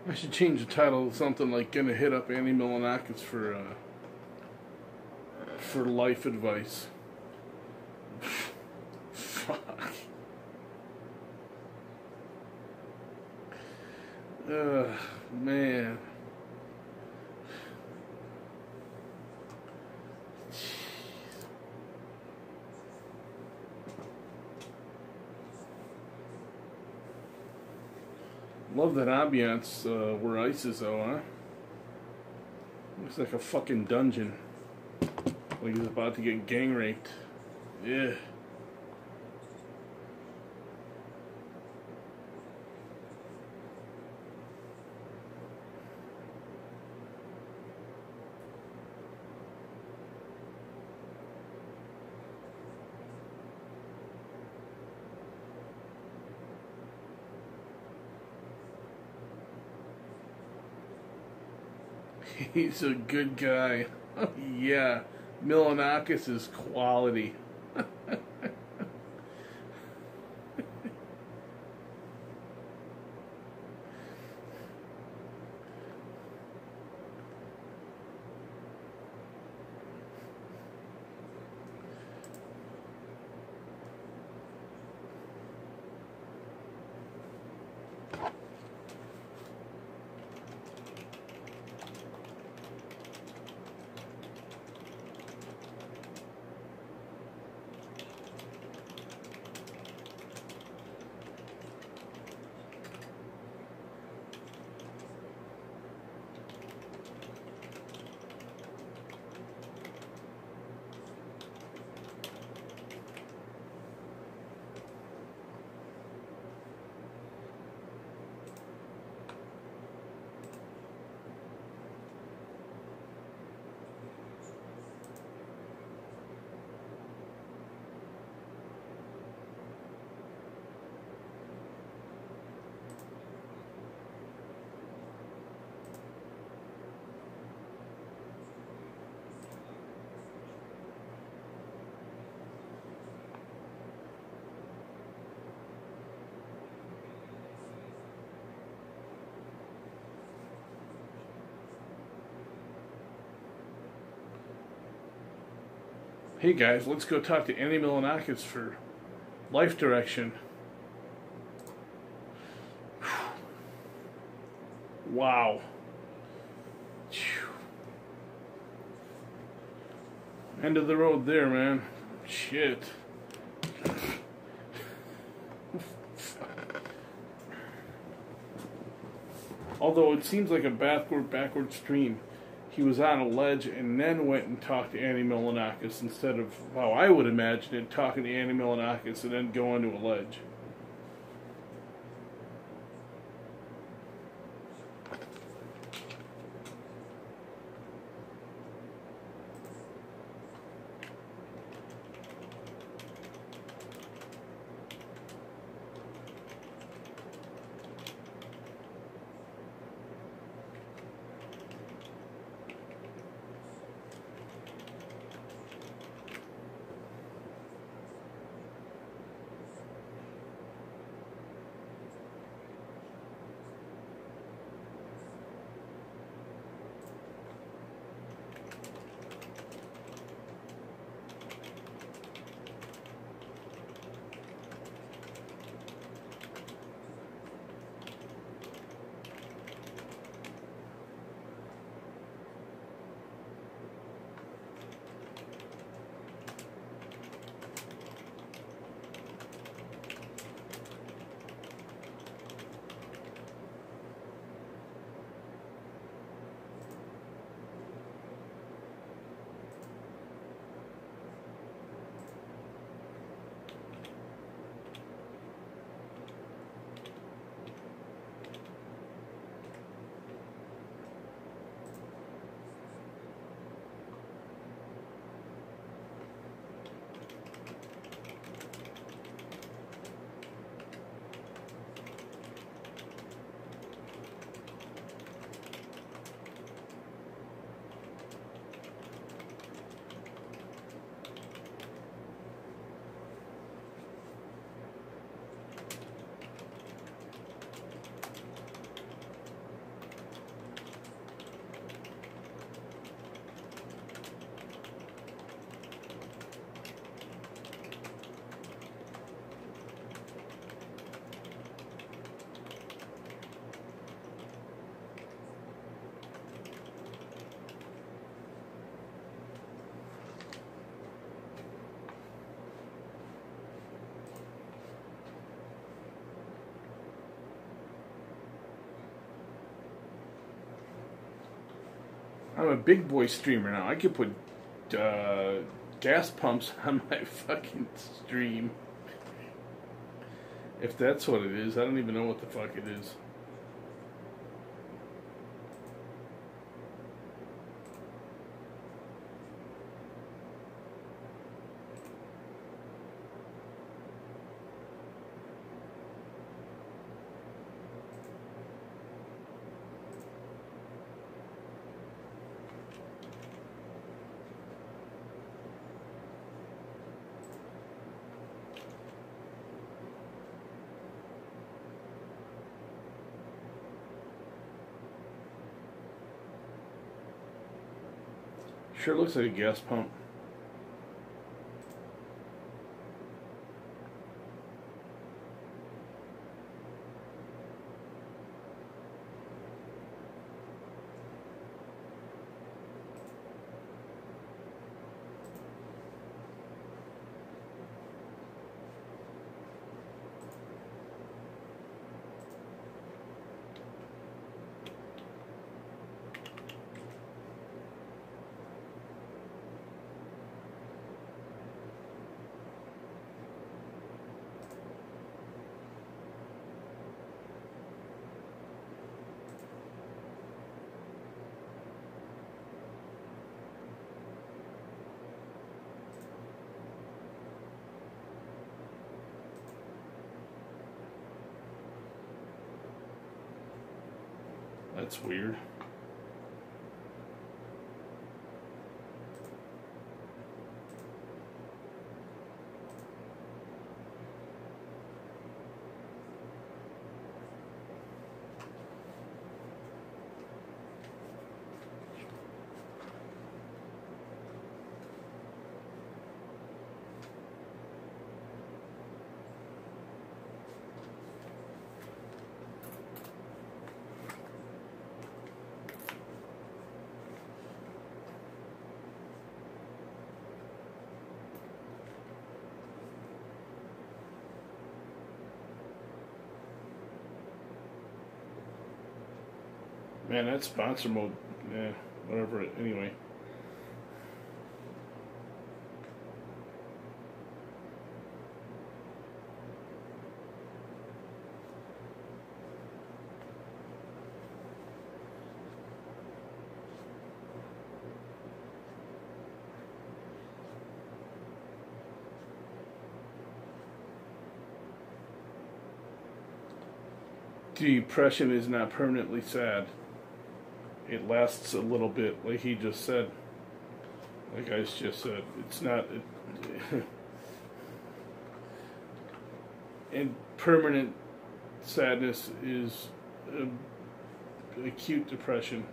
I should change the title to something like "Gonna Hit Up Andy Milonakis for life advice." Fuck. Man. Love that ambiance where ice is though, huh? Looks like a fucking dungeon. Like he's about to get gang raped. Yeah. He's a good guy. Yeah, Milonakis is quality. Hey guys, let's go talk to Andy Milonakis for life direction. Wow. End of the road there, man. Shit. Although it seems like a backward stream. He was on a ledge and then went and talked to Andy Milonakis instead of how I would imagine it, talking to Andy Milonakis and then going to a ledge. I'm a big boy streamer now. I could put gas pumps on my fucking stream. If that's what it is. I don't even know what the fuck it is. Sure looks like a gas pump. That's weird. Man, that sponsor mode, whatever. Anyway. Depression is not permanently sad. It lasts a little bit, like he just said. Like I just said, it's not. And permanent sadness is acute depression.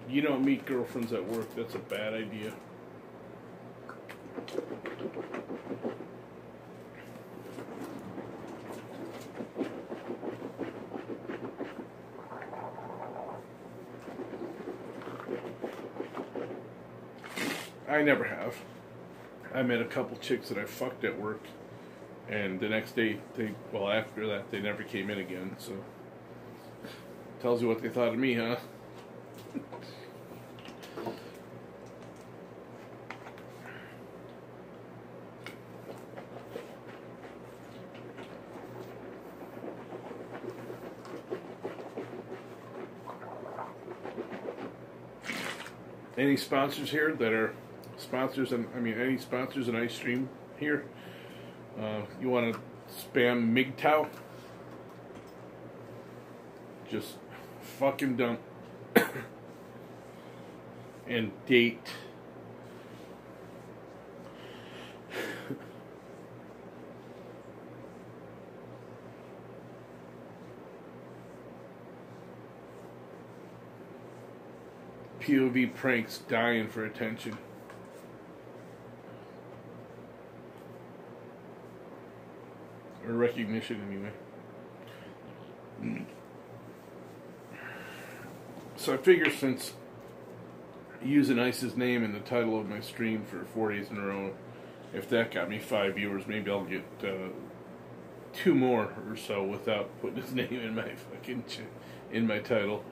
You don't meet girlfriends at work. That's a bad idea. I never have. I met a couple chicks that I fucked at work, and the next day, after that, they never came in again, so tells you what they thought of me, huh? Any sponsors here that are sponsors, any sponsors in ice stream here? You want to spam MGTOW? Just fucking dump and date. POV pranks, dying for attention. Or recognition, anyway. So I figure since using Ice's name in the title of my stream for 4 days in a row, if that got me 5 viewers, maybe I'll get 2 more or so without putting his name in my fucking in my title.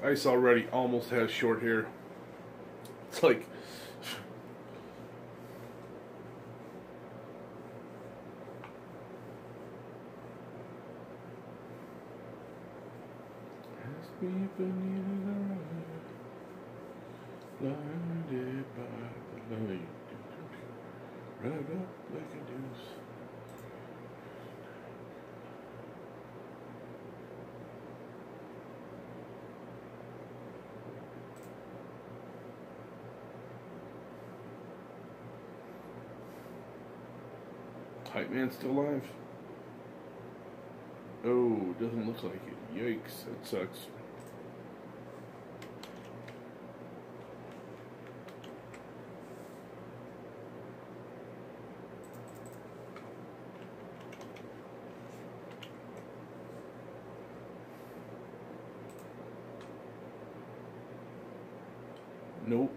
Ice already almost has short hair. It's like blinded by the light, right up like a deuce. Hype man still alive? Oh, doesn't look like it. Yikes, that sucks. Nope.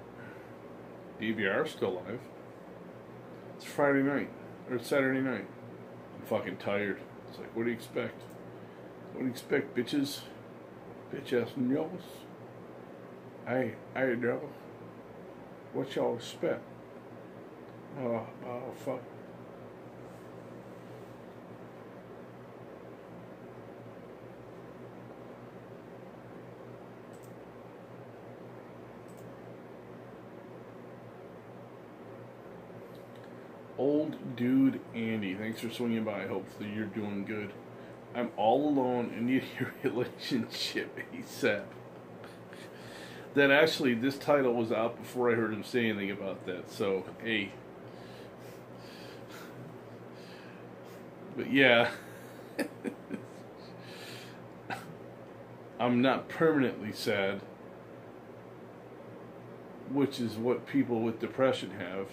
ADHERE still alive. It's Friday night. Or Saturday night. I'm fucking tired. It's like, what do you expect? What do you expect, bitches? Bitch ass knows. I know. What y'all expect? Oh, fuck. Old dude Andy, thanks for swinging by. Hopefully you're doing good. I'm all alone and need a relationship, he said. That actually, this title was out before I heard him say anything about that. So, hey. But yeah. I'm not permanently sad, which is what people with depression have.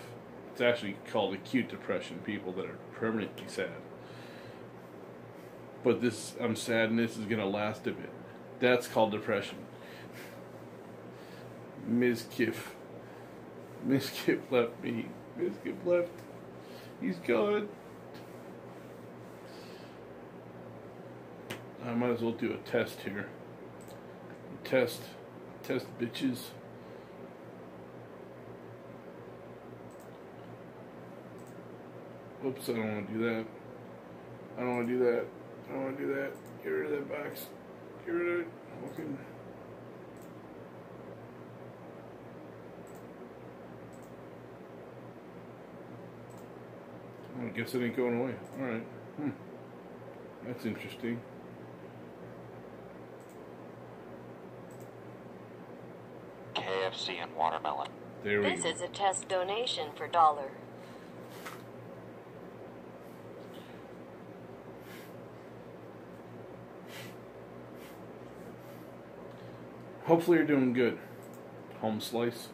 It's actually called acute depression, people that are permanently sad. But this, I'm sad and this is going to last a bit. That's called depression. Ms. Kiff left me. Ms. Kiff left. He's gone. I might as well do a test here. Test bitches. Oops, I don't want to do that. I don't want to do that. I don't want to do that. Get rid of that box. Get rid of it. Fucking. I guess it ain't going away. Alright. That's interesting. KFC and watermelon. There we go. This is a test donation for $1. Hopefully you're doing good. Home slice.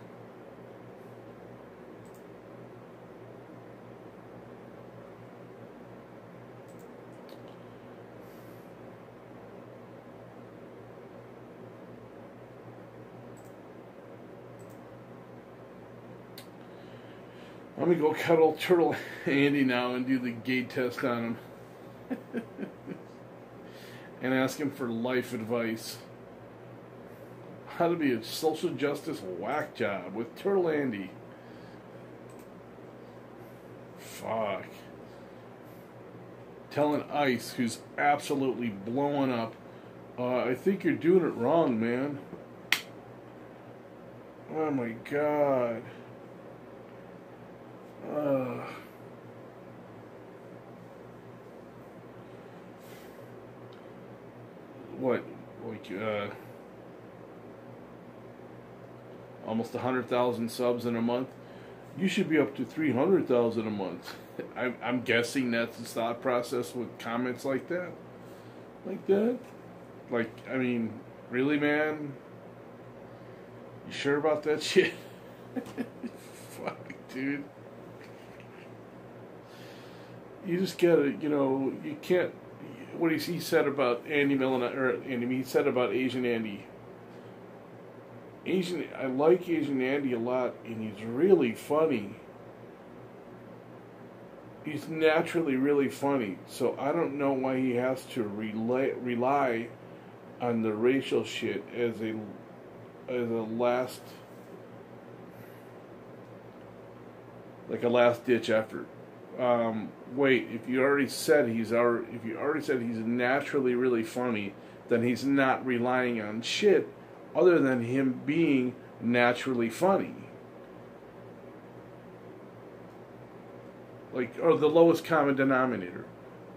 I'm gonna go cuddle Turtle Andy now and do the gay test on him. And ask him for life advice. How to be a social justice whack job with Turtle Andy. Fuck. Telling Ice, who's absolutely blowing up, I think you're doing it wrong, man. Oh my god. What? Like, almost 100,000 subs in a month? You should be up to 300,000 a month. I'm guessing that's the thought process with comments like that. Like that? Like, I mean, really, man? You sure about that shit? Fuck, dude. You just gotta, you can't. What he said about Andy he said about Asian Andy. I like Asian Andy a lot, and he's really funny. He's naturally really funny, so I don't know why he has to rely on the racial shit as a last, like a last ditch effort. Wait, if you already said he's naturally really funny, then he's not relying on shit other than him being naturally funny. Like, or the lowest common denominator.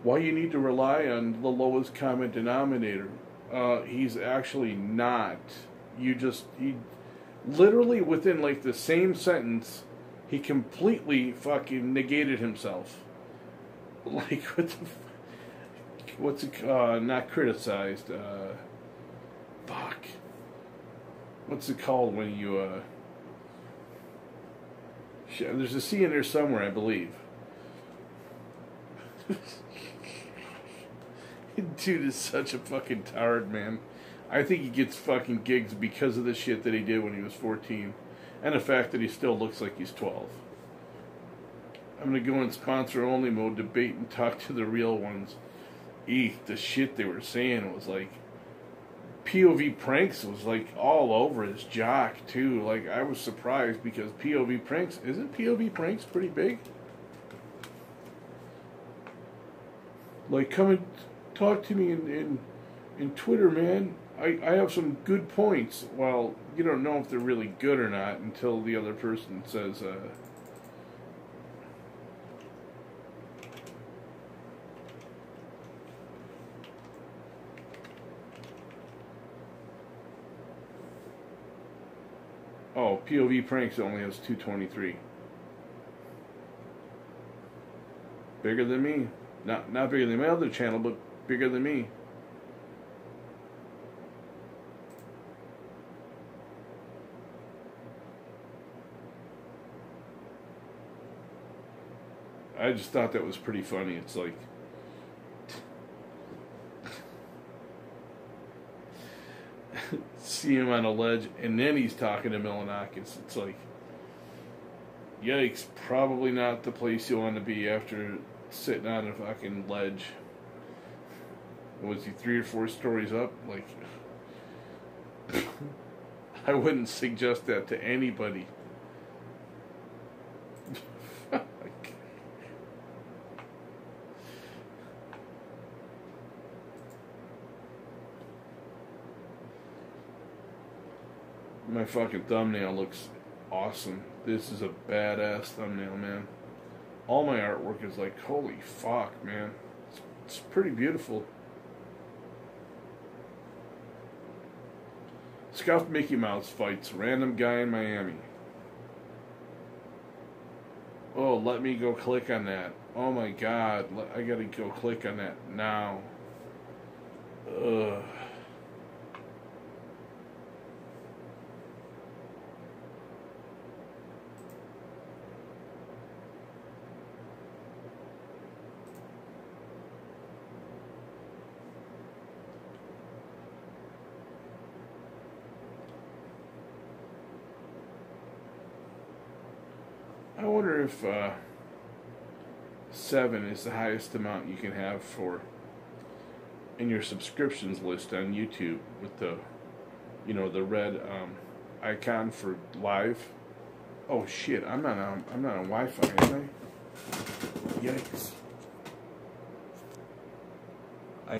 Why you need to rely on the lowest common denominator? He's actually not. He literally within like the same sentence, he completely fucking negated himself. Like, what's it, not criticized, fuck. What's it called when you, there's a C in there somewhere, I believe. Dude is such a fucking tard, man. I think he gets fucking gigs because of the shit that he did when he was 14. And the fact that he still looks like he's 12. I'm gonna go in sponsor only mode, debate and talk to the real ones. The shit they were saying was like, POV Pranks was like all over his jock too. Like, I was surprised because POV Pranks, isn't POV Pranks pretty big? Like, come and talk to me in Twitter, man. I have some good points. Well, you don't know if they're really good or not until the other person says, oh, POV Pranks only has 223. Bigger than me. Not bigger than my other channel, but bigger than me. I just thought that was pretty funny. It's like, see him on a ledge, and then he's talking to Milanakis. It's like, yikes, probably not the place you want to be after sitting on a fucking ledge. Was he 3 or 4 stories up? Like, I wouldn't suggest that to anybody. My fucking thumbnail looks awesome. This is a badass thumbnail, man. All my artwork is like, holy fuck, man. It's pretty beautiful. Scuffed Mickey Mouse fights random guy in Miami. Oh, let me go click on that. Oh my god, I gotta go click on that now. Ugh. wonder if 7 is the highest amount you can have for in your subscriptions list on YouTube with the, the red icon for live. Oh shit! I'm not on Wi-Fi, am I? Yikes! I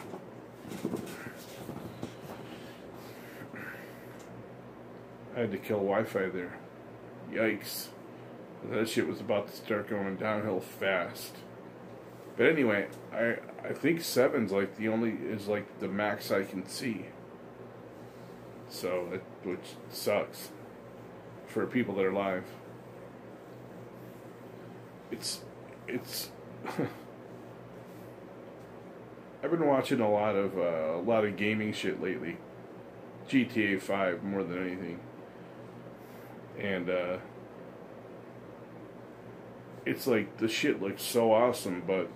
had to kill Wi-Fi there. Yikes! That shit was about to start going downhill fast. But anyway, I think 7's like the max I can see. So which sucks for people that are live. It's I've been watching a lot of gaming shit lately. GTA 5 more than anything. And it's like the shit looks so awesome, but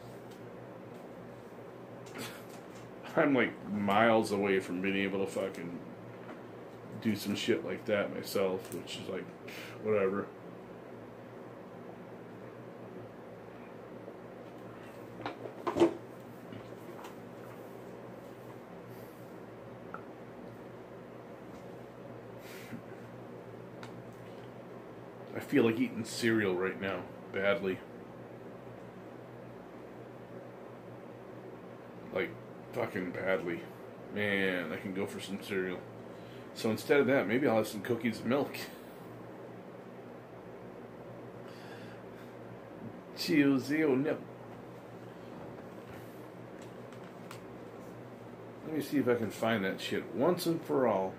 I'm like miles away from being able to fucking do some shit like that myself, which is like, whatever. I feel like eating cereal right now, badly. Like, fucking badly. Man, I can go for some cereal. So instead of that, maybe I'll have some cookies and milk. Cheerio, no. Let me see if I can find that shit once and for all.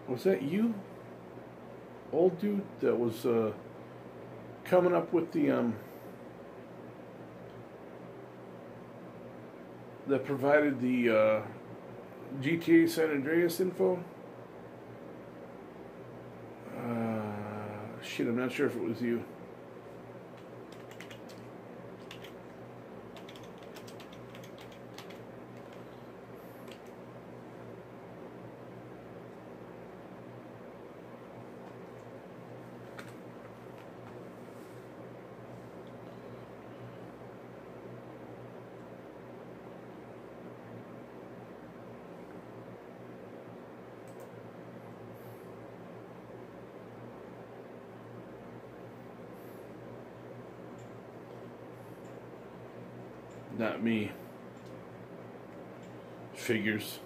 Was that you, old dude, that was coming up with the that provided the GTA San Andreas info? Shit, I'm not sure if it was you. Not me. Figures.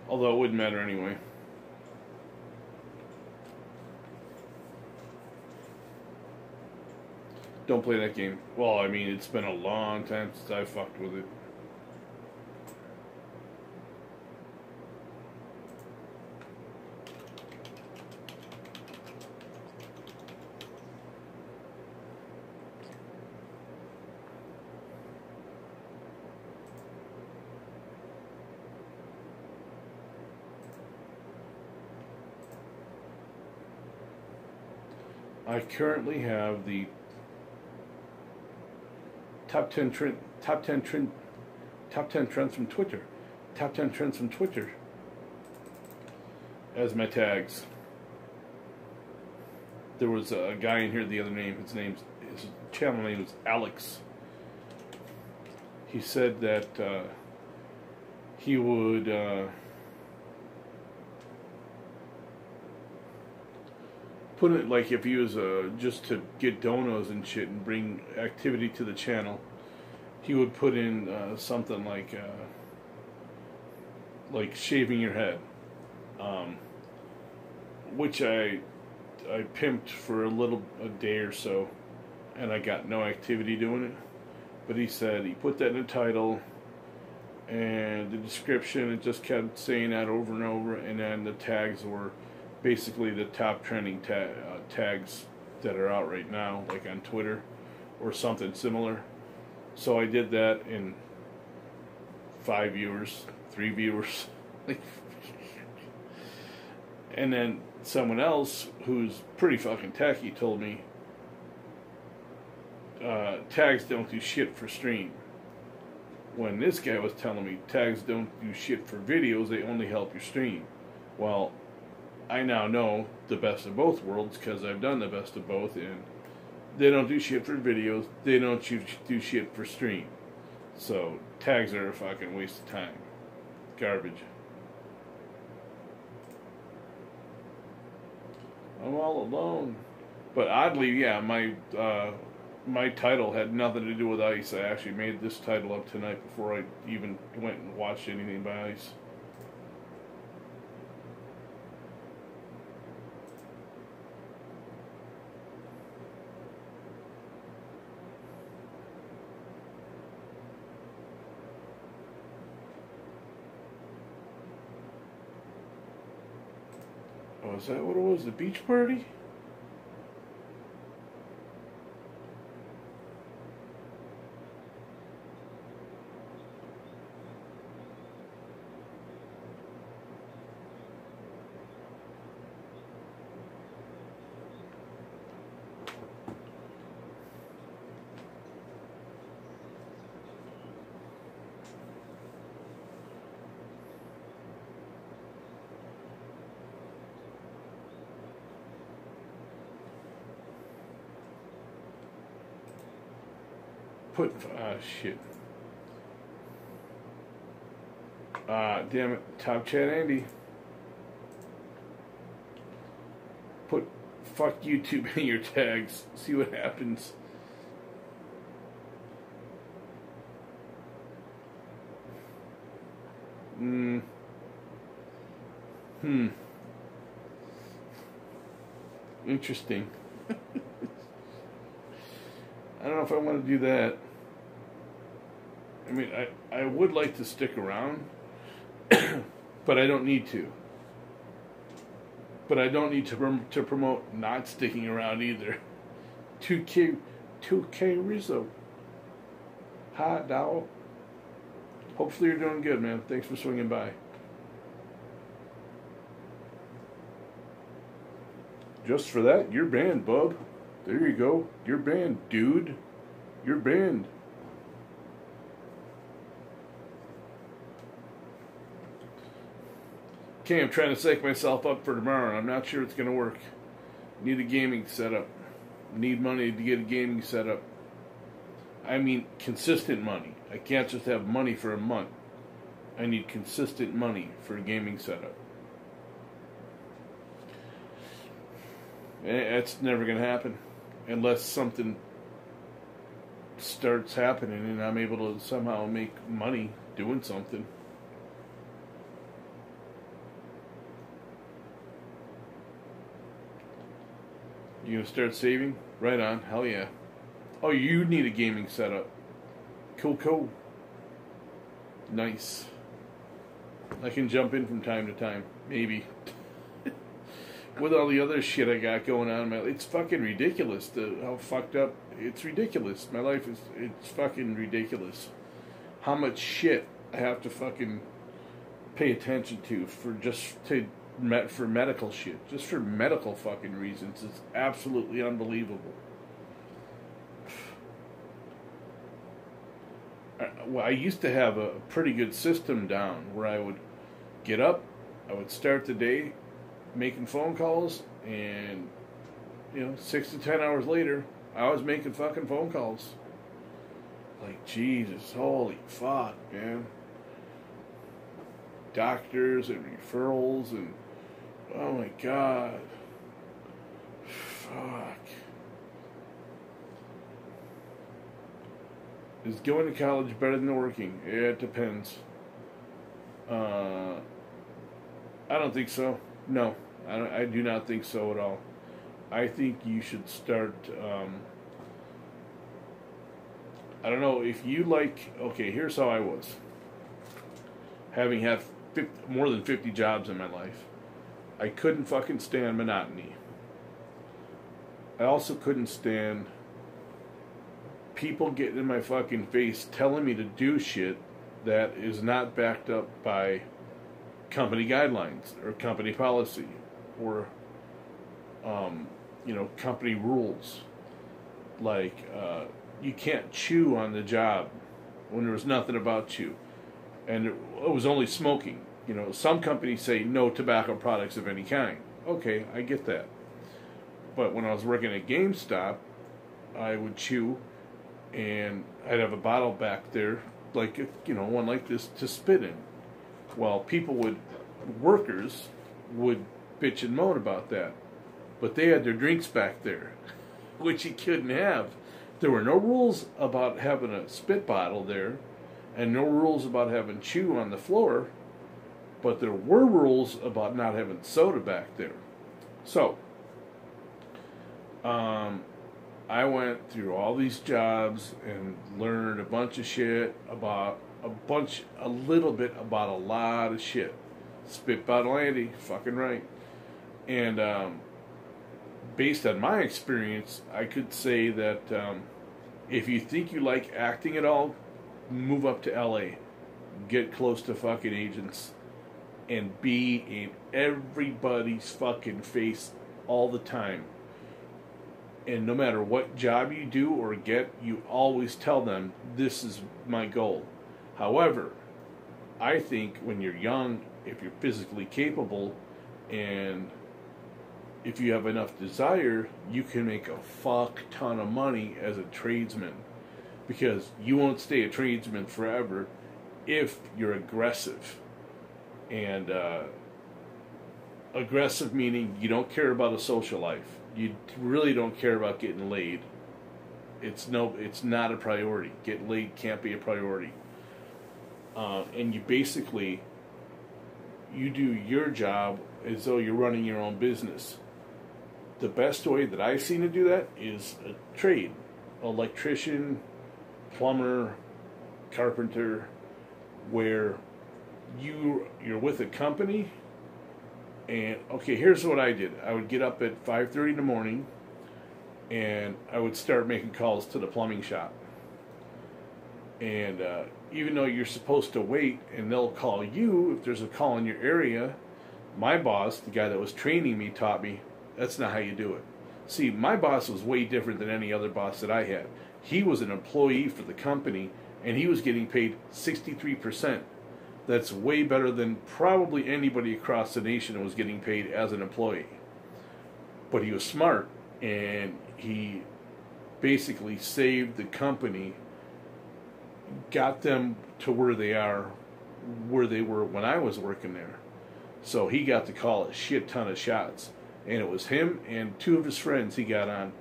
Although it wouldn't matter anyway. Don't play that game. Well, I mean, it's been a long time since I fucked with it. I currently have the top 10 trends from Twitter. Top 10 trends from Twitter as my tags. There was a guy in here the other name. His channel name was Alex. He said that he would put it like if he was just to get donos and shit and bring activity to the channel, he would put in something like shaving your head, which I pimped for a day or so, and I got no activity doing it. But he said he put that in the title and the description. It just kept saying that over and over, and then the tags were basically the top trending tags that are out right now, like on Twitter or something similar. So I did that in 5 viewers, 3 viewers. And then someone else who's pretty fucking techy told me tags don't do shit for stream. When this guy was telling me tags don't do shit for videos, they only help your stream. Well, I now know the best of both worlds because I've done the best of both, and they don't do shit for videos, they don't do shit for stream. So, tags are a fucking waste of time. Garbage. I'm all alone. But oddly, yeah, my title had nothing to do with ice. I actually made this title up tonight before I even went and watched anything by ice. Oh, is that what it was? The beach party? Shit. Damn it. Top chat Andy. Put fuck YouTube in your tags. See what happens. Interesting. I don't know if I want to do that. I mean, I would like to stick around, but I don't need to. But I don't need to promote not sticking around either. 2K Rizzo. Hi, Dow. Hopefully you're doing good, man. Thanks for swinging by. Just for that, you're banned, bub. There you go. You're banned, dude. You're banned. Okay, I'm trying to psych myself up for tomorrow, and I'm not sure it's going to work. Need a gaming setup. Need money to get a gaming setup. I mean, consistent money. I can't just have money for a month. I need consistent money for a gaming setup. It's never going to happen unless something starts happening and I'm able to somehow make money doing something. You gonna start saving? Right on. Hell yeah. Oh, you need a gaming setup. Cool. Nice. I can jump in from time to time. Maybe. With all the other shit I got going on, it's fucking ridiculous. How fucked up. It's ridiculous. My life it's fucking ridiculous. How much shit I have to fucking pay attention to for medical shit. Just for medical fucking reasons. It's absolutely unbelievable. Well, I used to have a pretty good system down where I would get up, I would start the day making phone calls, and 6 to 10 hours later, I was making fucking phone calls. Like, Jesus, holy fuck, man. Doctors and referrals and oh my god. Fuck. Is going to college better than working? Yeah, it depends. I don't think so. No, I do not think so at all. I think you should start. I don't know if you like. Okay, here's how I was. Having had more than 50 jobs in my life, I couldn't fucking stand monotony. I also couldn't stand people getting in my fucking face telling me to do shit that is not backed up by company guidelines or company policy or company rules. Like you can't chew on the job when there was nothing about chew. And it was only smoking. You know, some companies say no tobacco products of any kind. Okay, I get that. But when I was working at GameStop, I would chew, and I'd have a bottle back there, like, you know, one like this to spit in. Well, workers would bitch and moan about that. But they had their drinks back there, which you couldn't have. There were no rules about having a spit bottle there, and no rules about having chew on the floor, but there were rules about not having soda back there. So, I went through all these jobs and learned a bunch of shit about a little bit about a lot of shit. Spit bottle Andy, fucking right. And based on my experience, I could say that if you think you like acting at all, move up to LA, get close to fucking agents, and be in everybody's fucking face all the time. And no matter what job you do or get, you always tell them, this is my goal. However, I think when you're young, if you're physically capable, and if you have enough desire, you can make a fuck ton of money as a tradesman. Because you won't stay a tradesman forever if you're aggressive. And aggressive meaning you don't care about a social life. You really don't care about getting laid. It's not a priority. Getting laid can't be a priority. And you basically, you do your job as though you're running your own business. The best way that I've seen to do that is a trade. Electrician, plumber, carpenter, where you're with a company. And, okay, here's what I did. I would get up at 5:30 in the morning, and I would start making calls to the plumbing shop. And even though you're supposed to wait, and they'll call you if there's a call in your area, my boss, the guy that was training me, taught me, that's not how you do it. See, my boss was way different than any other boss that I had. He was an employee for the company, and he was getting paid 63%. That's way better than probably anybody across the nation was getting paid as an employee. But he was smart, and he basically saved the company, got them to where they were when I was working there. So he got to call a shit ton of shots. And it was him and two of his friends he got on.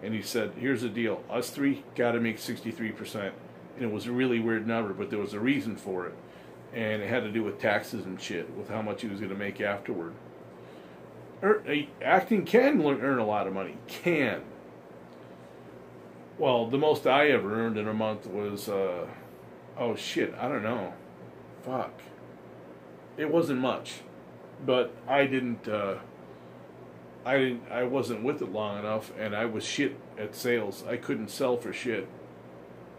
And he said, here's the deal. Us three got to make 63%. And it was a really weird number, but there was a reason for it. And it had to do with taxes and shit, with how much he was going to make afterward. Acting can earn a lot of money. Can. Well, the most I ever earned in a month was, oh shit, I don't know. Fuck. It wasn't much. But I wasn't with it long enough, and I was shit at sales. I couldn't sell for shit.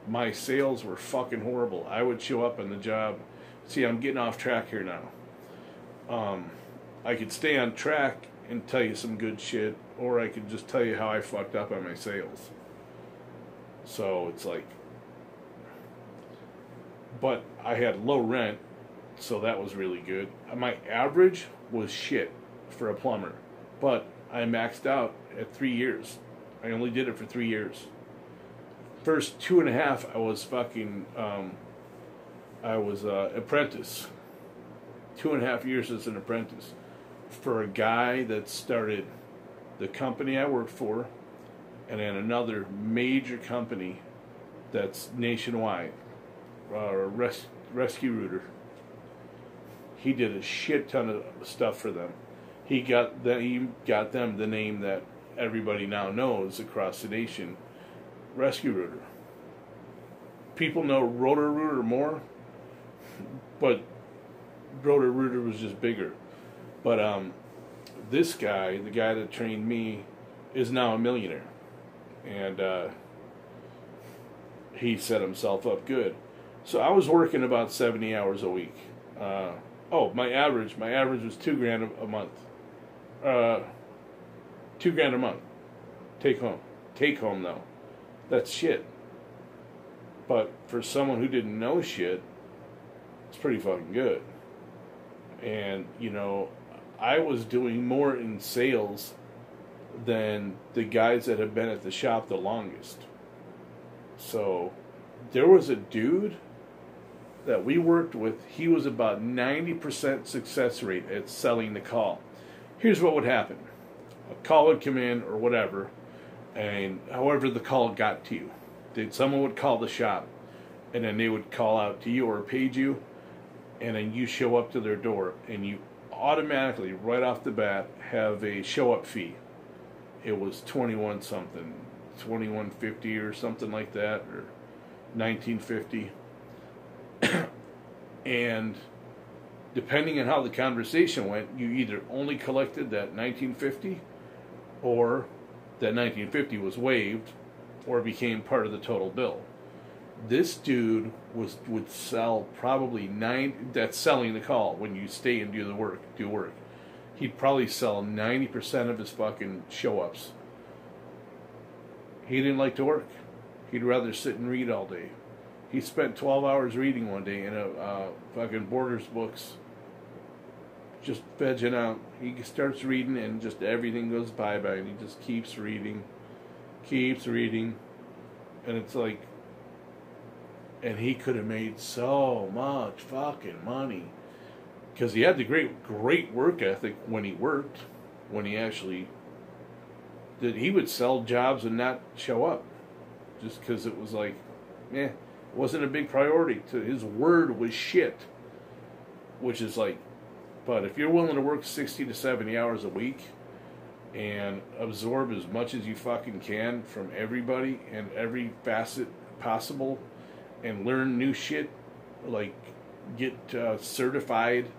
My sales were fucking horrible. I would show up on the job. See, I'm getting off track here now. I could stay on track and tell you some good shit, or I could just tell you how I fucked up on my sales. So it's like, but I had low rent, so that was really good. My average was shit for a plumber, but I maxed out at 3 years. I only did it for 3 years. First 2.5, I was fucking, I was apprentice. 2.5 years as an apprentice for a guy that started the company I worked for, and then another major company that's nationwide, Rescue Rooter. He did a shit ton of stuff for them. He got them the name that everybody now knows across the nation, Rescue Rooter. People know Rotor Rooter more, but Rotor Rooter was just bigger. But this guy, the guy that trained me, is now a millionaire. And he set himself up good. So I was working about 70 hours a week. My average was $2,000 a month. $2,000 a month. Take home though. That's shit. But for someone who didn't know shit, it's pretty fucking good. And, you know, I was doing more in sales than the guys that have been at the shop the longest. So, there was a dude that we worked with. He was about 90% success rate at selling the call. Here's what would happen. A call would come in or whatever, and however the call got to you. Someone would call the shop, and then they would call out to you or page you, and then you show up to their door, and you automatically, right off the bat, have a show-up fee. It was 21 something, 21.50 or something like that, or 19.50. And depending on how the conversation went, you either only collected that 19.50, or that 19.50 was waived, or became part of the total bill. This dude would sell probably that's selling the call when you stay and do work. He'd probably sell 90% of his fucking show-ups. He didn't like to work. He'd rather sit and read all day. He spent 12 hours reading one day in a fucking Borders books, just vegging out. He starts reading and just everything goes bye-bye, and he just keeps reading, and it's like, and he could have made so much fucking money because he had the great work ethic when he worked, when he actually did. He would sell jobs and not show up just because it was like, it wasn't a big priority. His word was shit, which is like, but if you're willing to work 60 to 70 hours a week and absorb as much as you fucking can from everybody and every facet possible and learn new shit, like get certified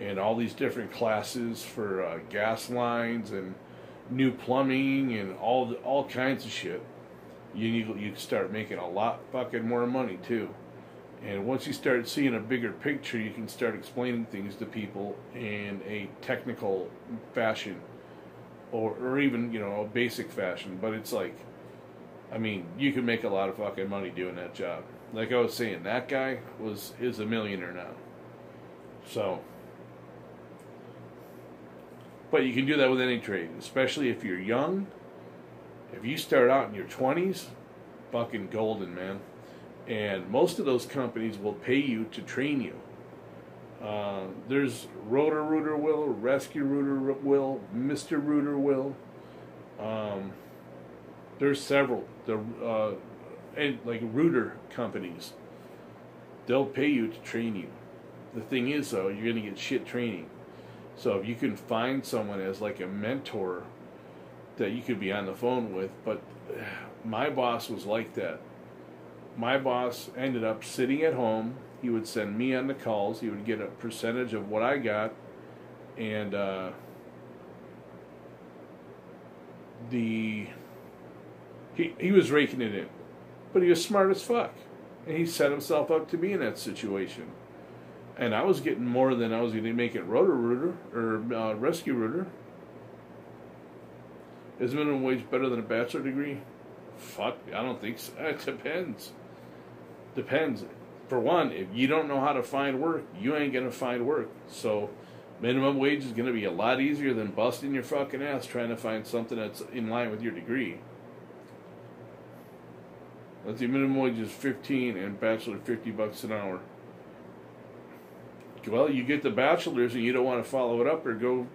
in all these different classes for gas lines and new plumbing and all kinds of shit, you start making a lot fucking more money too. And once you start seeing a bigger picture, you can start explaining things to people in a technical fashion, or even, you know, a basic fashion. But it's like, I mean, you can make a lot of fucking money doing that job. Like I was saying, that guy is a millionaire now. So, but you can do that with any trade, especially if you're young. If you start out in your 20s, fucking golden, man. And most of those companies will pay you to train you. There's Roto-Rooter will, Rescue Rooter will, Mr. Rooter will. There's several. And like Rooter companies, they'll pay you to train you. The thing is, though, you're going to get shit training. So if you can find someone as like a mentor that you could be on the phone with, but my boss was like that. My boss ended up sitting at home. He would send me on the calls. He would get a percentage of what I got, and he was raking it in, but he was smart as fuck, and he set himself up to be in that situation. And I was getting more than I was going to make at Roto-Rooter or Rescue Rooter. Is minimum wage better than a bachelor degree? Fuck, I don't think so. It depends. Depends. For one, if you don't know how to find work, you ain't going to find work. So minimum wage is going to be a lot easier than busting your fucking ass trying to find something that's in line with your degree. Let's see, minimum wage is 15 and bachelor $50 an hour. Well, you get the bachelor's and you don't want to follow it up or go,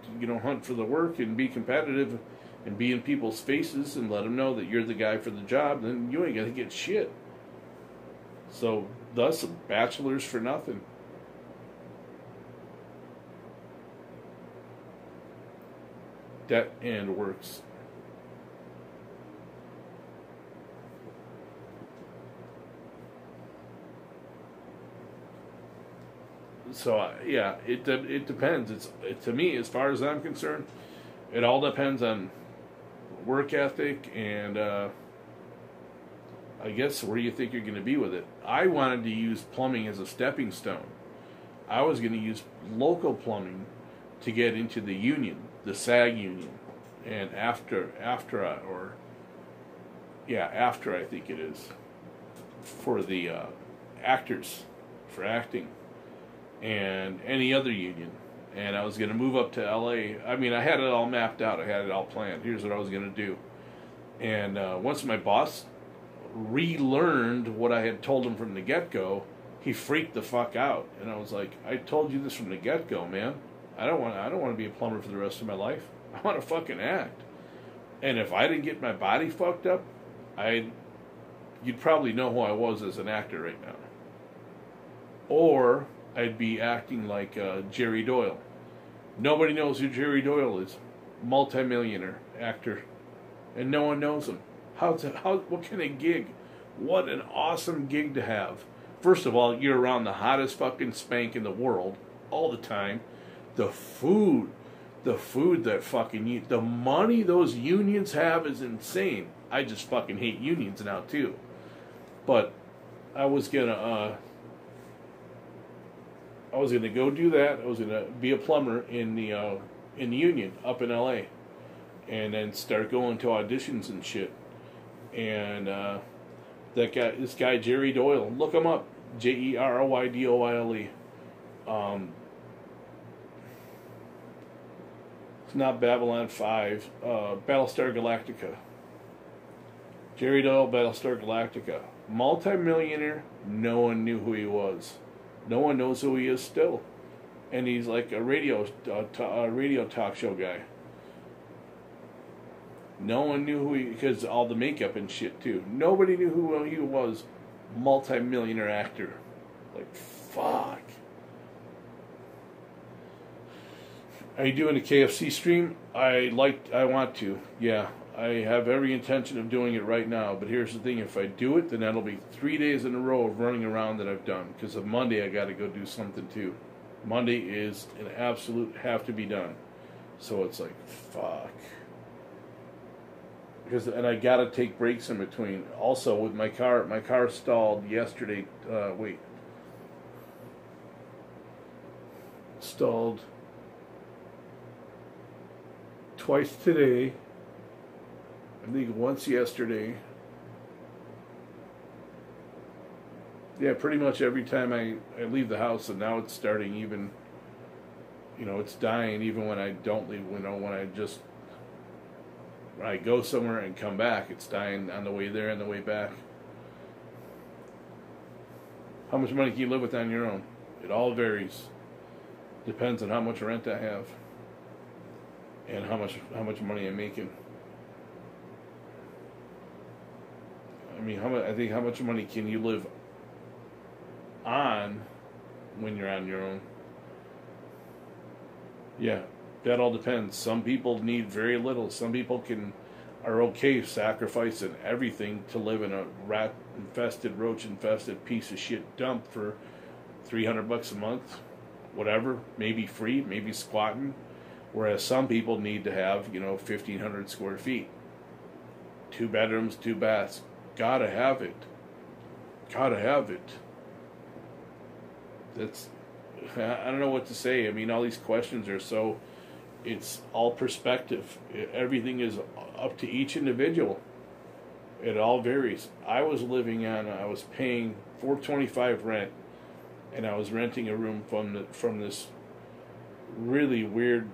hunt for the work and be competitive and be in people's faces and let them know that you're the guy for the job, then you ain't going to get shit. So, thus, a bachelor's for nothing. That and works. So, yeah, it depends. To me, as far as I'm concerned, it all depends on work ethic and I guess where you think you're going to be with it. I wanted to use plumbing as a stepping stone. I was going to use local plumbing to get into the union, the SAG union, and after I think it is. for the actors for acting and any other union. And I was going to move up to LA. I mean, I had it all mapped out. I had it all planned. Here's what I was going to do. And once my boss relearned what I had told him from the get-go, he freaked the fuck out. And I was like, I told you this from the get-go, man. I don't want to be a plumber for the rest of my life. I want to fucking act. And if I didn't get my body fucked up, you'd probably know who I was as an actor right now. Or I'd be acting like Jerry Doyle. Nobody knows who Jerry Doyle is. Multi-millionaire actor. And no one knows him. What kind of gig? What an awesome gig to have. First of all, you're around the hottest fucking spank in the world all the time. The food that fucking the money those unions have is insane. I just fucking hate unions now too. But I was gonna go do that. I was gonna be a plumber in the union up in LA, and then start going to auditions and shit. And this guy Jerry Doyle, look him up, Jeroydoyle. It's not Babylon 5, Battlestar Galactica. Jerry Doyle, Battlestar Galactica. Multi-millionaire, no one knew who he was. No one knows who he is still. And he's like a radio talk show guy. No one knew who because all the makeup and shit too. Nobody knew who he was. Multi-millionaire actor. Like, fuck. Are you doing a KFC stream? I want to. Yeah, I have every intention of doing it right now. But here's the thing: if I do it, then that'll be 3 days in a row of running around that I've done. Because of Monday, I got to go do something too. Monday is an absolute have to be done. So it's like, fuck. And I got to take breaks in between. Also, with my car stalled yesterday. Stalled twice today. I think once yesterday. Yeah, pretty much every time I leave the house, and now it's starting even, it's dying even when I don't leave, when I go somewhere and come back, it's dying on the way there and the way back. How much money can you live with on your own? It all varies. Depends on how much rent I have. And how much money I'm making. I mean, how much money can you live on when you're on your own? Yeah, that all depends. Some people need very little. Some people are okay sacrificing everything to live in a rat-infested, roach-infested piece of shit dump for $300 a month, whatever. Maybe free, maybe squatting. Whereas some people need to have, 1,500 square feet. 2 bedrooms, 2 baths. Gotta have it. Gotta have it. I don't know what to say. I mean, all these questions are it's all perspective. Everything is up to each individual. It all varies. I was paying $425 rent, and I was renting a room from this really weird,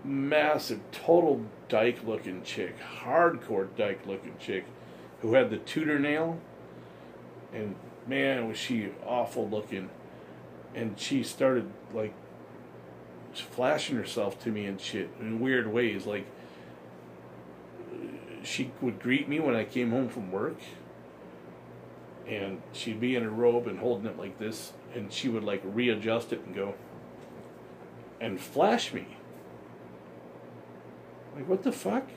massive, total dyke-looking chick, hardcore dyke-looking chick, who had the Tudor nail, and man, was she awful looking. And she started, flashing herself to me and shit in weird ways. Like, she would greet me when I came home from work, and she'd be in her robe and holding it like this, and she would, readjust it and go, and flash me. Like, what the fuck?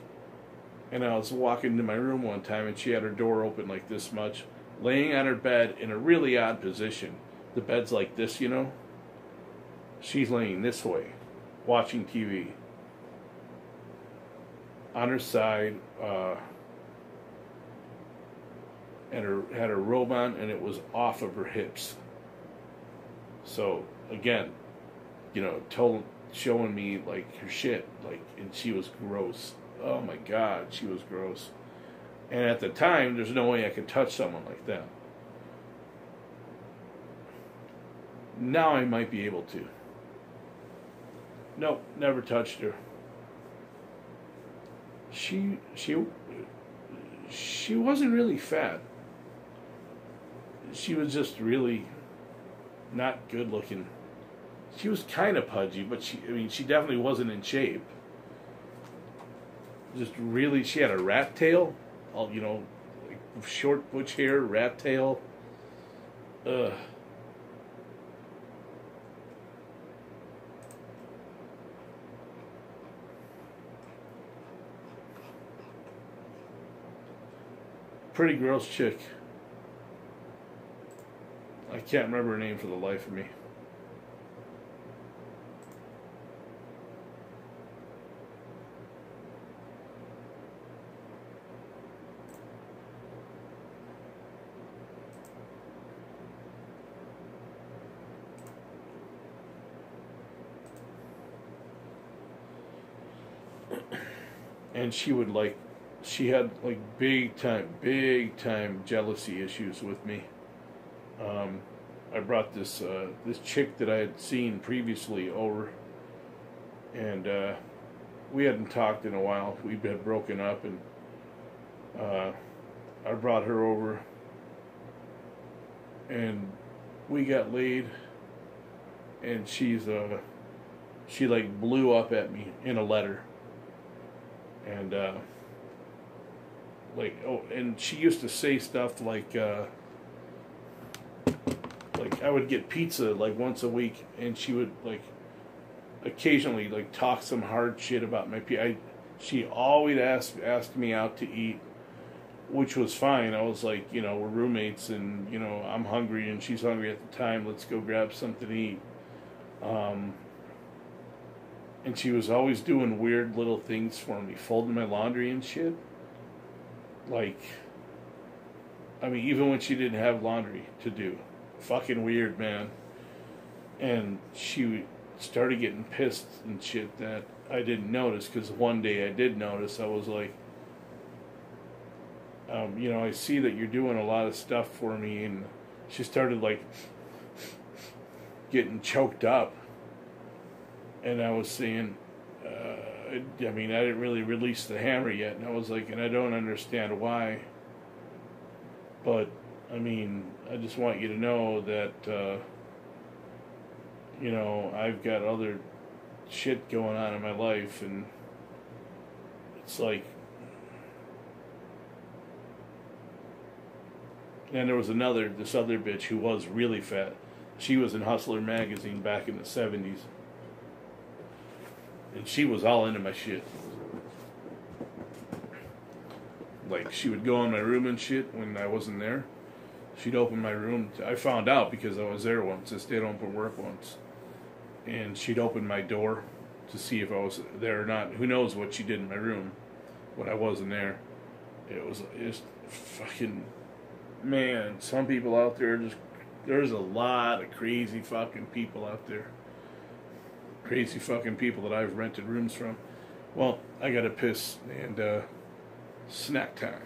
And I was walking into my room one time, and she had her door open like this much, laying on her bed in a really odd position. The bed's like this, She's laying this way, watching TV. On her side, and had her robe on, and it was off of her hips. So, again, showing me, her shit, and she was gross. Oh my God, she was gross. And at the time, there's no way I could touch someone like that. Now I might be able to. Nope, never touched her. She wasn't really fat. She was just really not good looking. She was kind of pudgy, but she definitely wasn't in shape. Just really, she had a rat tail, all, like short butch hair, rat tail. Ugh. Pretty gross chick. I can't remember her name for the life of me. And she had like big time jealousy issues with me. I brought this chick that I had seen previously over, and we hadn't talked in a while. We had broken up, and I brought her over, and we got laid, and she like blew up at me in a letter. And and she used to say stuff like I would get pizza like once a week, and she would like occasionally like talk some hard shit about my pizza. She always asked me out to eat, which was fine. I was like, we're roommates, and I'm hungry and she's hungry at the time. Let's go grab something to eat. And she was always doing weird little things for me, folding my laundry and shit. Like, even when she didn't have laundry to do. Fucking weird, man. And she started getting pissed and shit that I didn't notice, because one day I did notice. I was like, I see that you're doing a lot of stuff for me. And she started, like, getting choked up. And I was saying, I didn't really release the hammer yet. And I was like, and I don't understand why. But, I just want you to know that, I've got other shit going on in my life. And it's like, and there was this other bitch who was really fat. She was in Hustler magazine back in the 70s. And she was all into my shit. Like, she would go in my room and shit when I wasn't there. She'd open my room. I found out because I was there once. I stayed home from work once. And she'd open my door to see if I was there or not. Who knows what she did in my room when I wasn't there. It was just fucking... Man, some people out there there's a lot of crazy fucking people out there. Crazy fucking people that I've rented rooms from. Well, I gotta piss, and snack time.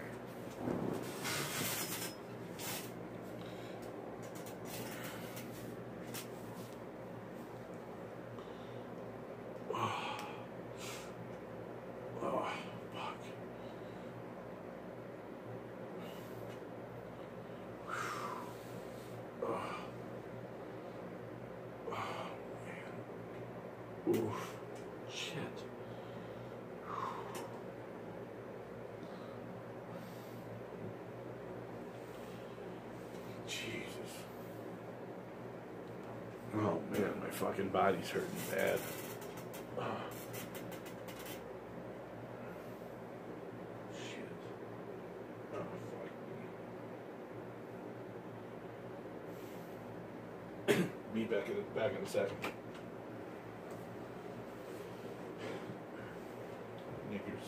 Oh, fuck. Oof. Shit. Jesus. Oh man, my fucking body's hurting bad. Shit. Oh, fuck me. Be back in a second. Knickers.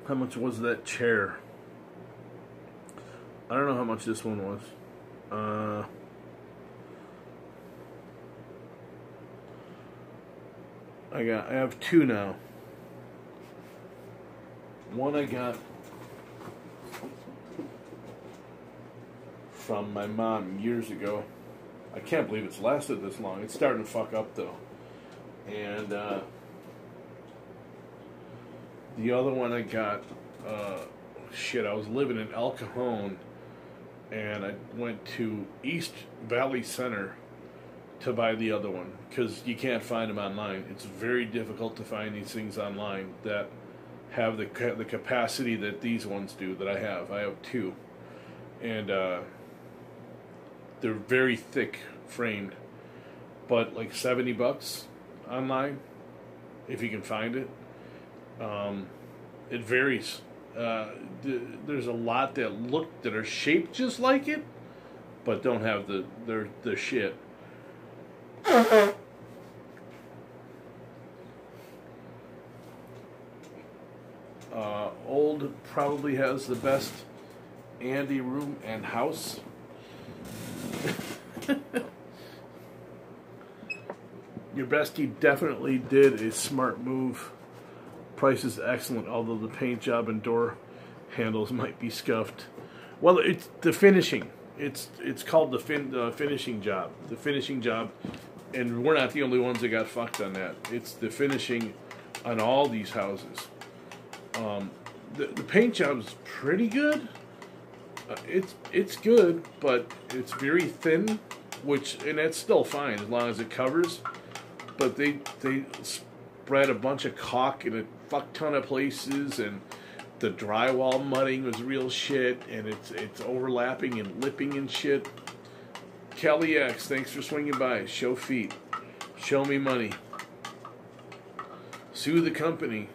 How much was that chair? I don't know how much this one was. I have two now. One I got from my mom years ago. I can't believe it's lasted this long. It's starting to fuck up though. And the other one I got, I was living in El Cajon, and I went to East Valley Center to buy the other one because you can't find them online. It's very difficult to find these things online that have the capacity that these ones do that I have. I have two, and they're very thick framed, but like $70 online if you can find it. It varies. There's a lot that are shaped just like it, but don't have the shit. Old probably has the best Andy room and house. Your bestie definitely did a smart move. Price is excellent, although the paint job and door handles might be scuffed. Well, it's the finishing. It's called the finishing job. The finishing job, and we're not the only ones that got fucked on that. It's the finishing on all these houses. The paint job is pretty good. It's good, but it's very thin, and that's still fine as long as it covers. But they spread a bunch of caulk in a fuck ton of places, and the drywall mudding was real shit, and it's overlapping and lipping and shit. Kelly X, thanks for swinging by. Show feet. Show me money. Sue the company.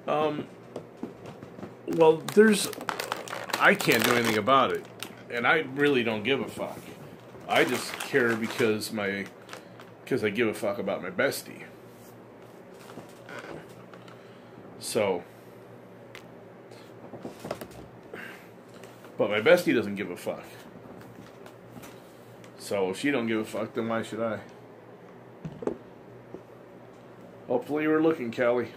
Well, I can't do anything about it, and I really don't give a fuck. I just care because I give a fuck about my bestie. So, but my bestie doesn't give a fuck. So if she don't give a fuck, then why should I? Hopefully you were looking, Kelly.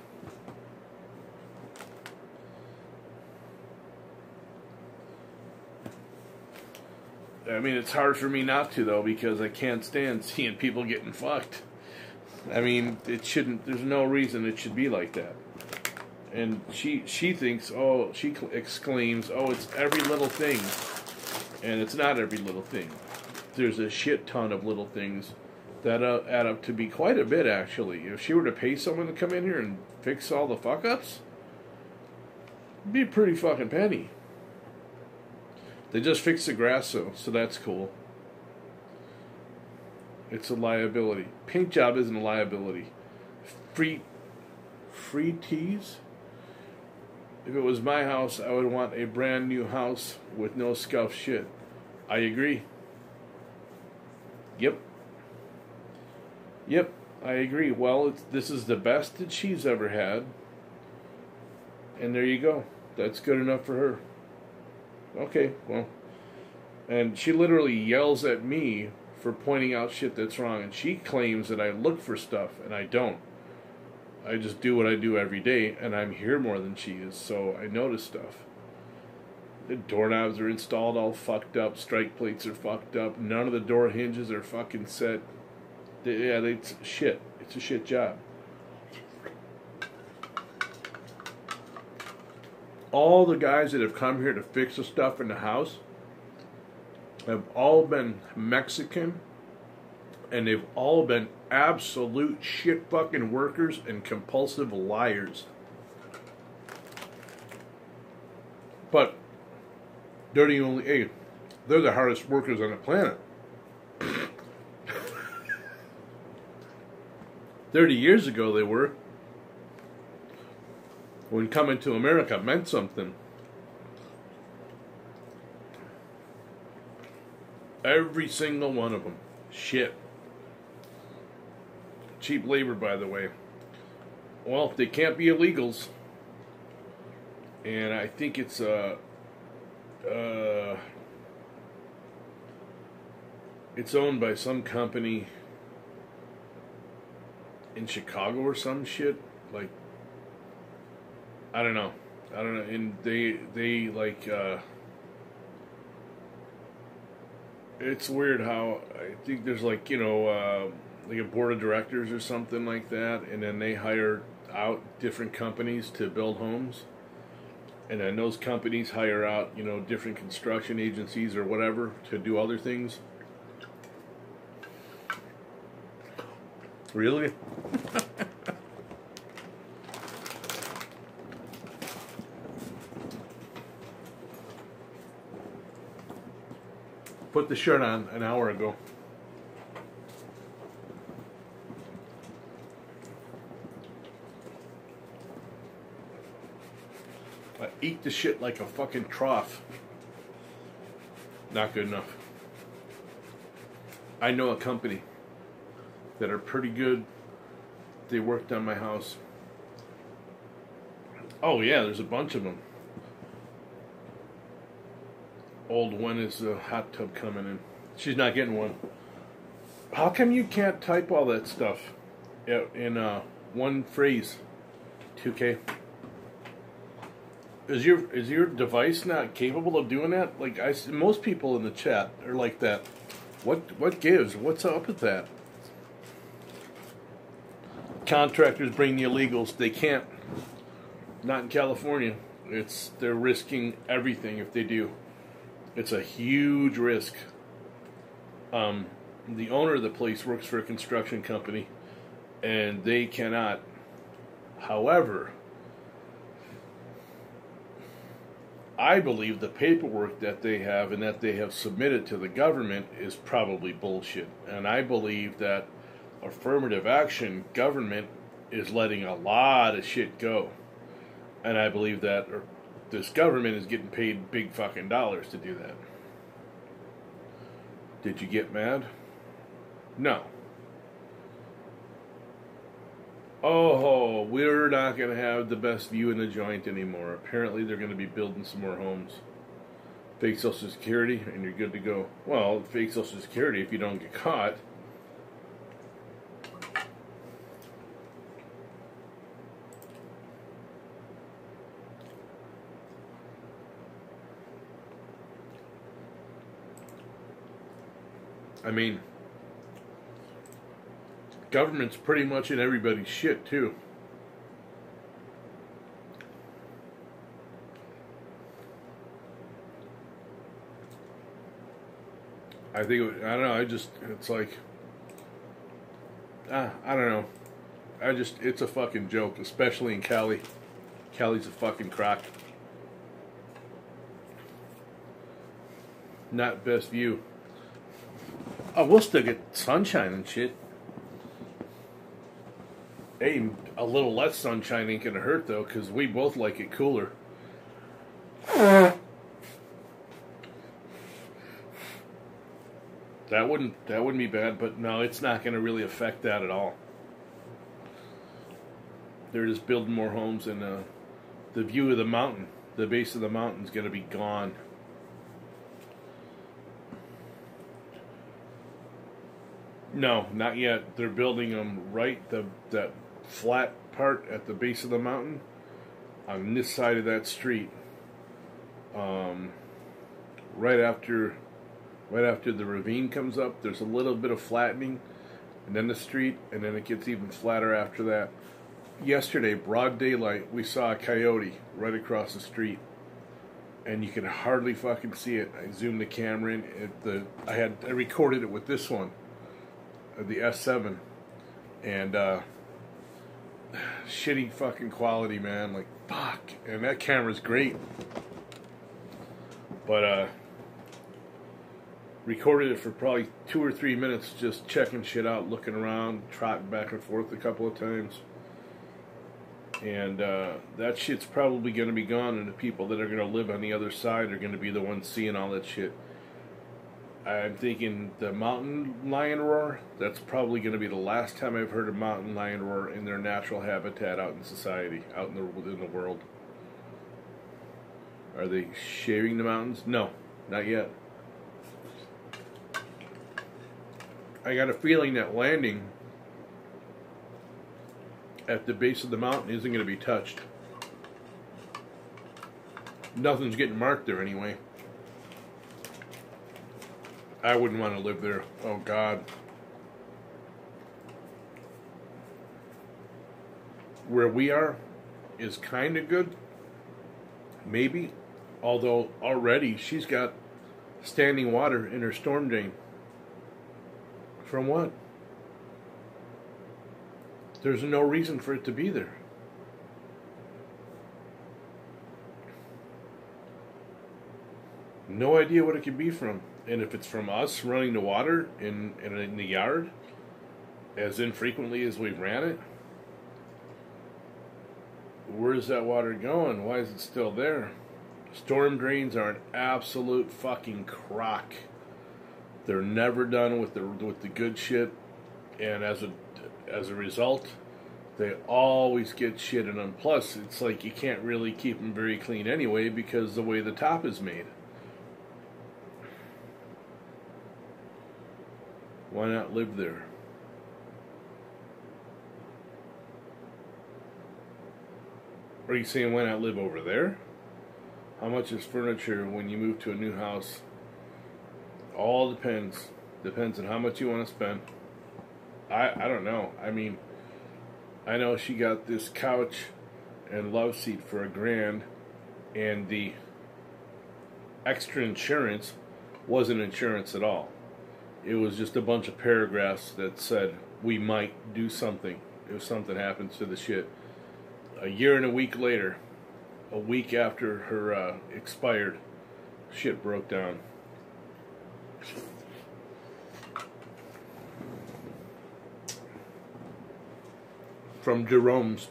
I mean, it's hard for me not to, though, because I can't stand seeing people getting fucked. I mean, there's no reason it should be like that. And she thinks, she exclaims, it's every little thing. And it's not every little thing. There's a shit ton of little things that add up to be quite a bit, actually. If she were to pay someone to come in here and fix all the fuck-ups, it'd be a pretty fucking penny. They just fixed the grass, so that's cool. It's a liability. Paint job isn't a liability. Free teas? If it was my house, I would want a brand new house with no scuff shit. I agree. Yep, I agree. Well, this is the best that she's ever had. And there you go. That's good enough for her. Okay, well. And she literally yells at me for pointing out shit that's wrong. And she claims that I look for stuff, and I don't. I just do what I do every day, and I'm here more than she is, so I notice stuff. The doorknobs are installed all fucked up. Strike plates are fucked up. None of the door hinges are fucking set. It's shit. It's a shit job. All the guys that have come here to fix the stuff in the house have all been Mexican, and they've all been absolute shit fucking workers and compulsive liars. But they're the hardest workers on the planet. 30 years ago they were. When coming to America meant something. Every single one of them. Shit. Cheap labor, by the way. Well, they can't be illegals. and I think it's it's owned by some company in Chicago or some shit. Like, I don't know. And they like, it's weird how I think there's like, like a board of directors or something like that, and then they hire out different companies to build homes, and then those companies hire out, different construction agencies or whatever to do other things. Really? Put the shirt on an hour ago. I eat the shit like a fucking trough. Not good enough. I know a company that are pretty good. They worked on my house. Oh yeah, there's a bunch of them. Old, when is the hot tub coming in? She's not getting one. How come you can't type all that stuff in one phrase? 2K. Is your device not capable of doing that? Like most people in the chat are like that. What gives? What's up with that? Contractors bring the illegals. They can't. Not in California. They're risking everything if they do. It's a huge risk. The owner of the place works for a construction company, and they cannot. However, I believe the paperwork that they have and that they have submitted to the government is probably bullshit. And I believe that affirmative action government is letting a lot of shit go. And I believe that this government is getting paid big fucking dollars to do that. Did you get mad? No. Oh, we're not going to have the best view in the joint anymore. Apparently they're going to be building some more homes. Fake Social Security, and you're good to go. Well, fake Social Security if you don't get caught. I mean, government's pretty much in everybody's shit, too. I think, I don't know, it's like, I don't know. It's a fucking joke, especially in Cali. Cali's a fucking crock. Not best view. Oh, we'll still get sunshine and shit. Hey, a little less sunshine ain't gonna hurt though, because we both like it cooler. That wouldn't be bad, but no, it's not gonna really affect that at all. They're just building more homes, and the view of the mountain, the base of the mountain, is gonna be gone. No, not yet. They're building them right, that flat part at the base of the mountain on this side of that street. Right after the ravine comes up, there's a little bit of flattening, and then the street, and then it gets even flatter after that. Yesterday, broad daylight, we saw a coyote right across the street, and you could hardly fucking see it. I zoomed the camera in. I recorded it with this one. The S7, and shitty fucking quality, man. Like, fuck. And that camera's great, but recorded it for probably 2 or 3 minutes, just checking shit out, looking around, trotting back and forth a couple of times, and that shit's probably going to be gone, and the people that are going to live on the other side are going to be the ones seeing all that shit. I'm thinking the mountain lion roar, that's probably going to be the last time I've heard a mountain lion roar in their natural habitat out in society, within the world. Are they shaving the mountains? No, not yet. I got a feeling that landing at the base of the mountain isn't going to be touched. Nothing's getting marked there anyway. I wouldn't want to live there. Oh, God. Where we are is kind of good. Maybe. Although already she's got standing water in her storm drain. From what? There's no reason for it to be there. No idea what it could be from. And if it's from us running the water in the yard as infrequently as we ran it, where's that water going? Why is it still there? Storm drains are an absolute fucking crock. They're never done with the good shit, and as a result, they always get shit in them. Plus, it's like you can't really keep them very clean anyway because the way the top is made. Why not live there? Are you saying why not live over there? How much is furniture when you move to a new house? All depends. Depends on how much you want to spend. I don't know. I mean, I know she got this couch and love seat for $1,000, and the extra insurance wasn't insurance at all. It was just a bunch of paragraphs that said we might do something if something happens to the shit. A year and a week later, a week after her expired, shit broke down. From Jerome's.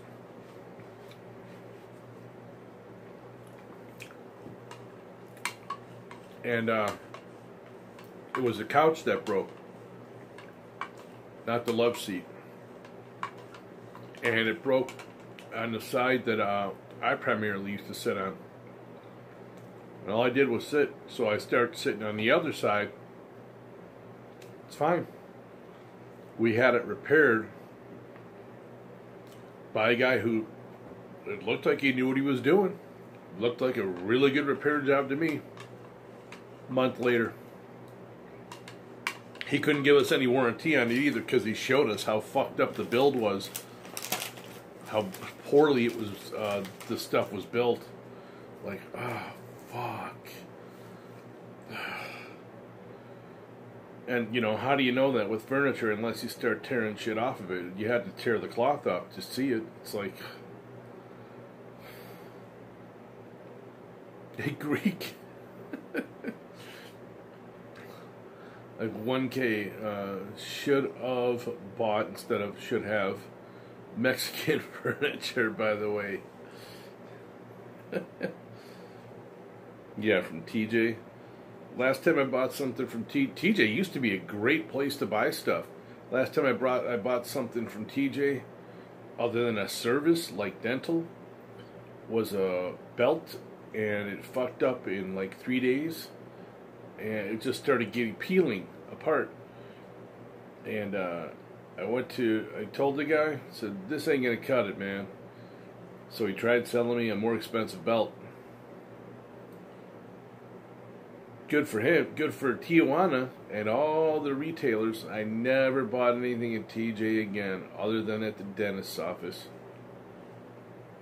And it was the couch that broke, not the love seat. And it broke on the side that I primarily used to sit on. And all I did was sit, so I started sitting on the other side. It's fine. We had it repaired by a guy who, it looked like he knew what he was doing. Looked like a really good repair job to me. A month later. He couldn't give us any warranty on it either because he showed us how fucked up the build was. How poorly it was, the stuff was built. Like, fuck. And, you know, how do you know that with furniture unless you start tearing shit off of it? You had to tear the cloth off to see it. It's like... a Greek. Like 1K should have bought instead of should have Mexican furniture, by the way. Yeah, from TJ. Last time I bought something from TJ used to be a great place to buy stuff. Last time I bought something from TJ, other than a service like dental, was a belt, and it fucked up in like 3 days. And it just started peeling apart. And I told the guy, said, this ain't gonna cut it, man. So he tried selling me a more expensive belt. Good for him, good for Tijuana and all the retailers. I never bought anything at TJ again, other than at the dentist's office.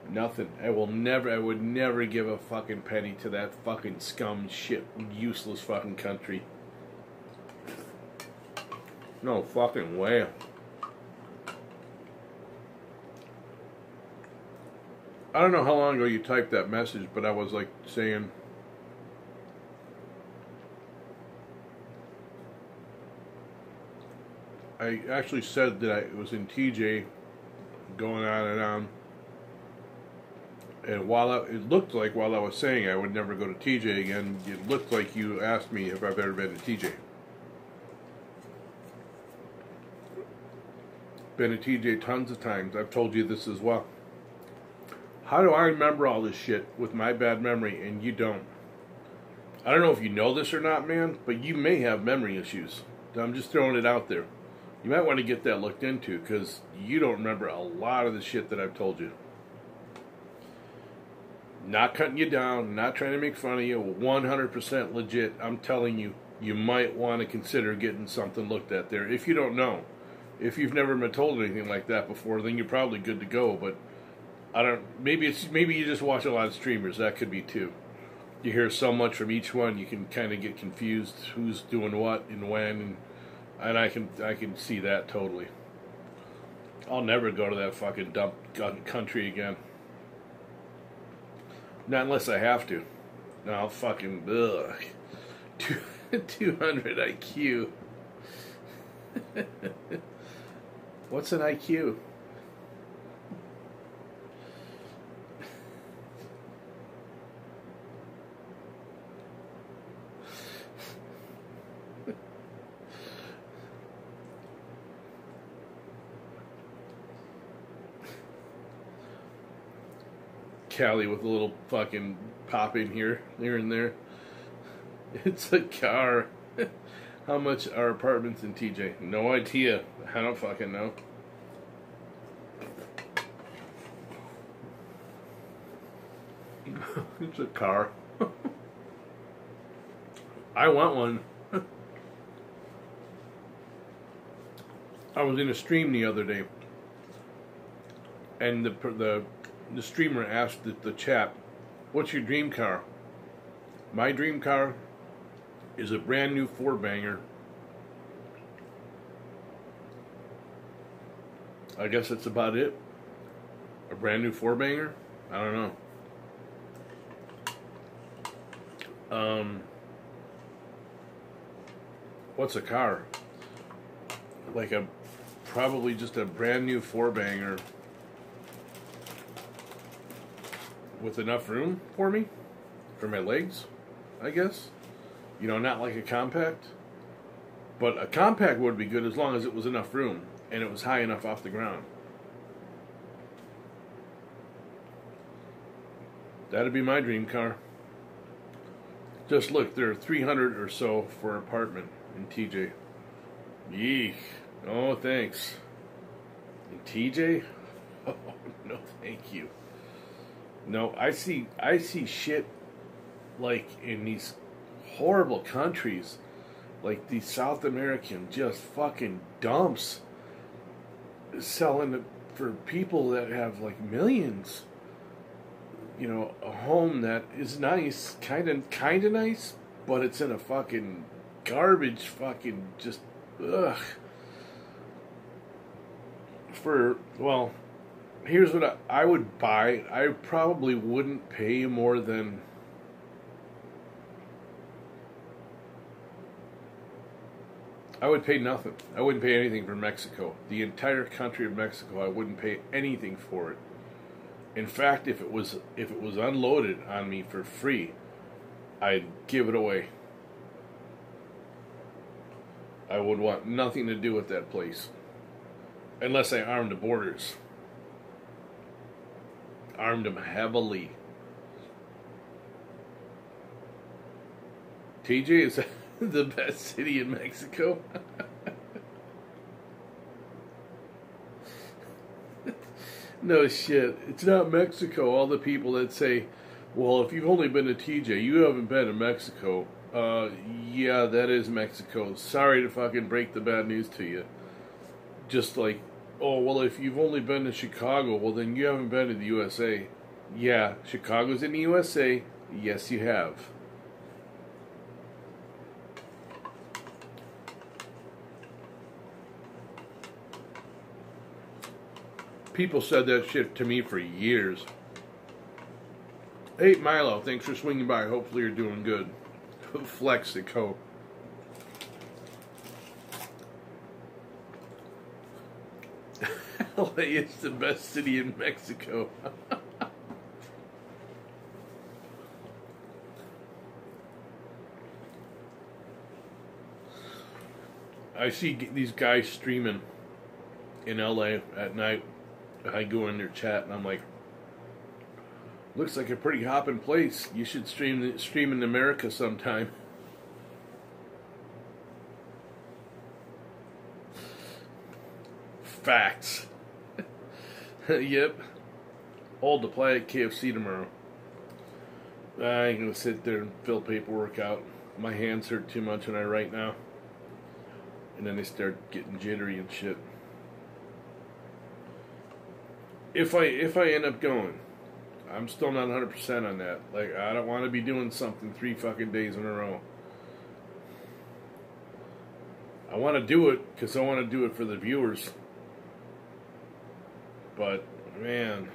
Nothing. I would never give a fucking penny to that fucking scum shit, useless fucking country. No fucking way. I don't know how long ago you typed that message, but I was like saying, I actually said that it was in TJ, going on and on. And it looked like while I was saying I would never go to TJ again, it looked like you asked me if I've ever been to TJ. Been to TJ tons of times. I've told you this as well. How do I remember all this shit with my bad memory and you don't? I don't know if you know this or not, man, but you may have memory issues. I'm just throwing it out there. You might want to get that looked into because you don't remember a lot of the shit that I've told you. Not cutting you down, not trying to make fun of you, 100% legit. I'm telling you, you might want to consider getting something looked at there if you don't know. If you've never been told anything like that before, then you're probably good to go, but I don't. Maybe you just watch a lot of streamers. That could be too. You hear so much from each one, you can kind of get confused who's doing what and when, and I can see that totally. I'll never go to that fucking dump country again. Not unless I have to. No, I'll fucking 200 IQ. What's an IQ? Callie with a little fucking pop in here and there. It's a car. How much are apartments in TJ? No idea. I don't fucking know. It's a car. I want one. I was in a stream the other day, and the streamer asked the chap, "What's your dream car?" My dream car is a brand new four-banger. I guess that's about it. A brand new four-banger? I don't know. What's a car? Like probably just a brand new four-banger with enough room for me, for my legs, I guess. You know, not like a compact. But a compact would be good as long as it was enough room and it was high enough off the ground. That'd be my dream car. Just look, there are 300 or so for an apartment in TJ. Yeek. Oh, thanks. In TJ? Oh, no, thank you. No, I see shit like in these horrible countries, like these South American just fucking dumps selling it for people that have like millions. You know, a home that is nice, kind of nice, but it's in a fucking garbage fucking just ugh. Well, here's what I would buy. I probably wouldn't pay more than I would pay nothing. I wouldn't pay anything for Mexico. The entire country of Mexico, I wouldn't pay anything for it. In fact, if it was unloaded on me for free, I'd give it away. I would want nothing to do with that place. Unless I armed the borders. Armed them heavily. TJ is the best city in Mexico. No shit. It's not Mexico. All the people that say, well, if you've only been to TJ, you haven't been to Mexico. Yeah, that is Mexico. Sorry to fucking break the bad news to you. Just like, oh, well, if you've only been to Chicago, well, then you haven't been to the USA. Yeah, Chicago's in the USA. Yes, you have. People said that shit to me for years. Hey, Milo, thanks for swinging by. Hopefully you're doing good. Flexico. LA is the best city in Mexico. I see these guys streaming in LA at night. I go in their chat and I'm like, Looks like a pretty hopping place. You should stream in America sometime. Facts. Yep. All to play at KFC tomorrow. I ain't gonna sit there and fill paperwork out. My hands hurt too much when I write now. And then they start getting jittery and shit. If I end up going, I'm still not 100% on that. Like, I don't want to be doing something 3 fucking days in a row. I want to do it because I want to do it for the viewers. But, man,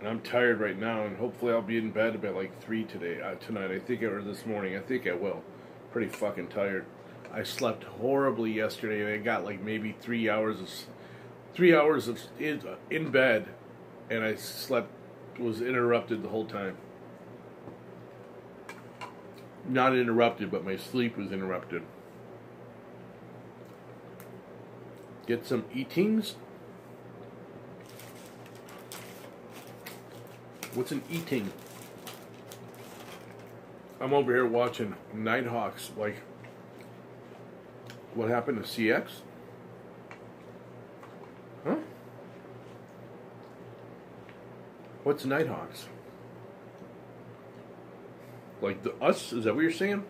I'm tired right now, and hopefully I'll be in bed about like 3 tonight. I think, or this morning. I think I will. Pretty fucking tired. I slept horribly yesterday, and I got like maybe 3 hours of in bed, and I was interrupted the whole time. Not interrupted, but my sleep was interrupted. Get some eatings. What's an eating? I'm over here watching Nighthawks. Like, what happened to CX? Huh? What's Nighthawks? Like the us? Is that what you're saying?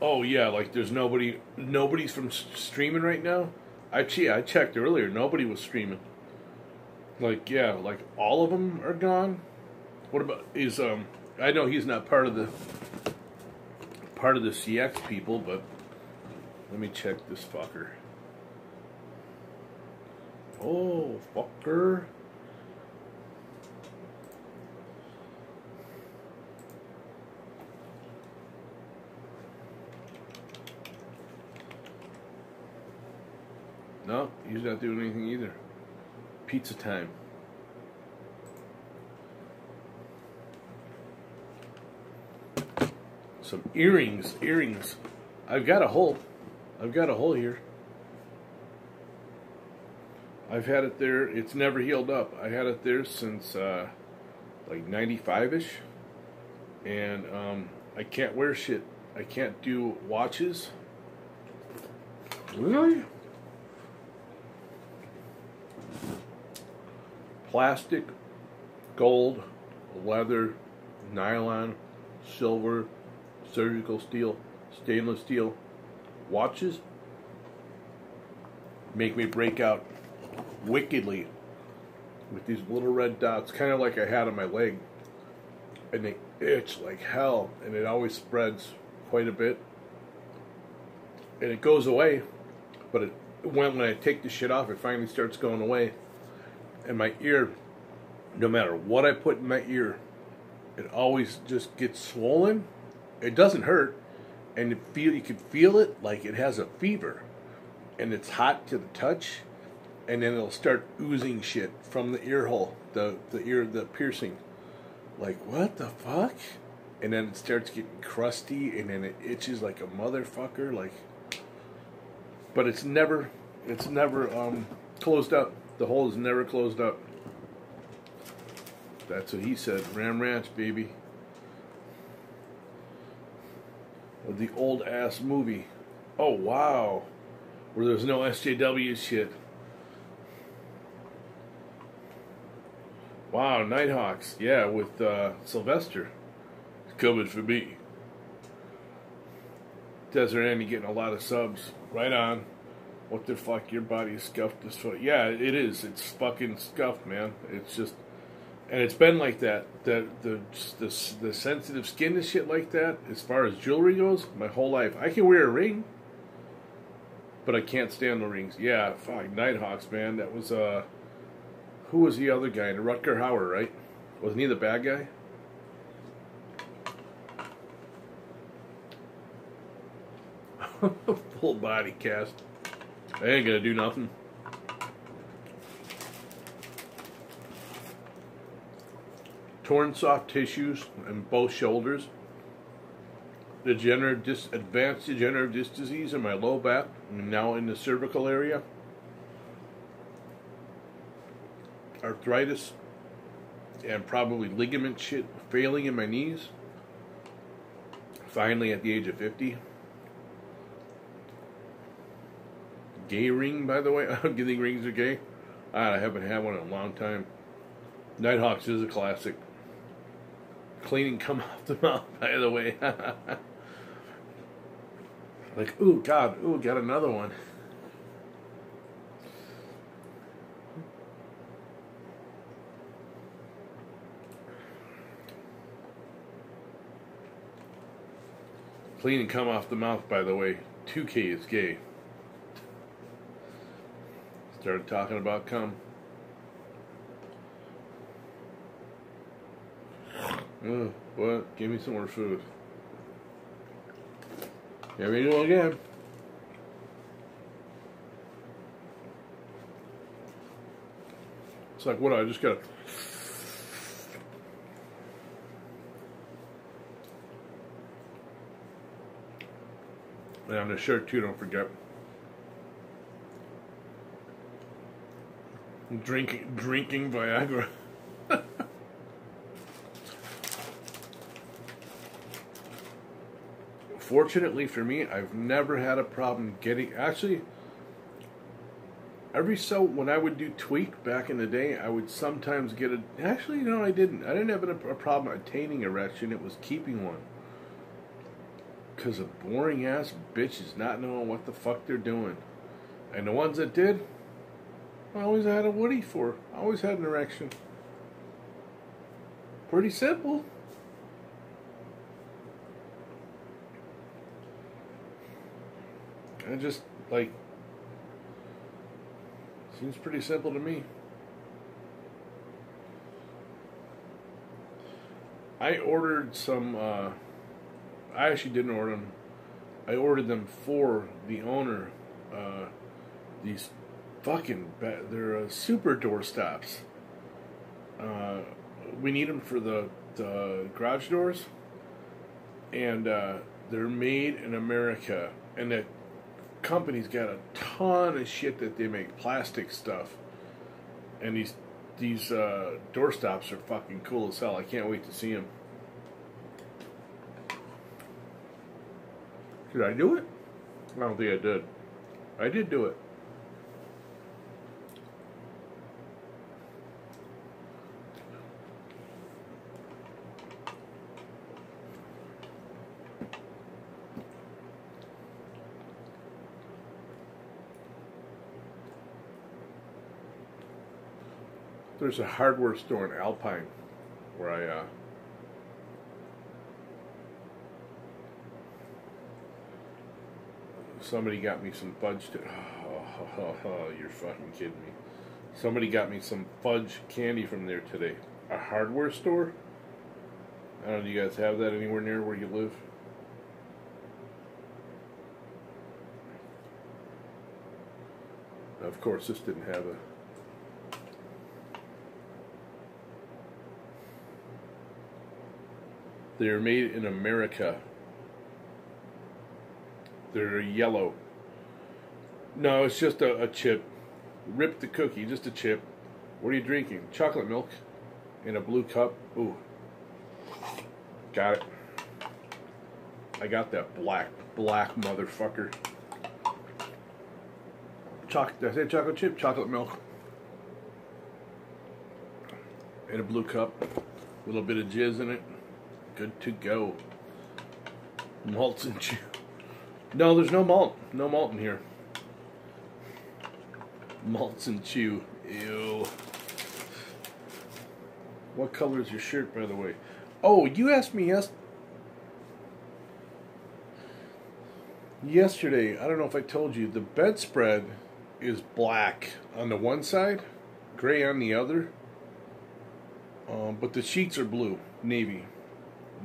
Oh yeah, like there's nobody's from streaming right now. I checked earlier. Nobody was streaming. Like yeah, like all of them are gone. What about I know he's not part of the CX people, but let me check this fucker. Oh, fucker. No, he's not doing anything either. Pizza time. Some earrings. I've got a hole here. I've had it there. It's never healed up. I had it there since like 95-ish. And I can't wear shit. I can't do watches. Really? Plastic, gold, leather, nylon, silver, surgical steel, stainless steel watches make me break out wickedly with these little red dots, kind of like I had on my leg, and they itch like hell, and it always spreads quite a bit, and it goes away, but when I take the shit off, it finally starts going away. And my ear, no matter what I put in my ear, it always just gets swollen. It doesn't hurt, and you can feel it like it has a fever, and it's hot to the touch, and then it'll start oozing shit from the ear hole, the piercing. Like, what the fuck? And then it starts getting crusty, and then it itches like a motherfucker. Like, but it's never closed up. The hole is never closed up. That's what he said. Ram Ranch, baby. The old ass movie. Oh wow, where there's no SJW shit. Wow, Nighthawks. Yeah, with Sylvester. Coming for me. Desert Andy getting a lot of subs. Right on. What the fuck? Your body is scuffed as fuck. Yeah, it is. It's fucking scuffed, man. It's just, and it's been like that. The sensitive skin and shit like that. As far as jewelry goes, my whole life. I can wear a ring, but I can't stand the rings. Yeah, fuck Nighthawks, man. That was who was the other guy? Rutger Hauer, right? Wasn't he the bad guy? Full body cast. I ain't gonna do nothing. Torn soft tissues in both shoulders. Advanced degenerative disc disease in my low back, and now in the cervical area. arthritis and probably ligament shit failing in my knees. Finally, at the age of 50. Gay ring, by the way. I don't think rings are gay. I haven't had one in a long time. Nighthawks is a classic. Cleaning come off the mouth, by the way. Like, ooh, God, ooh, got another one. Cleaning come off the mouth, by the way. 2K is gay. Started talking about cum. What? Give me some more food. Here we go again. It's like, what? I just gotta. And on the shirt too, don't forget. Drinking Viagra. Fortunately for me, I've never had a problem getting. Actually, when I would do tweak back in the day, I would sometimes get a. Actually, no, I didn't. I didn't have a problem attaining erection. It was keeping one. Because of boring ass bitches not knowing what the fuck they're doing. And the ones that did, I always had a woody for. I always had an erection. Pretty simple. And just, like, seems pretty simple to me. I ordered some, I actually didn't order them. I ordered them for the owner. These fucking, they're super door stops. We need them for the garage doors. And they're made in America. And the company's got a ton of shit that they make, plastic stuff. And these door stops are fucking cool as hell. I can't wait to see them. Did I do it? I don't think I did. I did do it. There's a hardware store in Alpine where I somebody got me some fudge. You're fucking kidding me. Somebody got me some fudge candy from there today. A hardware store? I don't know, do you guys have that anywhere near where you live? Of course, this didn't have a... They're made in America. They're yellow. No, it's just a chip. Rip the cookie, just a chip. What are you drinking? Chocolate milk in a blue cup. Ooh. Got it. I got that black motherfucker. Did I say chocolate chip? Chocolate milk. In a blue cup. A little bit of jizz in it. Good to go. Malts and chew. No, there's no malt. No malt in here. Malts and chew. Ew. What color is your shirt, by the way? Oh, you asked me yesterday. I don't know if I told you. The bedspread is black on the one side, gray on the other. But the sheets are blue, navy.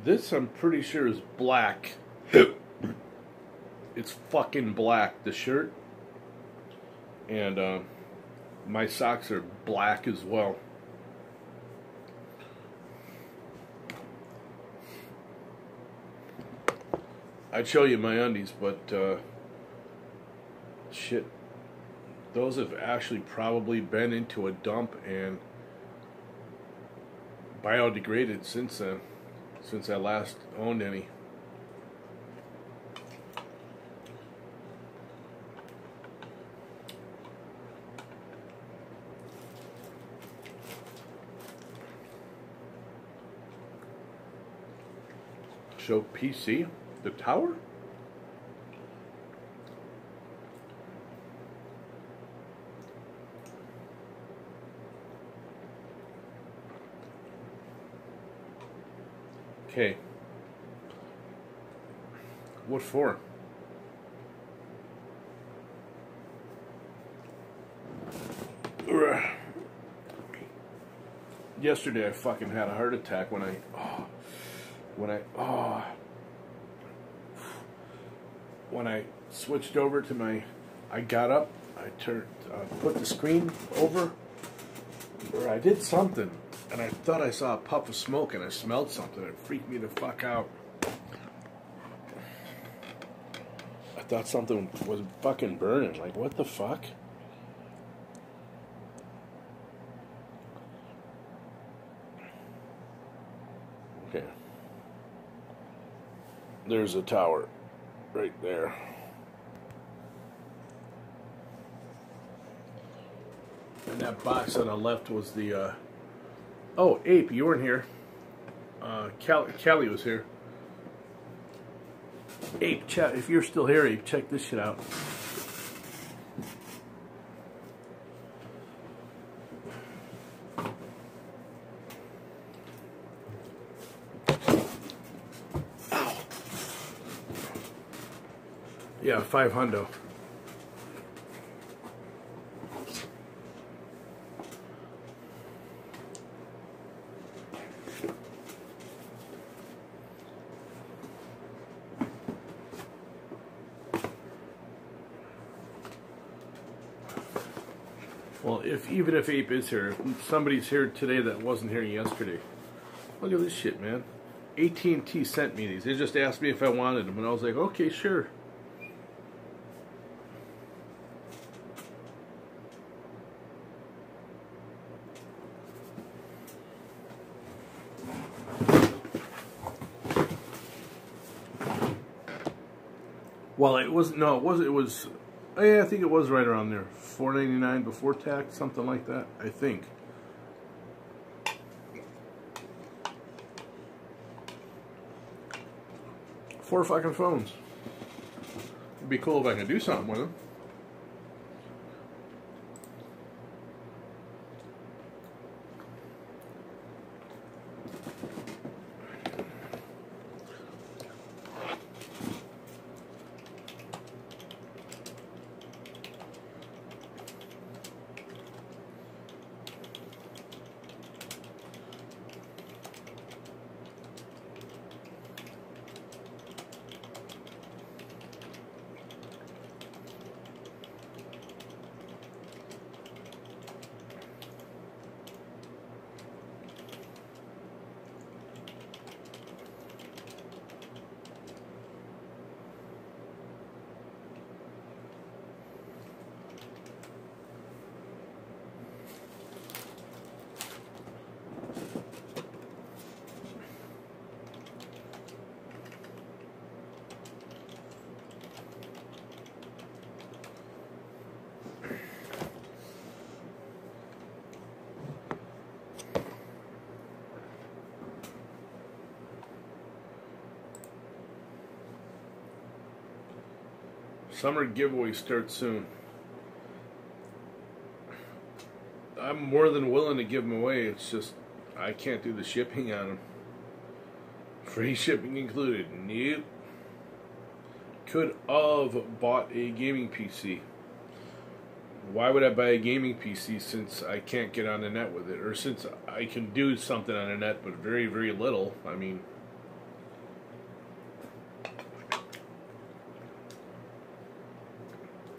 This, I'm pretty sure, is black. It's fucking black, the shirt. And my socks are black as well. I'd show you my undies, but shit. Those have actually probably been into a dump, and biodegraded since I last owned any. Show PC, the tower? Okay. What for? Yesterday I fucking had a heart attack when I switched over to my, I got up, I put the screen over, or I did something, and I thought I saw a puff of smoke, and I smelled something. It freaked me the fuck out. I thought something was fucking burning. Like, what the fuck? Okay. There's a tower right there. And that box on the left was the, oh, Ape, you weren't here. Callie was here. Ape, if you're still here, Ape, check this shit out. Ow. Yeah, 500. Well, even if Ape is here, if somebody's here today that wasn't here yesterday. Look at this shit, man. AT&T sent me these. They just asked me if I wanted them, and I was like, okay, sure. Well, it was, no, it was, oh yeah, I think it was right around there. $4.99 before tax, something like that, I think. Four fucking phones. It'd be cool if I could do something with them. Summer giveaway starts soon. I'm more than willing to give them away. It's just I can't do the shipping on them. Free shipping included. Nope. Could have bought a gaming PC. Why would I buy a gaming PC since I can't get on the net with it? Or since I can do something on the net but very, very little. I mean,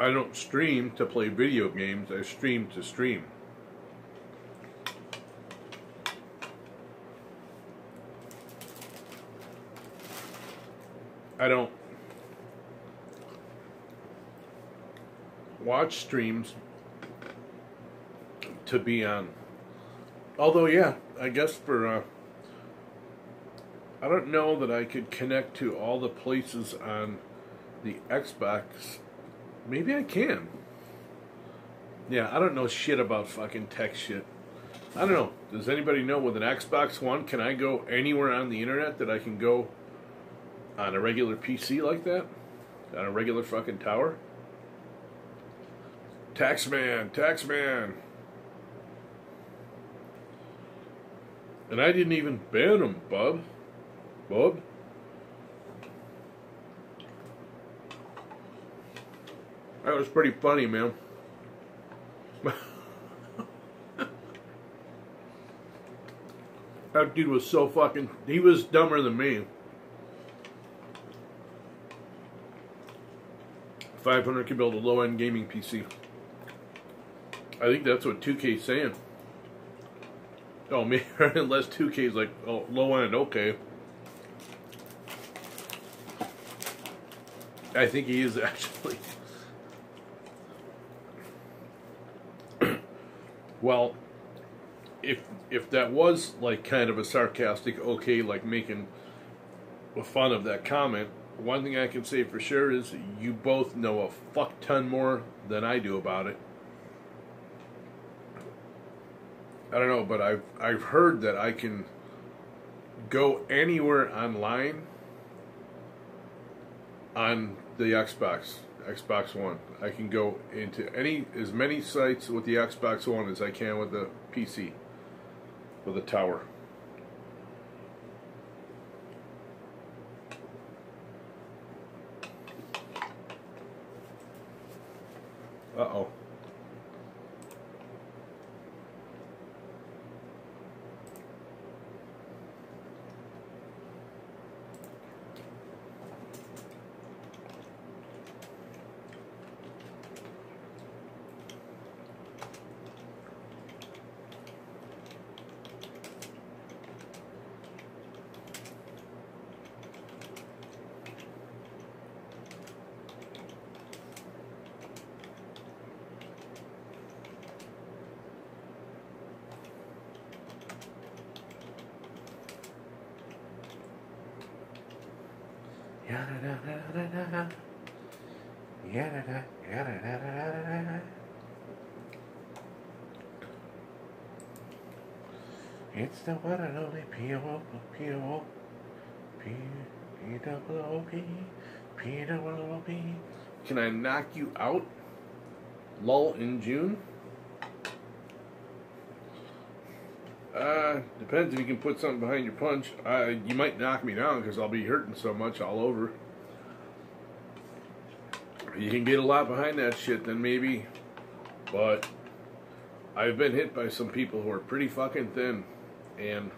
I don't stream to play video games. I stream to stream. I don't watch streams to be on Although, yeah, I guess I don't know that I could connect to all the places on the Xbox. Maybe I can. Yeah, I don't know shit about fucking tech shit. I don't know. Does anybody know with an Xbox One, can I go anywhere on the internet that I can go on a regular PC like that? On a regular fucking tower? Taxman, taxman. And I didn't even ban him, bub. Bub? That was pretty funny, man. That dude was so fucking... He was dumber than me. 500 can build a low-end gaming PC. I think that's what 2K's saying. Oh, man, unless 2K's like, oh, low-end, okay. I think he is actually. Well, if that was like kind of a sarcastic, okay, like making fun of that comment, one thing I can say for sure is you both know a fuck ton more than I do about it. I don't know, but I've heard that I can go anywhere online on the Xbox One. I can go into as many sites with the Xbox One as I can with the PC, with the tower. Uh-oh. It's the one and only P-O-B. Can I knock you out? Lull in June? Depends if you can put something behind your punch. You might knock me down because I'll be hurting so much all over. You can get a lot behind that shit, then maybe. But I've been hit by some people who are pretty fucking thin. And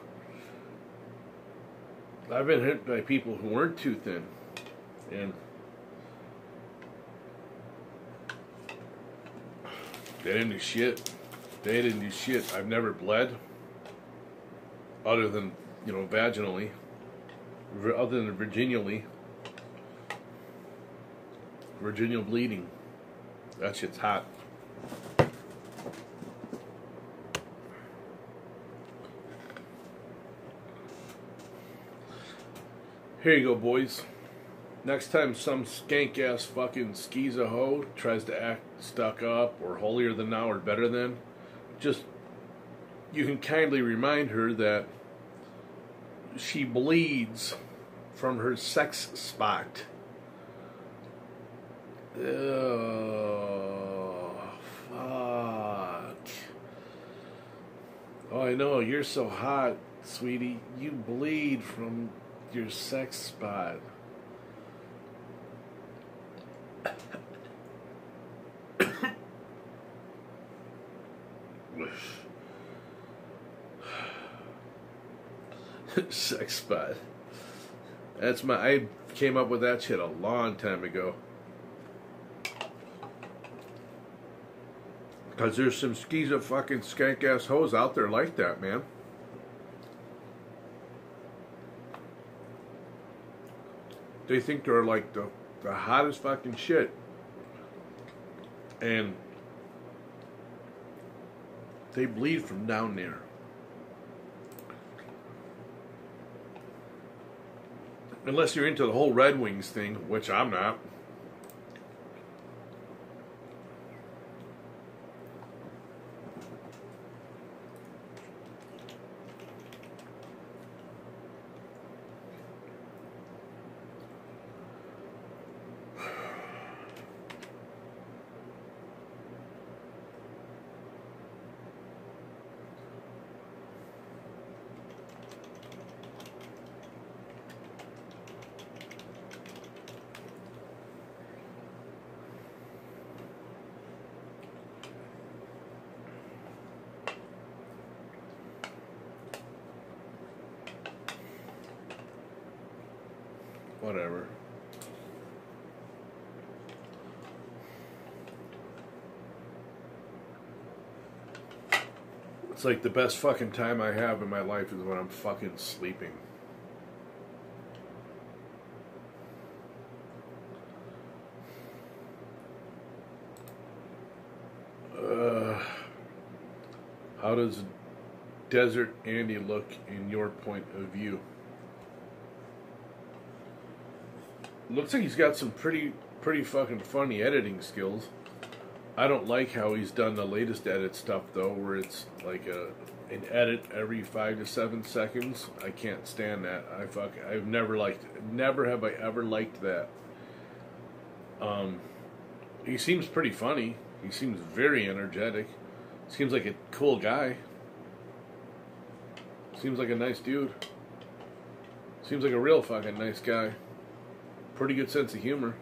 I've been hit by people who weren't too thin. And they didn't do shit. They didn't do shit. I've never bled. Other than, vaginally. Other than vaginally. Vaginal bleeding. That shit's hot. Here you go, boys. Next time some skank-ass fucking skeeza hoe tries to act stuck up or holier than thou or better than, just, you can kindly remind her that she bleeds from her sex spot. Oh, fuck. Oh, I know, you're so hot, sweetie. You bleed from your sex spot. Sex spot. I came up with that shit a long time ago. Because there's some skeeza fucking skank ass hoes out there like that, man. They think they're like the hottest fucking shit. And they bleed from down there. Unless you're into the whole Red Wings thing, which I'm not. Whatever. It's like the best fucking time I have in my life is when I'm fucking sleeping. How does Desert Andy look in your point of view? Looks like he's got some pretty fucking funny editing skills. I don't like how he's done the latest edit stuff though, where it's like an edit every 5 to 7 seconds. I can't stand that. I've never have I ever liked that. He seems pretty funny. He seems very energetic. Seems like a cool guy. Seems like a nice dude. Seems like a real fucking nice guy. Pretty good sense of humor.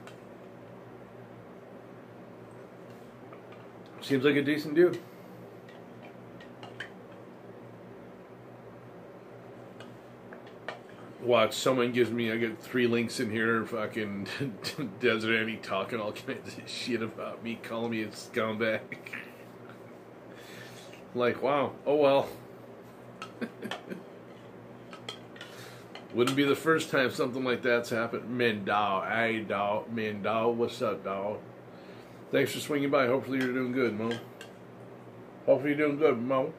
Seems like a decent dude. Watch, someone gives me, I get 3 links in here, fucking Desert Andy talking all kinds of shit about me, calling me a scumbag. Like, wow, oh well. Wouldn't be the first time something like that's happened. Mendal, hey dog, Mendal, what's up, dog? Thanks for swinging by. Hopefully you're doing good, Mo. Hopefully you're doing good, Mo.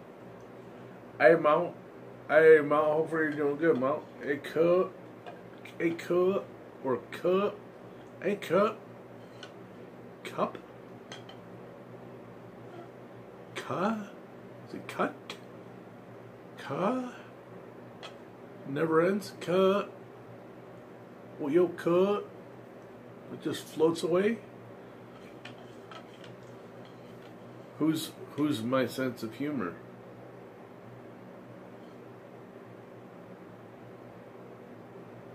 Hey, Mo. Hey, Mo. Hopefully you're doing good, Mo. Hey, cup. Hey, cup. Or cup. Hey, cup. Cup. Cup. Is it cut? Cup. Never ends. Cut. Well, yo, cut. It just floats away. Who's my sense of humor?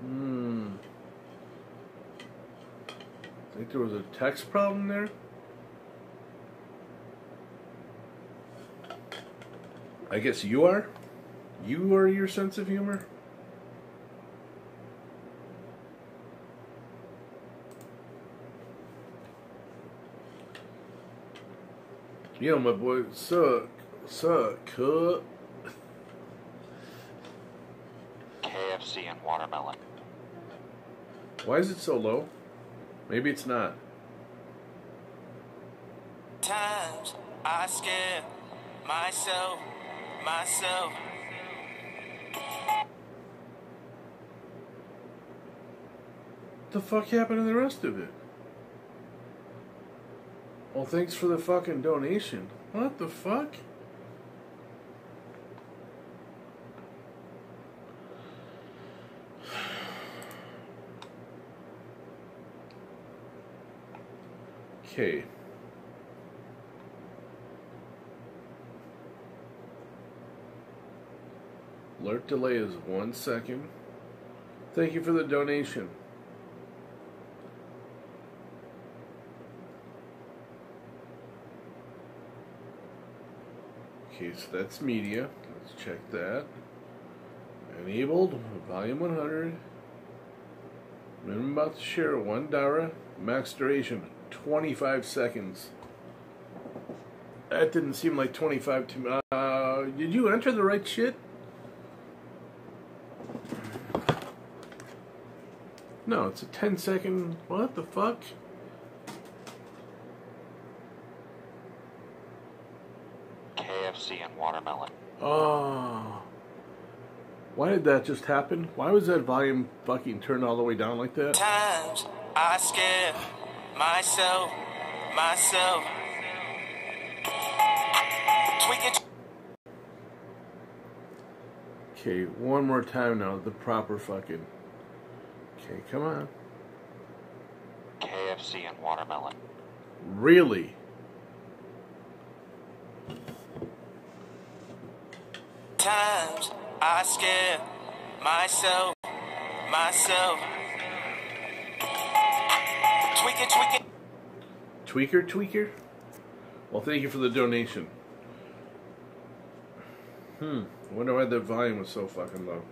I think there was a text problem there. I guess you are? You are your sense of humor? You know, my boy, suck, cut. KFC and watermelon. Why is it so low? Maybe it's not. Times I scare myself. What the fuck happened to the rest of it? Well, thanks for the fucking donation. What the fuck? Okay. Alert delay is 1 second. Thank you for the donation. Okay, so that's media. Let's check that. Enabled, volume 100. Minimum about to share, $1. Max duration, 25 seconds. That didn't seem like 25 to me. Did you enter the right shit? No, it's a 10-second. What the fuck? KFC and watermelon. Oh. Why did that just happen? Why was that volume fucking turned all the way down like that? Times I scare myself. Tweak it. Okay, one more time now. The proper fucking. Okay, come on. KFC and watermelon. Really? Times I scare myself. Tweak it. Tweaker? Well, thank you for the donation. Wonder why that volume was so fucking low.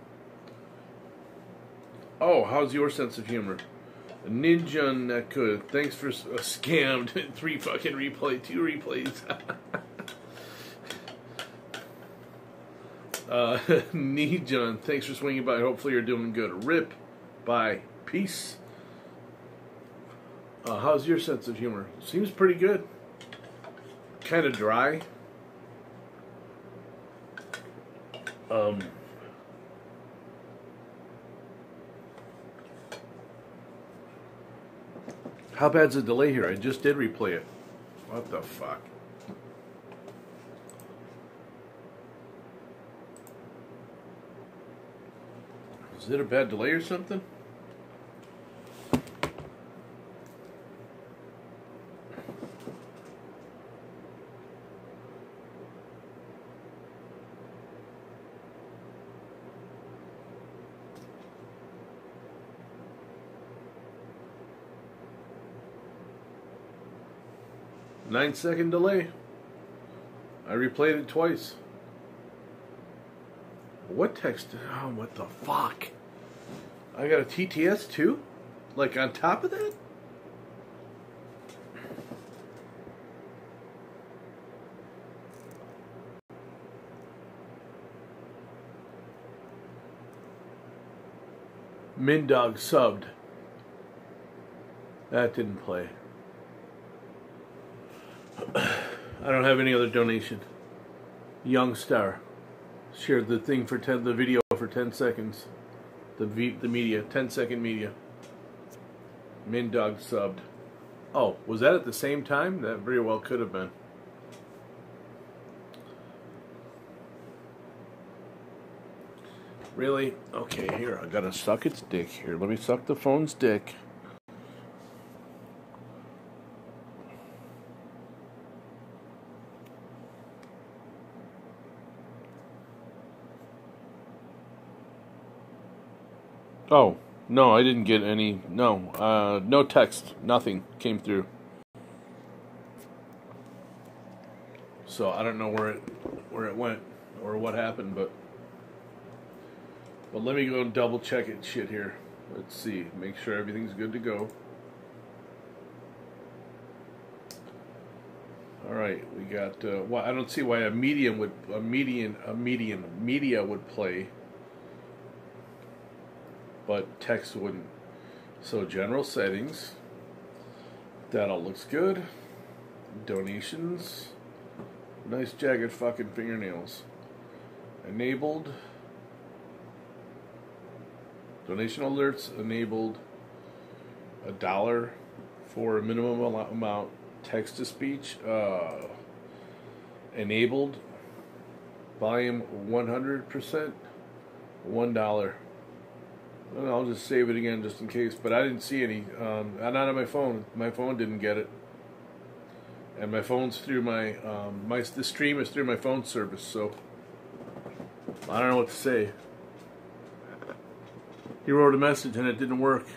Oh, how's your sense of humor? Ninja Neku, thanks for scammed. 3 fucking replay, 2 replays. Nijan, thanks for swinging by. Hopefully you're doing good. Rip, bye, peace. How's your sense of humor? Seems pretty good. Kind of dry. How bad's the delay here? I just did replay it. What the fuck? Is it a bad delay or something? Nine-second delay. I replayed it twice. What text? Oh, what the fuck? I got a TTS too? Like on top of that? Mindog subbed. That didn't play. I don't have any other donation. Young Star shared the thing for the video for 10 seconds. The media, 10-second media. Mindog subbed. Oh, was that at the same time? That very well could have been. Really? Okay, here, I gotta suck its dick here. Let me suck the phone's dick. Oh, no, I didn't get any. No, no text. Nothing came through. So I don't know where it went or what happened, but let me go and double check it shit here. Let's see. Make sure everything's good to go. All right, we got. Well, I don't see why a media would play, but text wouldn't. So general settings. That all looks good. Donations. Nice jagged fucking fingernails. Enabled. Donation alerts enabled. $1 for a minimum amount. Text to speech enabled. Volume 100%. $1. And I'll just save it again just in case. But I didn't see any. Not on my phone. My phone didn't get it. And my phone's through my the stream is through my phone service. So I don't know what to say. He wrote a message and it didn't work.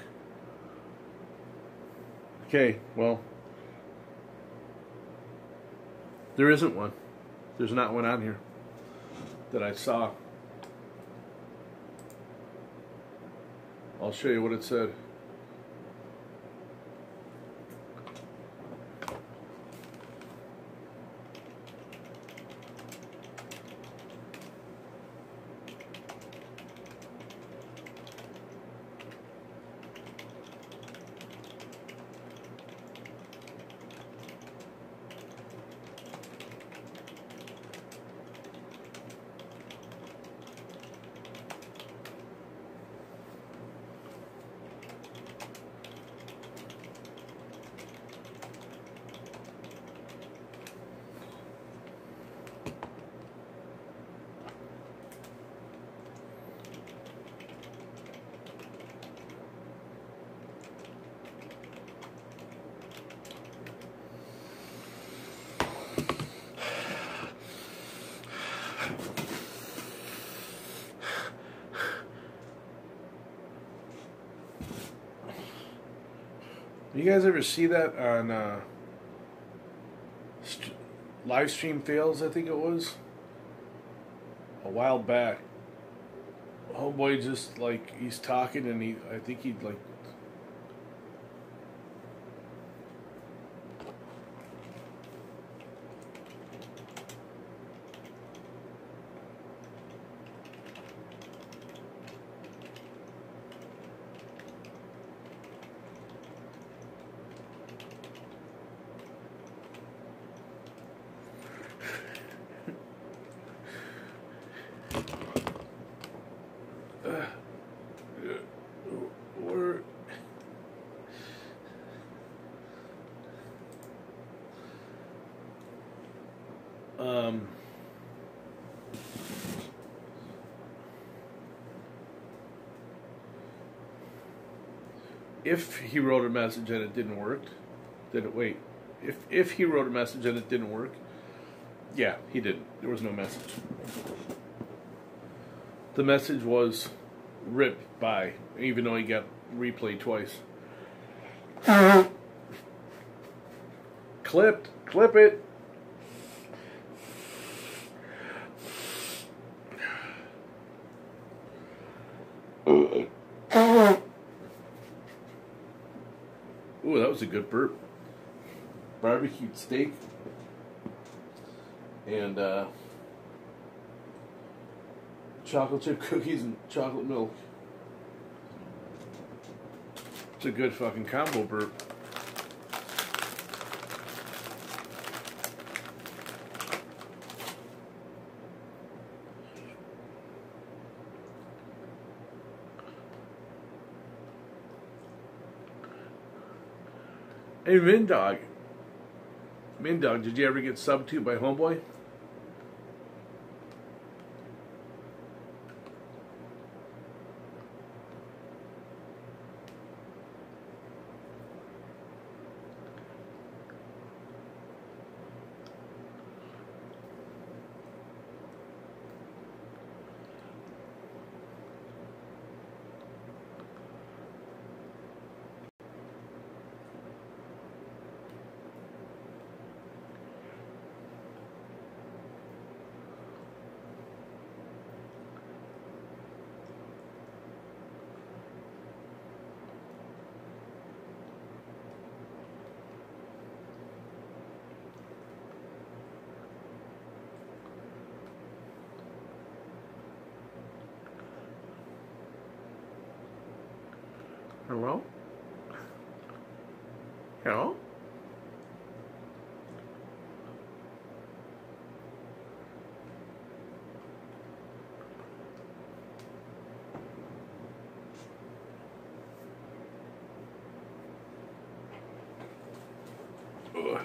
Okay, well, there isn't one. There's not one on here that I saw. I'll show you what it said. You guys ever see that on live stream fails? I think it was a while back. Homeboy just like he's talking and I think he'd like. Or if he wrote a message and it didn't work, did it wait? If he wrote a message and it didn't work, yeah, he didn't. There was no message. The message was ripped by, even though he got replayed twice. Clip it. Ooh, that was a good burp. Barbecued steak and chocolate chip cookies and chocolate milk. It's a good fucking combo burp. Hey, Mindog, did you ever get subbed to by Homeboy? Hello? Hello? Ugh.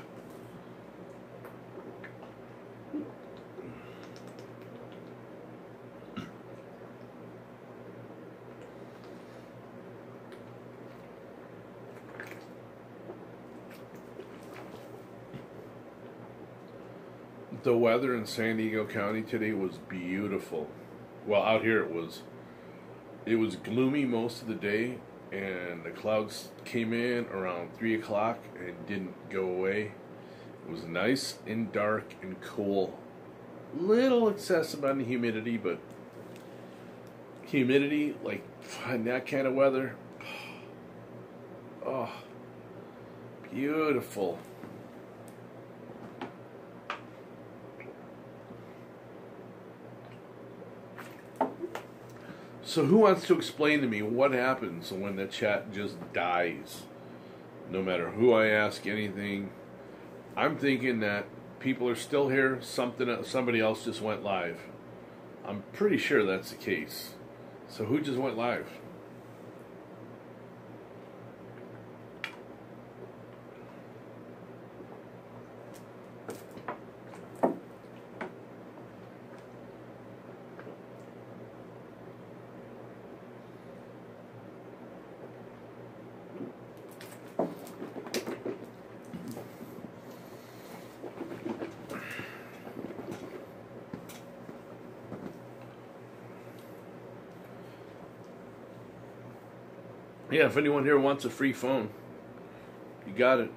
The weather in San Diego County today was beautiful. Well, out here it was gloomy most of the day, and the clouds came in around 3 o'clock and didn't go away. It was nice and dark and cool. Little excessive on the humidity, but humidity, like in that kind of weather, oh, beautiful. So who wants to explain to me what happens when the chat just dies? No matter who I ask anything, I'm thinking that people are still here, somebody else just went live. I'm pretty sure that's the case. So who just went live? Yeah, if anyone here wants a free phone, You got it.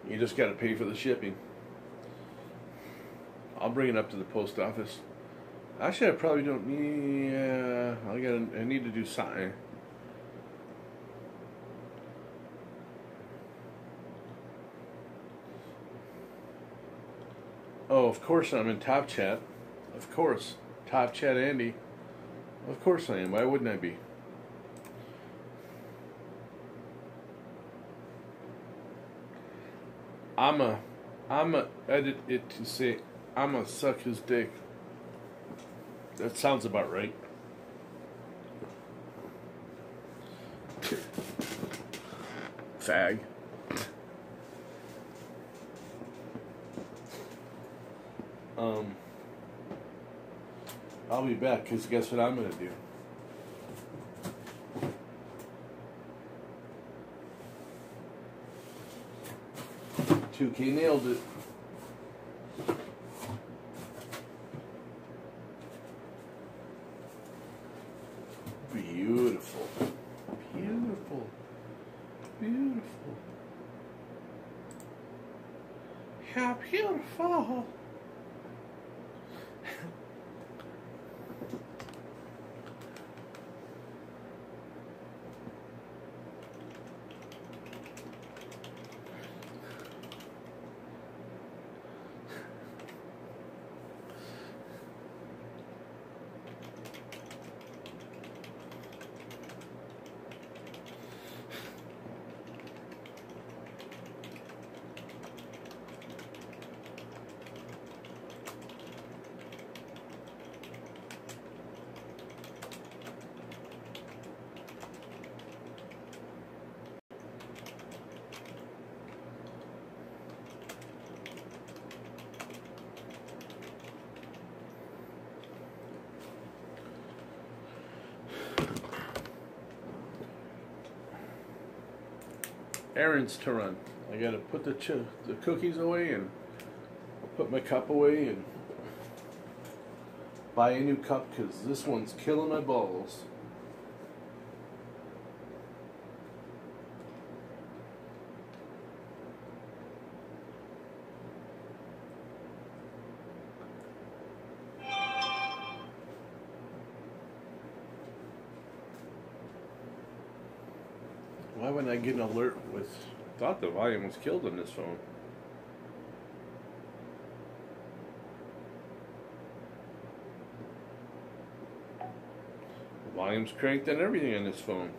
You just got to pay for the shipping. I'll bring it up to the post office. Actually, I probably don't need. I need to do something. Oh, of course I'm in Top Chat. Of course, Top Chat Andy. Of course I am. Why wouldn't I be? I'ma edit it to say I'ma suck his dick. That sounds about right. Fag. I'll be back, because guess what I'm going to do? $2K nailed it. Beautiful. Beautiful. Beautiful. How beautiful. Errands to run. I gotta put the cookies away and put my cup away and buy a new cup, because this one's killing my balls. Why wouldn't I get an alert with... I thought the volume was killed on this phone. The volume's cranked and everything on this phone.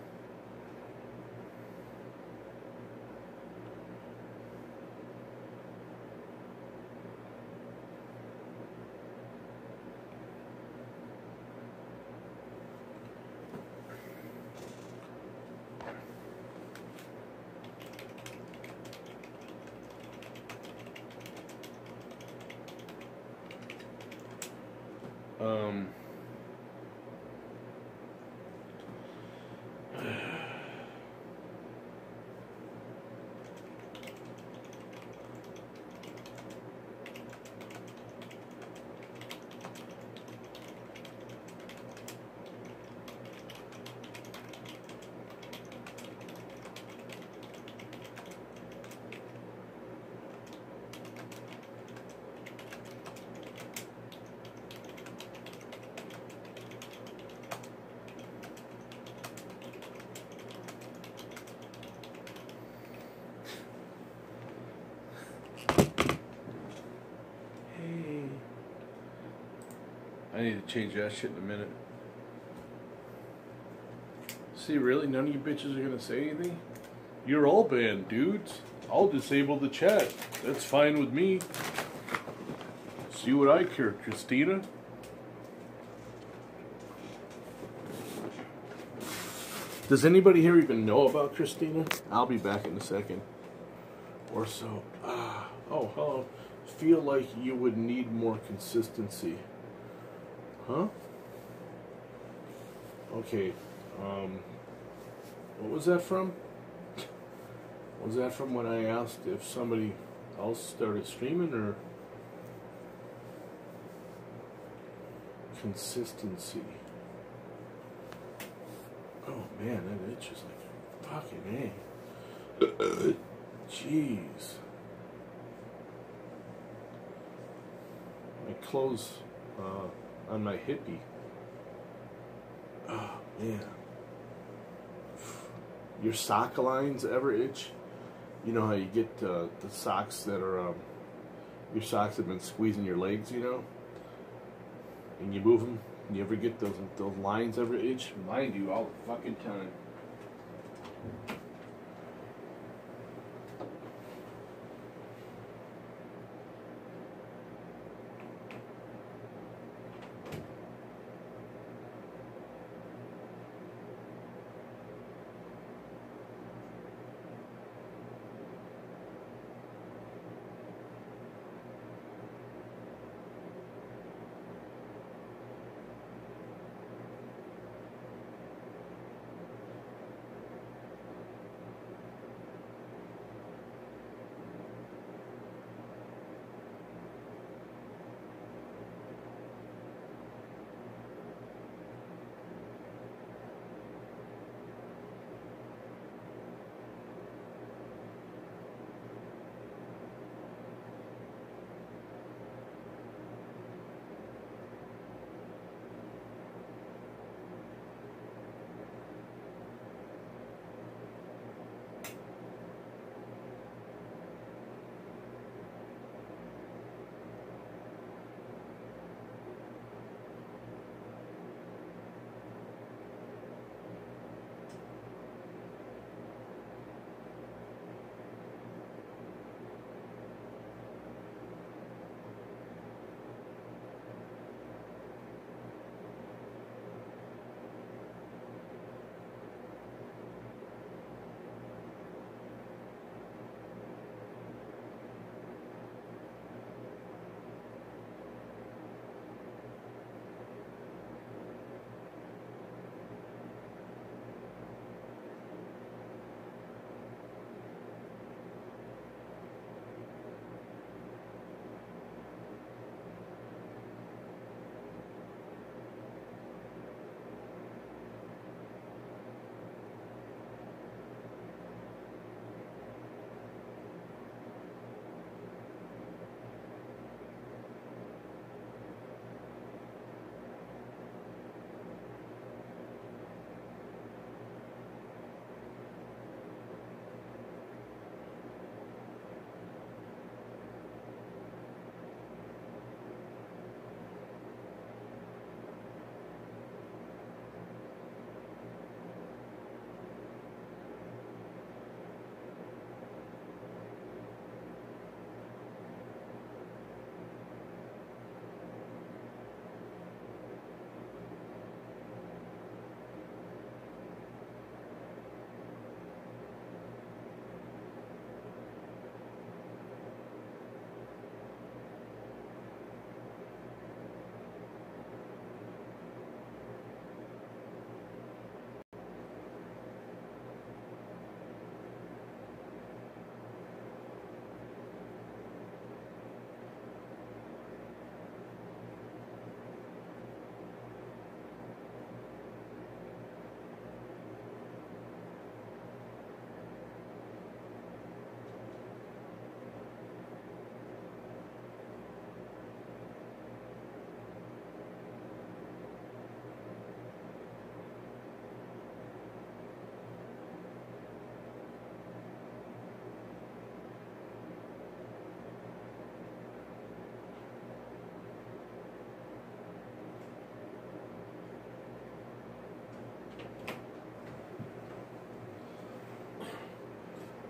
I need to change that shit in a minute. See, really? None of you bitches are gonna say anything? You're all banned, dudes. I'll disable the chat. That's fine with me. See what I care, Christina? Does anybody here even know about Christina? I'll be back in a second. Or so. Oh, hello. Feel like you would need more consistency. Huh? Okay. What was that from? Was that from when I asked if somebody else started streaming, or consistency? Oh. Oh man, that itch is like fucking A. Jeez. My clothes on my hippie. Oh man. Your sock lines ever itch? You know how you get the socks that are, your socks have been squeezing your legs, you know? And you move them. You ever get those lines ever itch? Mine do all the fucking time.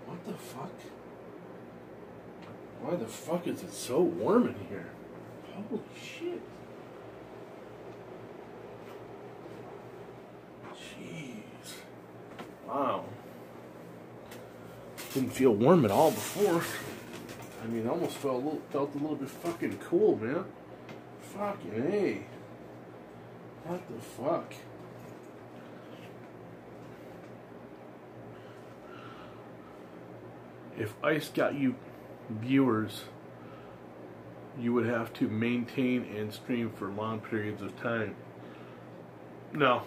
What the fuck? Why the fuck is it so warm in here? Holy shit. Jeez. Wow. Didn't feel warm at all before. I mean, I almost felt a little bit fucking cool, man. Fucking A. What the fuck? If ice got you viewers, you would have to maintain and stream for long periods of time. No.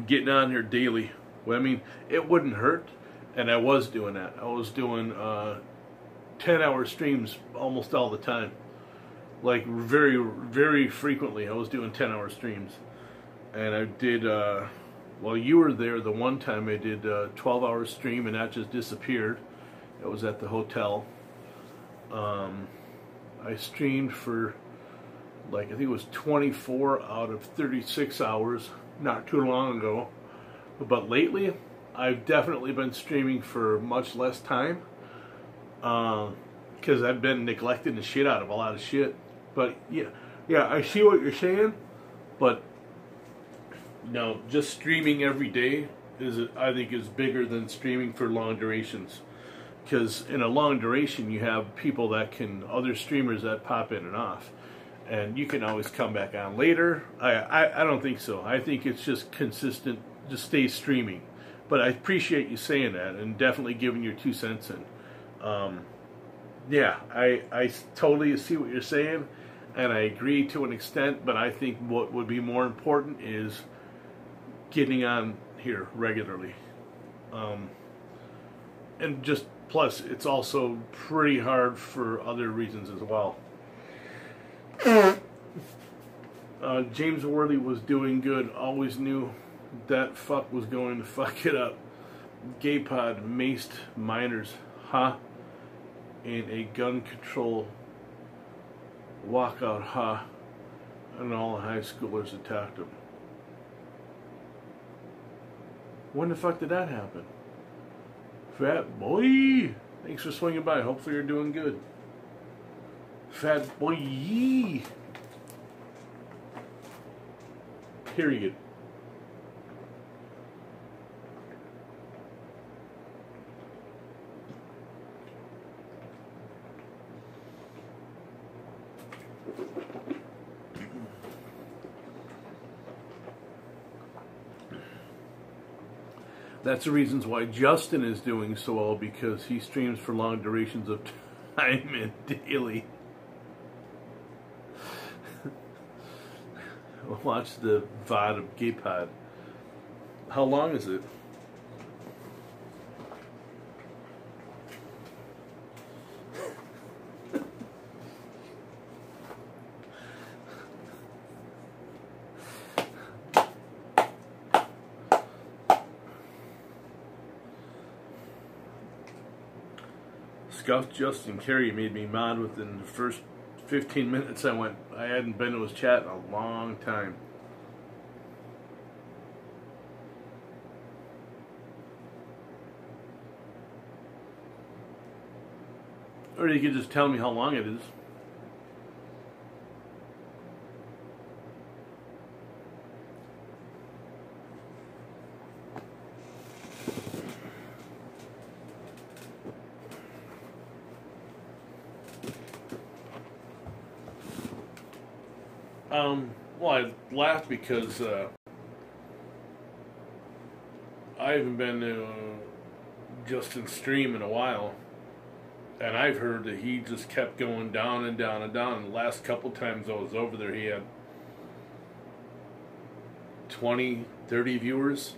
getting on here daily. Well, I mean, it wouldn't hurt, and I was doing that. I was doing 10-hour streams almost all the time. Like, very, very frequently, I was doing 10-hour streams. And I did, well, you were there the one time I did a 12-hour stream, and that just disappeared. It was at the hotel. I streamed for, like, I think it was 24 out of 36 hours, not too long ago. But lately, I've definitely been streaming for much less time. Because I've been neglecting the shit out of a lot of shit. But, yeah, I see what you're saying. But, no, just streaming every day I think is bigger than streaming for long durations. Because in a long duration, you have people other streamers that pop in and off. And you can always come back on later. I don't think so. I think it's just consistent, just stay streaming. But I appreciate you saying that and definitely giving your 2 cents in. Yeah, I totally see what you're saying, and I agree to an extent, but I think what would be more important is getting on here regularly. And just, plus, it's also pretty hard for other reasons as well. James Worley was doing good, always knew that fuck was going to fuck it up. Gay pod maced minors, huh? In a gun control walkout, huh? And all the high schoolers attacked him. When the fuck did that happen? Fat boy! Thanks for swinging by. Hopefully you're doing good. Fat boy! Period. That's the reasons why Justin is doing so well, because he streams for long durations of time and daily. Watch the VOD of Gay Pod. How long is it? Scuffed Justin Carey made me mad within the first 15 minutes. I hadn't been to his chat in a long time. Or you could just tell me how long it is. Well, I laughed because I haven't been to Justin's stream in a while, and I've heard that he just kept going down and down and down. And the last couple times I was over there, he had 20, 30 viewers,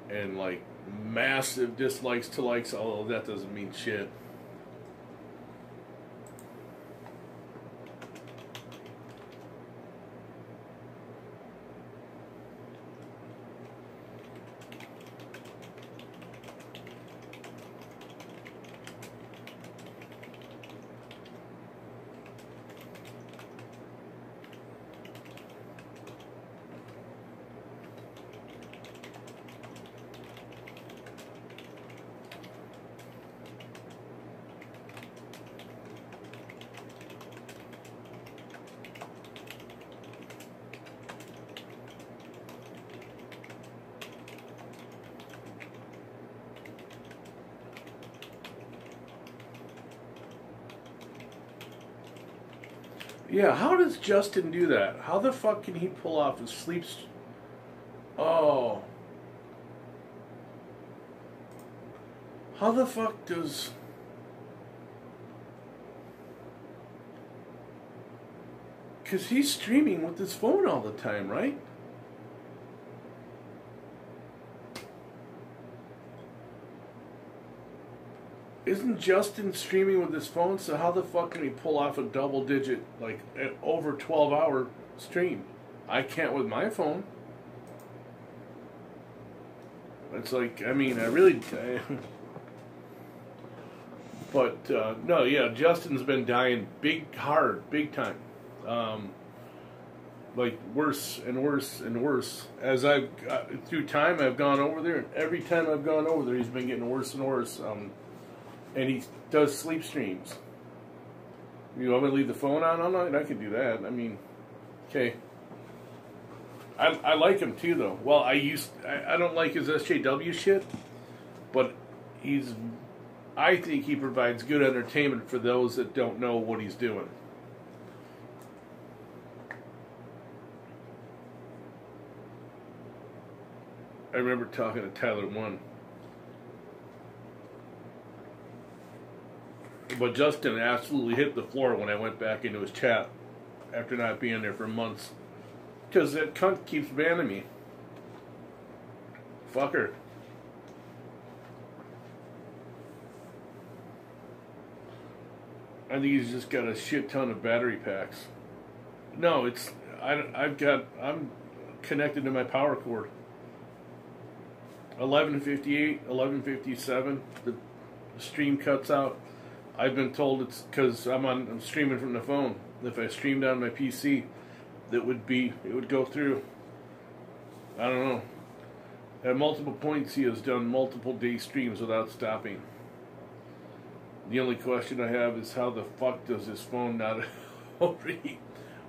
and like massive dislikes to likes, although that doesn't mean shit. Yeah, how does Justin do that? How the fuck can he pull off his sleep? Oh. How the fuck does... Because he's streaming with his phone all the time, right? Isn't Justin streaming with his phone? So how the fuck can he pull off a double digit, like, over 12-hour stream? I can't with my phone. It's like, I mean, I really... But, no, yeah, Justin's been dying big time. Like, worse and worse and worse. As I've, through time, I've gone over there, and every time I've gone over there, he's been getting worse and worse. And he does sleep streams. You want me to leave the phone on all night? I can do that. I mean, okay. I like him too, though. Well, I don't like his SJW shit, but I think he provides good entertainment for those that don't know what he's doing. I remember talking to Tyler One. But Justin absolutely hit the floor when I went back into his chat after not being there for months. Because that cunt keeps banning me. Fucker. I think he's just got a shit ton of battery packs. No, I'm connected to my power cord. 1158, 1157, the stream cuts out. I've been told it's because I'm streaming from the phone. If I streamed on my PC, it would go through. I don't know. At multiple points, he has done multiple day streams without stopping. The only question I have is how the fuck does his phone not overheat?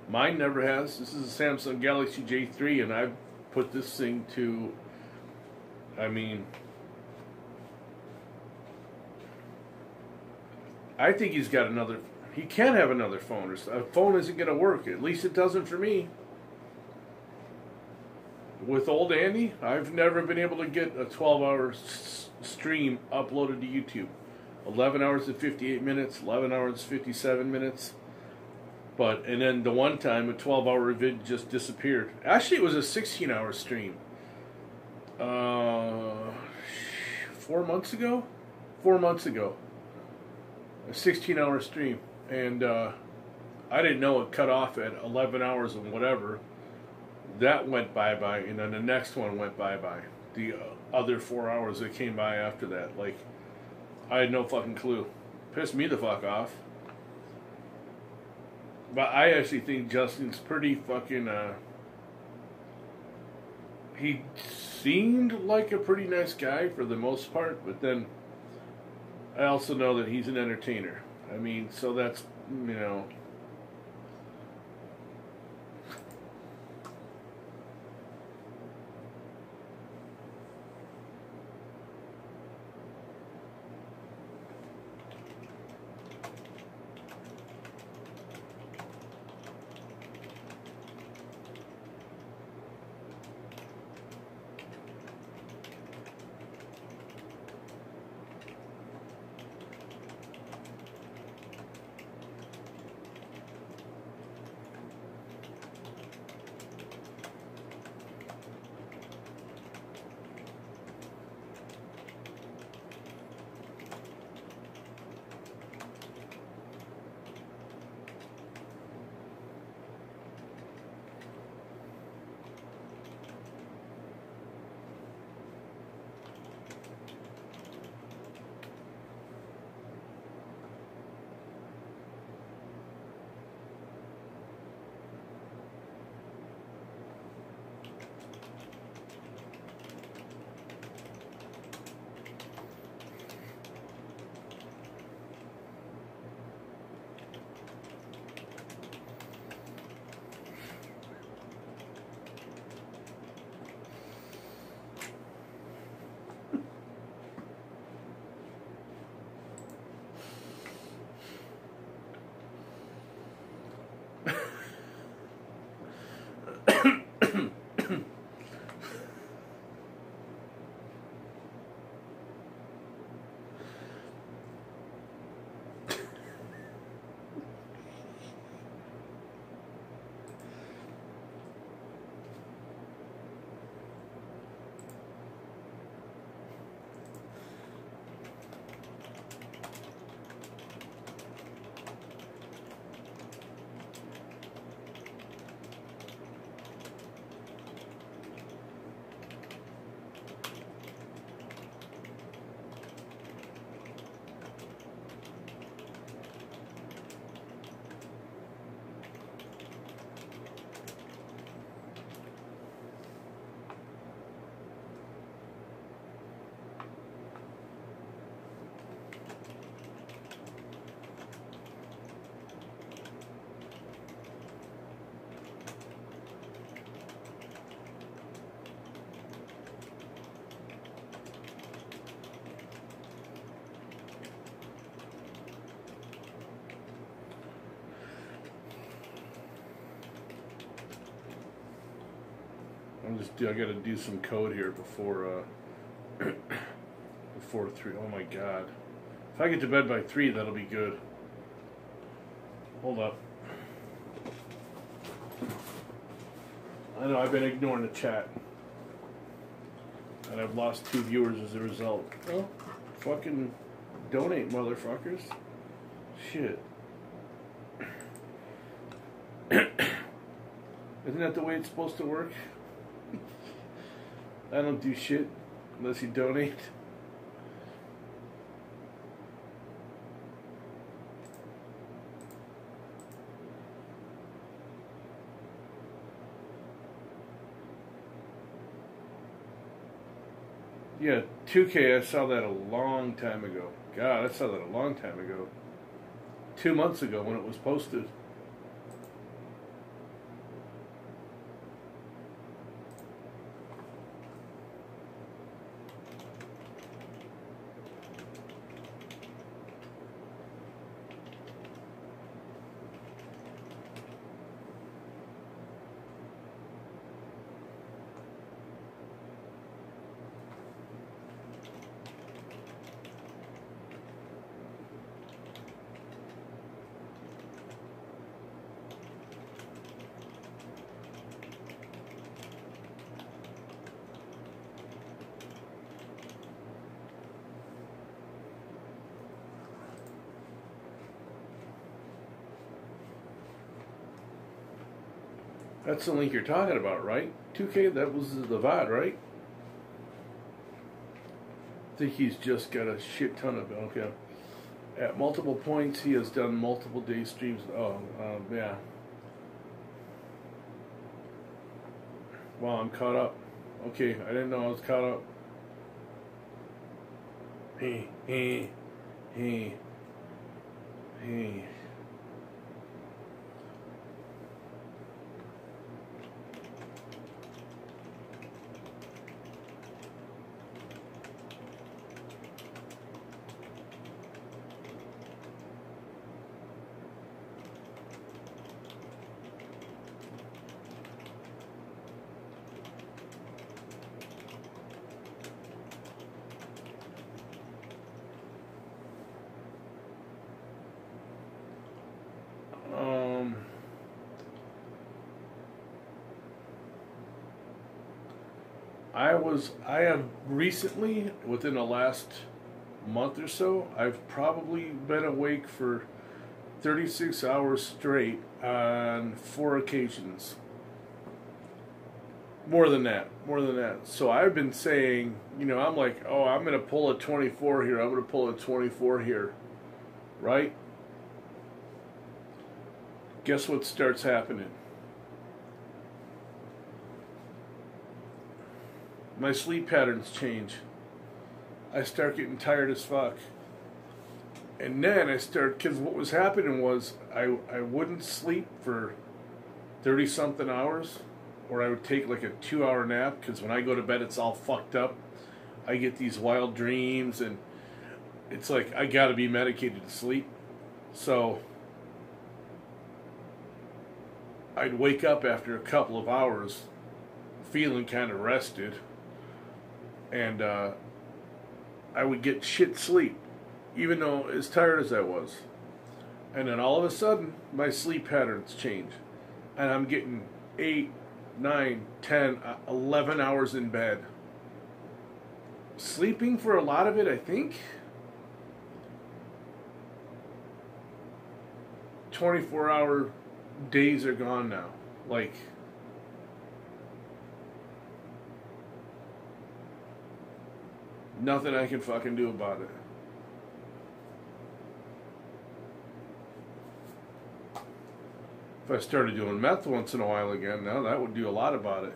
Mine never has. This is a Samsung Galaxy J3, and I've put this thing to, I mean, I think he's got another, he can have another phone. A phone isn't going to work. At least it doesn't for me. With old Andy, I've never been able to get a 12-hour stream uploaded to YouTube. 11 hours and 58 minutes, 11 hours 57 minutes. And then the one time a 12-hour vid just disappeared. Actually, it was a 16-hour stream. 4 months ago? 4 months ago. A 16-hour stream. And I didn't know it cut off at 11 hours and whatever. That went bye-bye, and then the next one went bye-bye. The other 4 hours that came by after that, like, I had no fucking clue. Pissed me the fuck off. But I actually think Justin's pretty fucking, he seemed like a pretty nice guy for the most part, but then I also know that he's an entertainer. I mean, so that's, you know... I gotta do some code here before before 3. Oh my god. If I get to bed by 3, that'll be good. Hold up. I know I've been ignoring the chat. And I've lost 2 viewers as a result. Oh, fucking donate, motherfuckers. Shit. Isn't that the way it's supposed to work? I don't do shit unless you donate. Yeah, 2K, I saw that a long time ago. God, I saw that a long time ago. 2 months ago when it was posted. That's the link you're talking about, right? 2K, that was the VOD, right? I think he's just got a shit ton of, okay. At multiple points, he has done multiple day streams. Oh, yeah. Wow, I'm caught up. Okay, I didn't know I was caught up. Hey. I have recently, within the last month or so, I've probably been awake for 36 hours straight on 4 occasions. More than that. So I've been saying, I'm like, oh, I'm going to pull a 24 here. I'm going to pull a 24 here. Right? Guess what starts happening? My sleep patterns change. I start getting tired as fuck. And then because what was happening was I wouldn't sleep for 30-something hours, or I would take like a 2-hour nap, because when I go to bed it's all fucked up. I get these wild dreams, and it's like I gotta be medicated to sleep. So I'd wake up after a couple of hours feeling kind of rested. And I would get shit sleep, even though as tired as I was. And then all of a sudden, my sleep patterns change. And I'm getting 8, 9, 10, 11 hours in bed. Sleeping for a lot of it, I think 24-hour days are gone now. Like, nothing I can fucking do about it. If I started doing meth once in a while again, now that would do a lot about it.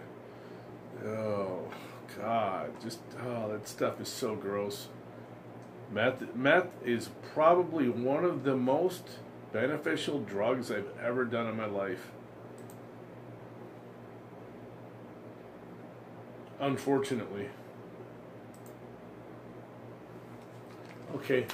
Oh, God. That stuff is so gross. Meth is probably one of the most beneficial drugs I've ever done in my life. Unfortunately. Okay.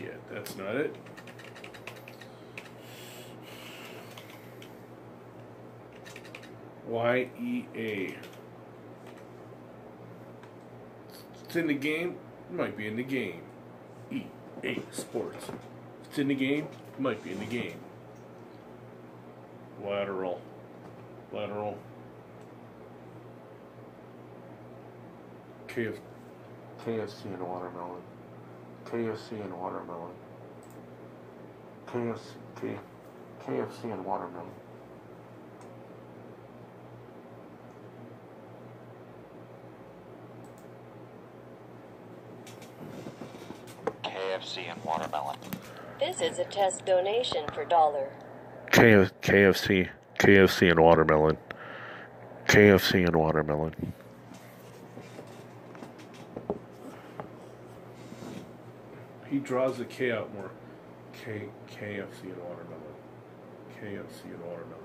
Shit, that's not it. YEA. It's in the game, it might be in the game. EA Sports. If it's in the game, it might be in the game. Lateral. KFC and watermelon. KFC and watermelon. KFC and watermelon. KFC and watermelon. This is a test donation for $1. KFC and watermelon. KFC and watermelon. He draws the K out more. KFC and watermelon. KFC and watermelon.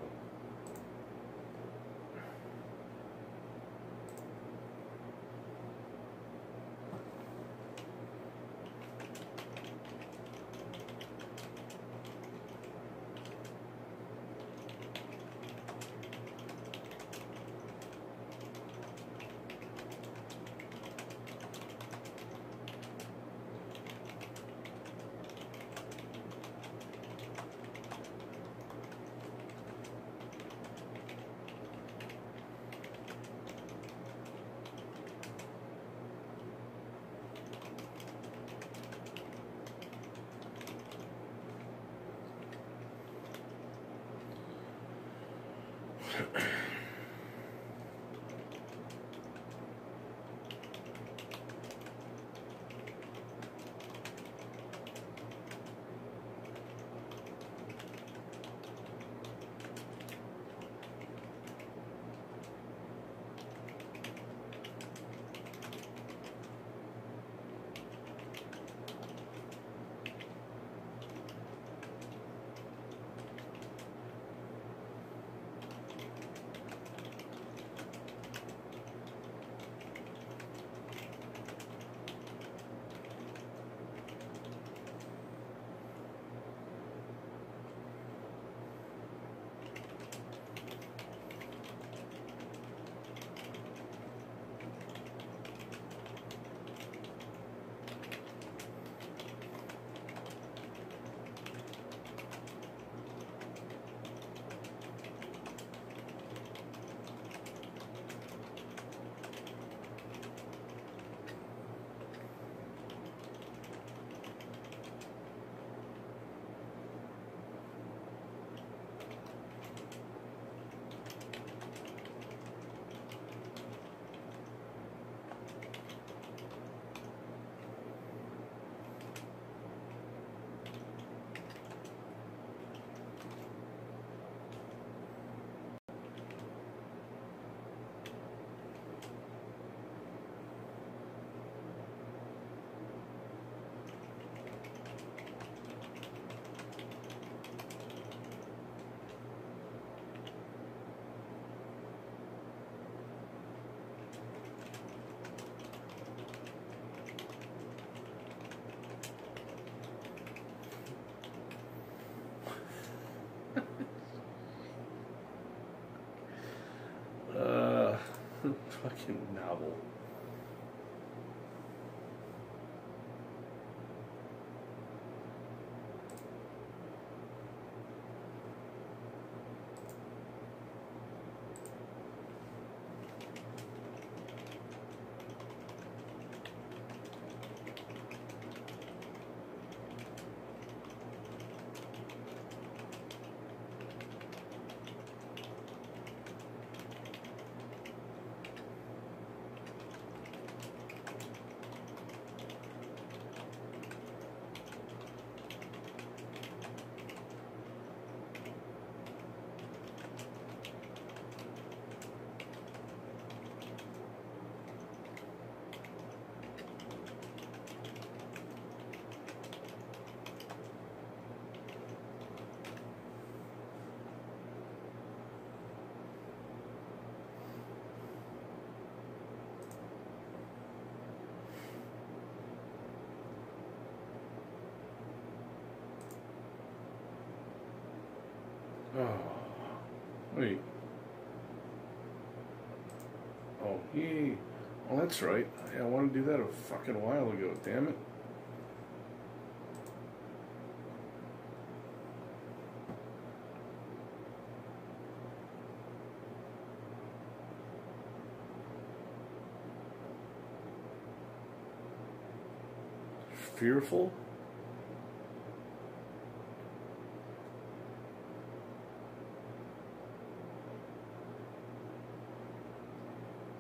Fucking novel. Oh, wait. Oh, he. Oh, that's right. I wanted to do that a fucking while ago. Damn it. Fearful?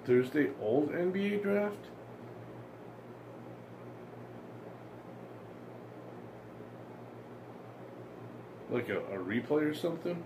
Thursday old NBA draft? Like a replay or something?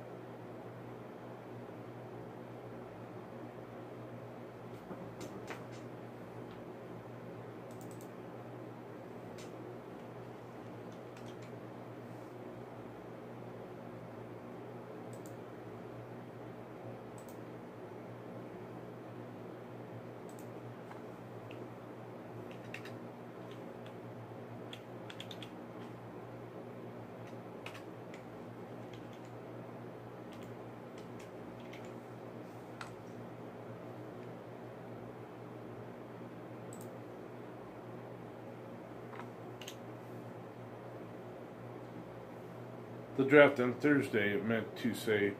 The draft on Thursday, it meant to say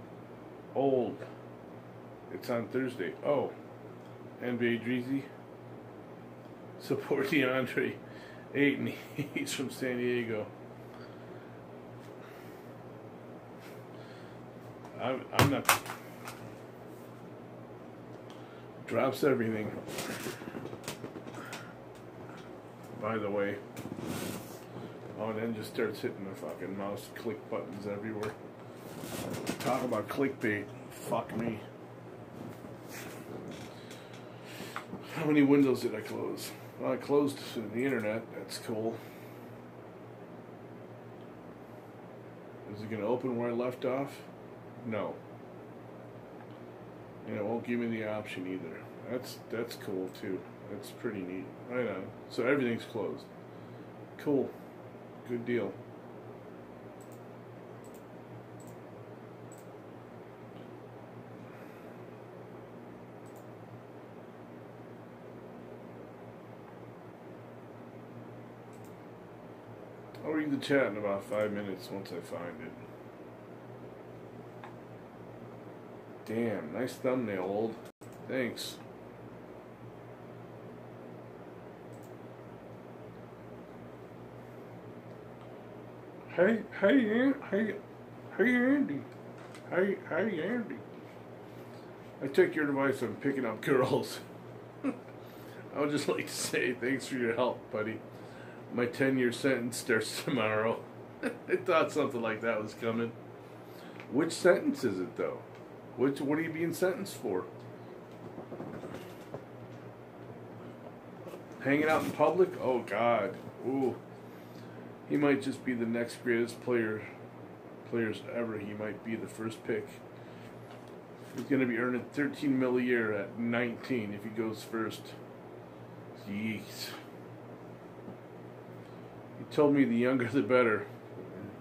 old. It's on Thursday. Oh, NBA Dreezy. Support DeAndre Ayton. He's from San Diego. I'm not. Drops everything. By the way. Oh, and then just starts hitting the fucking mouse click buttons everywhere. Talk about clickbait. Fuck me. How many windows did I close? Well, I closed the internet. That's cool. Is it going to open where I left off? No. And it won't give me the option either. That's cool too. That's pretty neat. I know. So everything's closed. Cool. Good deal. I'll read the chat in about 5 minutes once I find it. Damn, nice thumbnail, old. Thanks. Hey, Andy. Hey, Andy. I take your advice on picking up girls. I would just like to say thanks for your help, buddy. My 10-year sentence starts tomorrow. I thought something like that was coming. Which sentence is it, though? What are you being sentenced for? Hanging out in public? Oh, God. Ooh. He might just be the next greatest players ever. He might be the first pick. He's going to be earning $13 million a year at 19 if he goes first. Jeez. He told me the younger the better.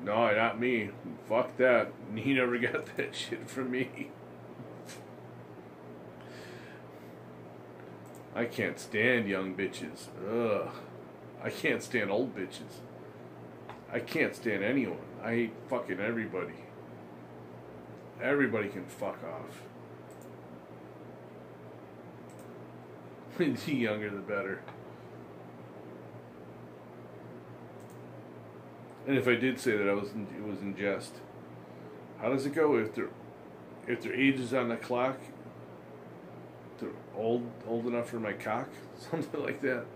No, not me. Fuck that. He never got that shit from me. I can't stand young bitches. Ugh. I can't stand old bitches. I can't stand anyone. I hate fucking everybody. Everybody can fuck off. The younger the better. And if I did say that, it was in jest. How does it go? If their age is on the clock, they're old enough for my cock, something like that.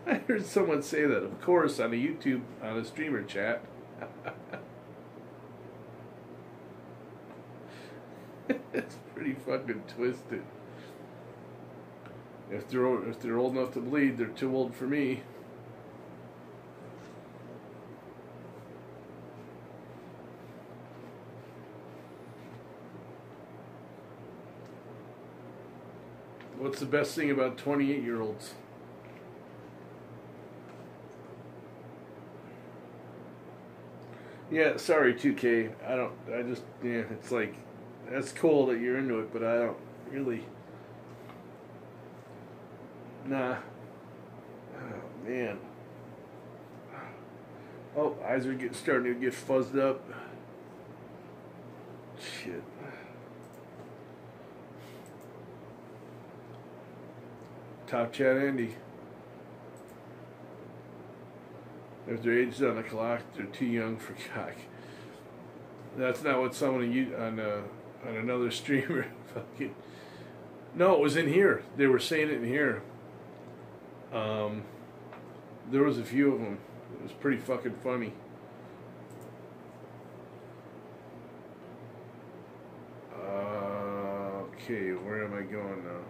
I heard someone say that, of course, on a streamer chat. It's pretty fucking twisted. If they're old enough to bleed, they're too old for me. What's the best thing about 28-year-olds? Yeah, sorry, 2K. Yeah, it's like, that's cool that you're into it, but I don't really. Nah. Oh, man. Oh, eyes are starting to get fuzzed up. Shit. Top Chat Andy. If their age is on the clock, they're too young for cock. That's not what someone on another streamer fucking. No, it was in here. They were saying it in here. There was a few of them. It was pretty fucking funny. Okay, where am I going now?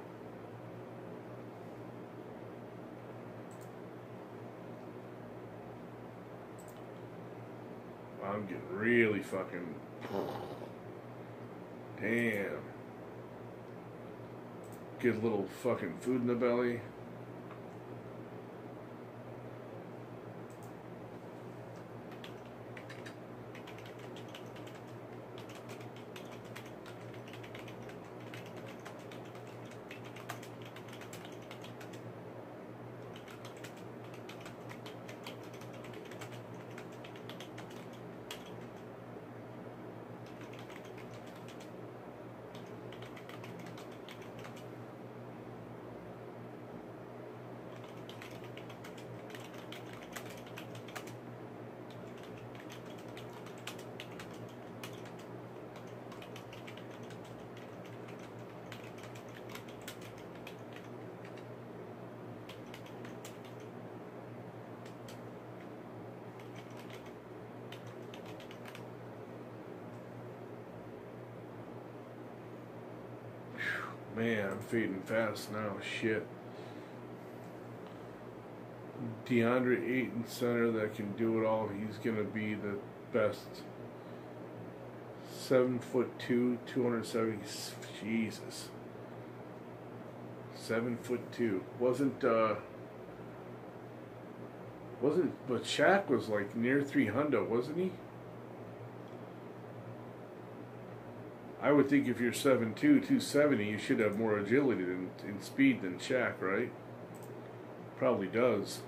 I'm getting really fucking. Damn. Get a little fucking food in the belly. Man, I'm fading fast now. Shit. DeAndre Ayton center that can do it all. He's gonna be the best. 7'2", 270. Jesus. 7'2". But Shaq was like near 300, wasn't he? I would think if you're 7'2", 270, you should have more agility in speed than Shaq, right? Probably does.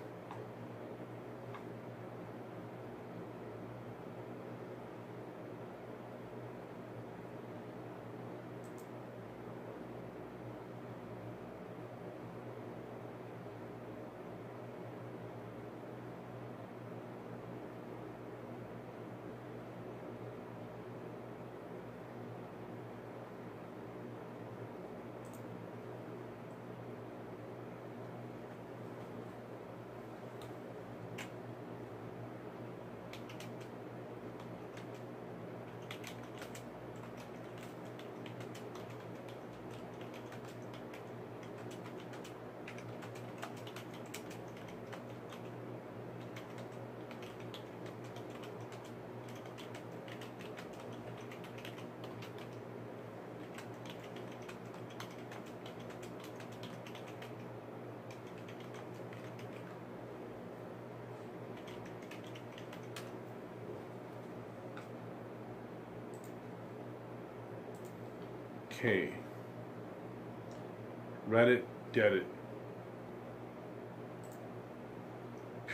Okay. Reddit, get it. Phew,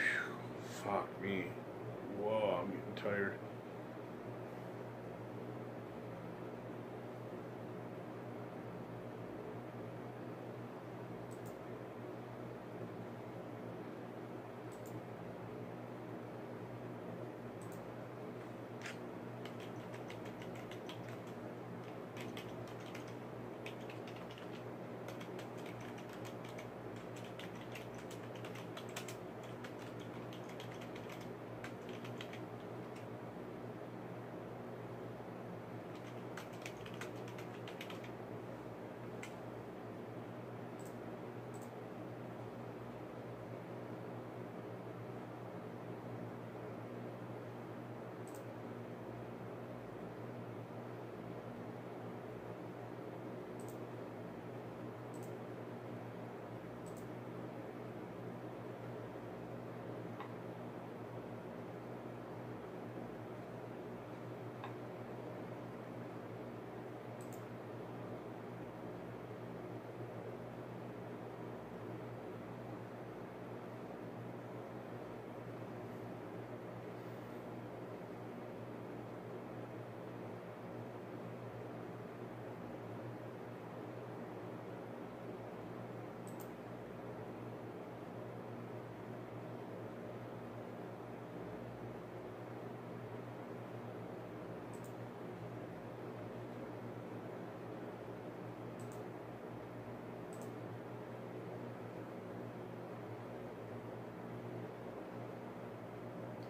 fuck me. Whoa, I'm getting tired.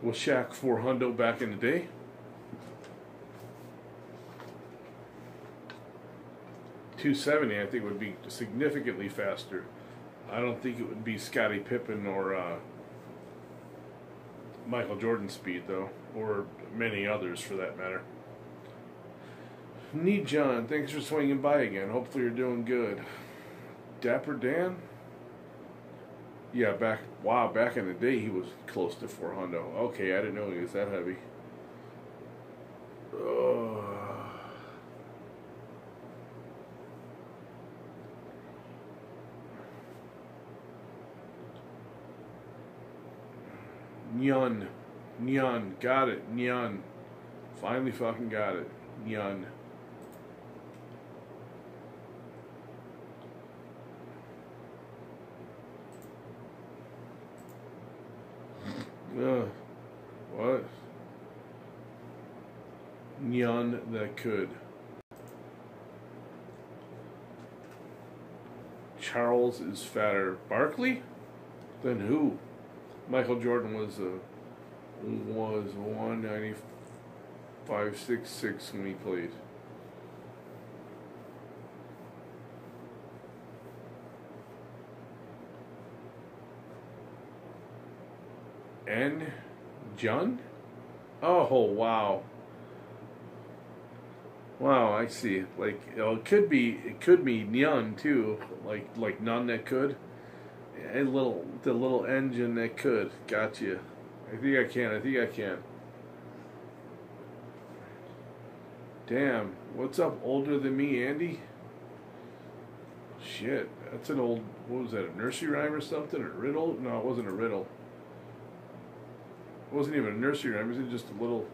Was Shaq 400 back in the day? .270, I think, would be significantly faster. I don't think it would be Scottie Pippen or Michael Jordan speed, though, or many others for that matter. Need John, thanks for swinging by again. Hopefully you're doing good. Dapper Dan? Yeah, back in the day he was close to 400. Okay, I didn't know he was that heavy. Nyan, got it, Nyan. Finally fucking got it, Nyan. What? Nyan that could. Charles is fatter. Barkley? Then who? Michael Jordan was 195.66 when he played. N. John? Oh, wow. Wow, I see. Like, it could be Nyan too. Like none that could. The little engine that could. Gotcha. I think I can. Damn. What's up, older than me, Andy? Shit. That's an old, what was that, a nursery rhyme or something? A riddle? No, it wasn't a riddle. It wasn't even a nursery rhyme. It was just a little...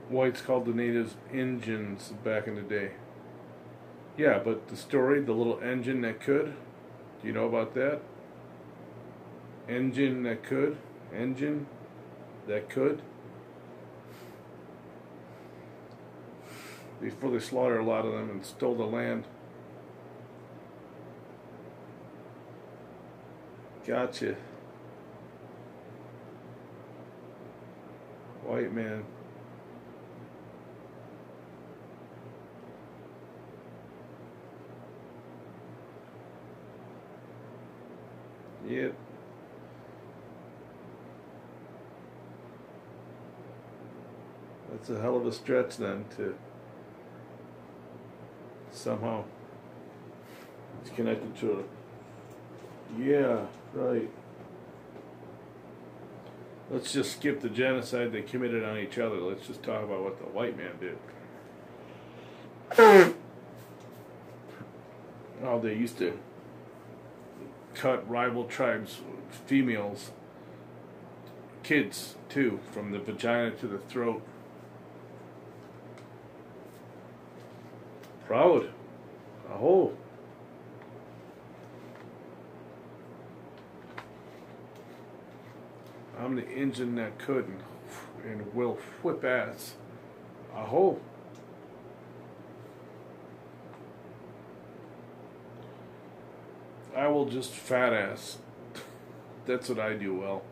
Whites called the natives engines back in the day. Yeah, but the story, the little engine that could, do you know about that? Engine that could? Engine that could? Before they slaughtered a lot of them and stole the land. Gotcha. White man. Yep. That's a hell of a stretch then to somehow it's connected to a, yeah, right. Let's just skip the genocide they committed on each other. Let's just talk about what the white man did. Oh, they used to cut rival tribes, females, kids too, from the vagina to the throat. Proud. Oh. I'm the engine that couldn't and will whip ass. Aho. I will just fat ass. That's what I do well.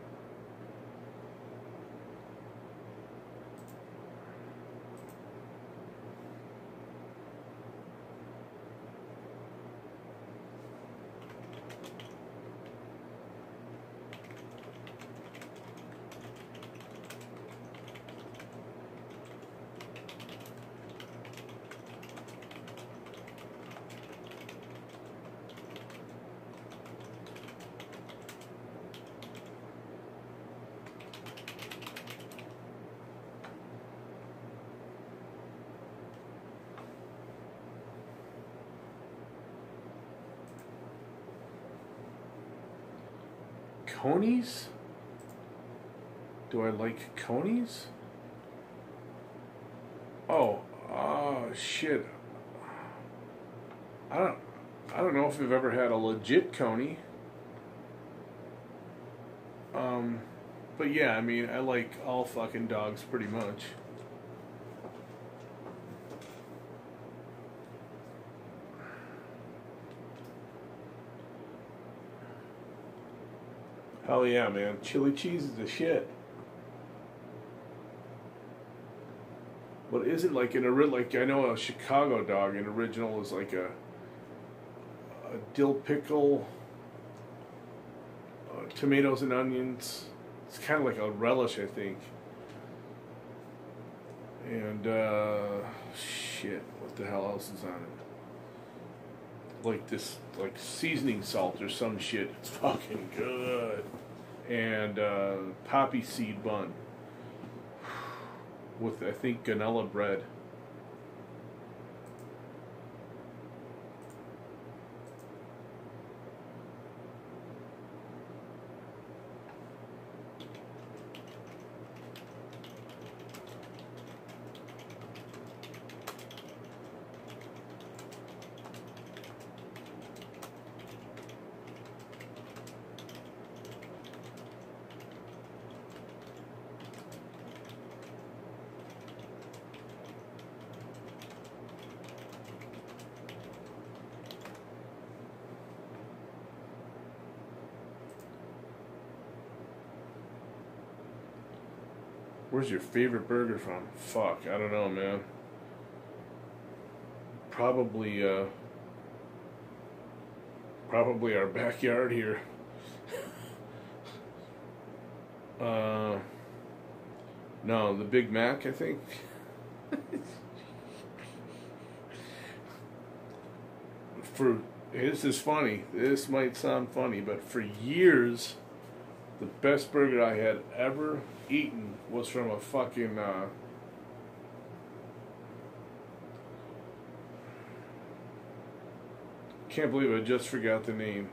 Conies? Do I like conies? Oh, shit. I don't know if I've ever had a legit coney. But yeah, I mean, I like all fucking dogs pretty much. Hell yeah, man. Chili cheese is the shit. But isn't like like I know a Chicago dog, an original is like a dill pickle, tomatoes and onions. It's kind of like a relish, I think. And shit, what the hell else is on it? Like this, like seasoning salt or some shit. It's fucking good. And poppy seed bun with, I think, ganella bread. Where's your favorite burger from? Fuck, I don't know, man. Probably our backyard here. No, the Big Mac, I think. This is funny. This might sound funny, but for years, the best burger I had ever eaten was from a fucking can't believe I just forgot the name.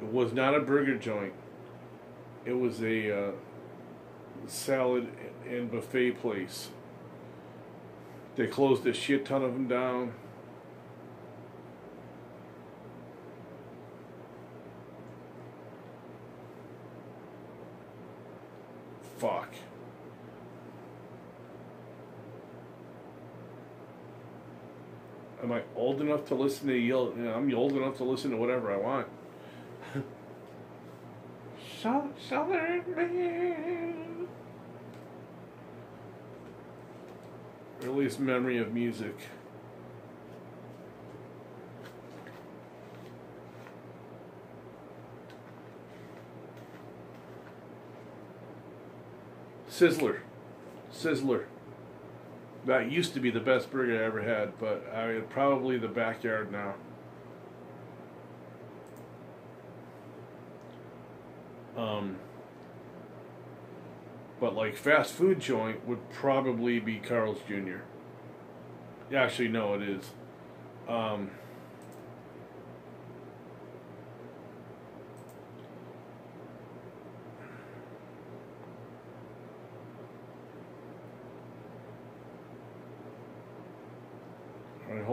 It was not a burger joint. It was a salad and buffet place. They closed a shit ton of them down. Fuck. Am I old enough to listen to I'm old enough to listen to whatever I want. Southern man. Earliest memory of music. Sizzler. That used to be the best burger I ever had, but probably the backyard now. But like fast food joint would probably be Carl's Jr. Actually, no, it is.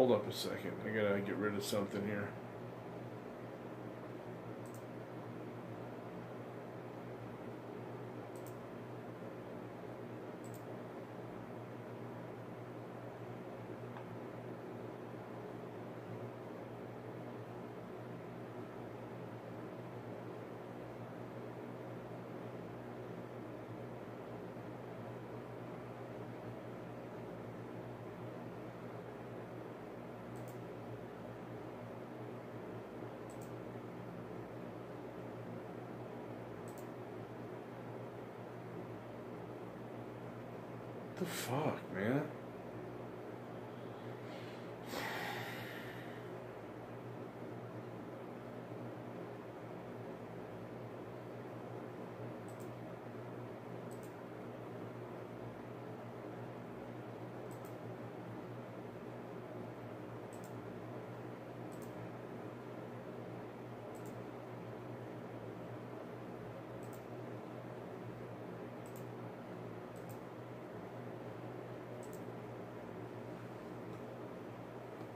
hold up a second. I gotta get rid of something here. What the fuck, man?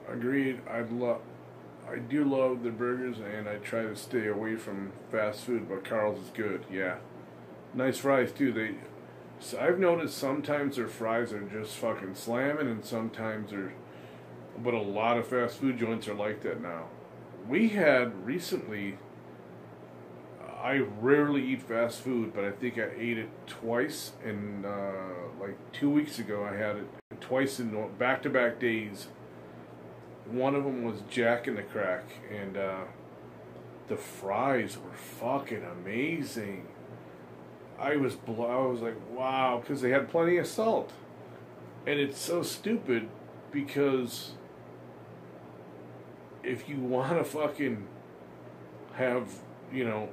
Agreed. I do love the burgers, and I try to stay away from fast food. But Carl's is good. Yeah, nice fries too. So I've noticed sometimes their fries are just fucking slamming, and sometimes they're. But a lot of fast food joints are like that now. We had recently. I rarely eat fast food, but I think I ate it twice, and like 2 weeks ago I had it twice in back-to-back days. One of them was Jack in the Crack, and the fries were fucking amazing. I was like, wow, because they had plenty of salt. And it's so stupid because if you want to fucking have, you know,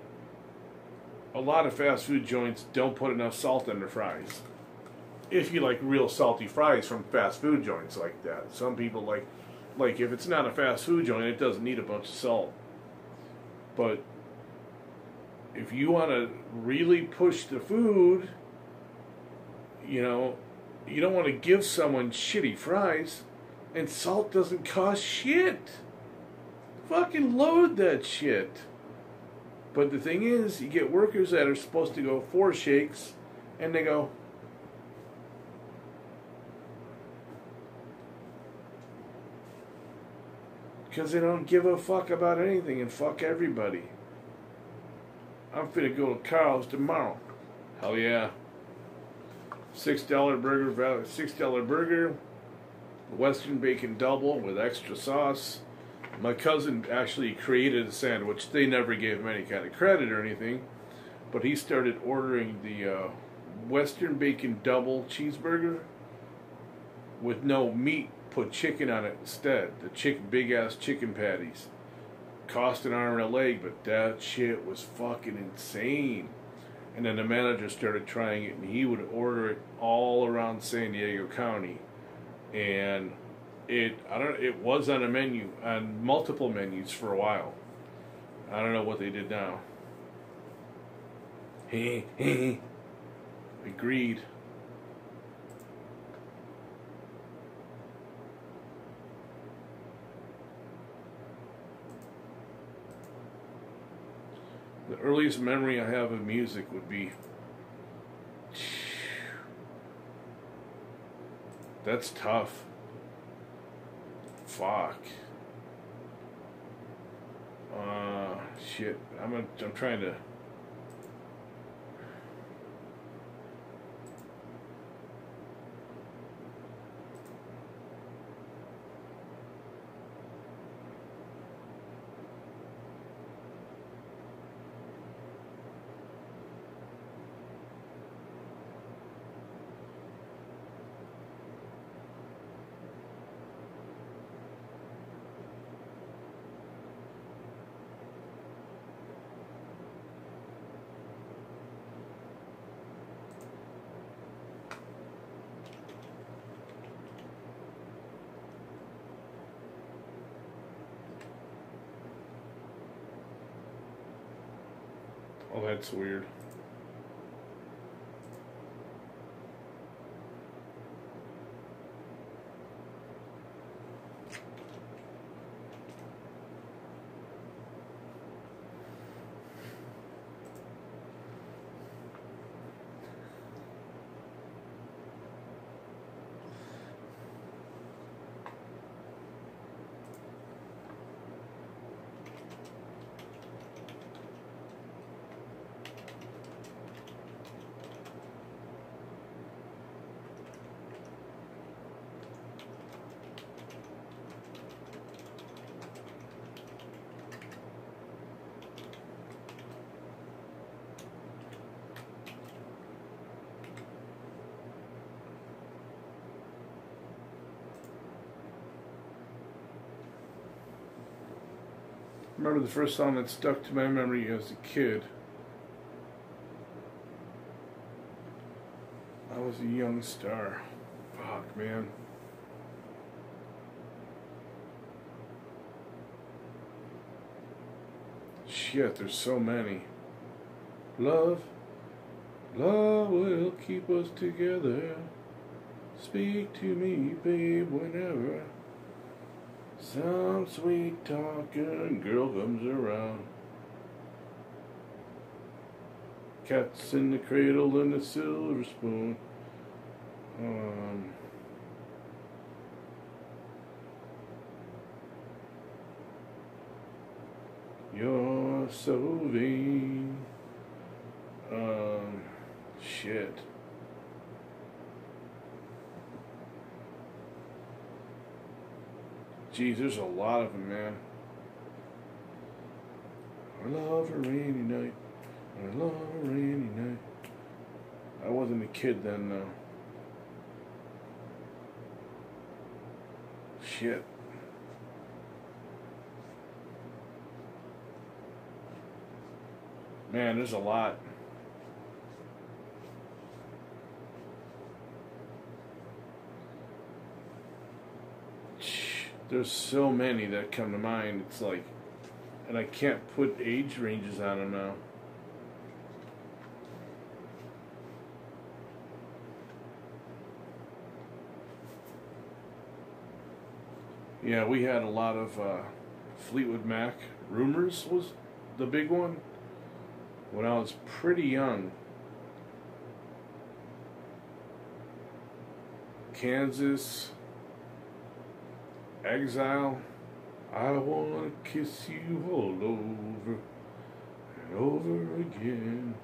a lot of fast food joints don't put enough salt in their fries. If you like real salty fries from fast food joints like that. Some people like if it's not a fast food joint, it doesn't need a bunch of salt. But if you want to really push the food, you know, you don't want to give someone shitty fries, and salt doesn't cost shit. Fucking load that shit. But the thing is, you get workers that are supposed to go 4 shakes, and they go, because they don't give a fuck about anything and fuck everybody. I'm finna go to Carl's tomorrow. Hell yeah. $6 burger, $6 burger, Western bacon double with extra sauce. My cousin actually created a sandwich. They never gave him any kind of credit or anything, but he started ordering the Western bacon double cheeseburger with no meat. Put chicken on it instead. The big ass chicken patties. Cost an arm and a leg, but that shit was fucking insane. And then the manager started trying it, and he would order it all around San Diego County. And it was on a menu, on multiple menus for a while. I don't know what they did now. Agreed. The earliest memory I have of music would be... That's tough. Fuck. Shit. I'm trying to... Oh, that's weird. remember the first song that stuck to my memory as a kid. I was a young star. Fuck, man. Shit, there's so many. Love, love will keep us together. Speak to me, babe, whenever some sweet talking girl comes around. Cats in the cradle and the silver spoon. You're so vain. Shit. Geez, there's a lot of them, man. I love a rainy night. I love a rainy night. I wasn't a kid then, though. Shit. Man, there's a lot. There's so many that come to mind. It's like, and I can't put age ranges on them now. Yeah, we had a lot of Fleetwood Mac. Rumors was the big one when I was pretty young. Kansas, Exile, I wanna kiss you all over and over again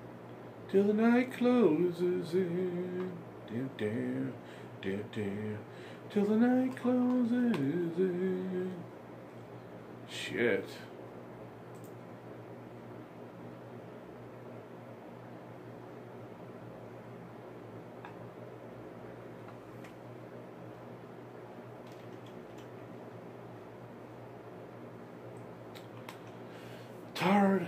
till the night closes in. Damn, damn, damn, damn, till the night closes in. Shit. Tired.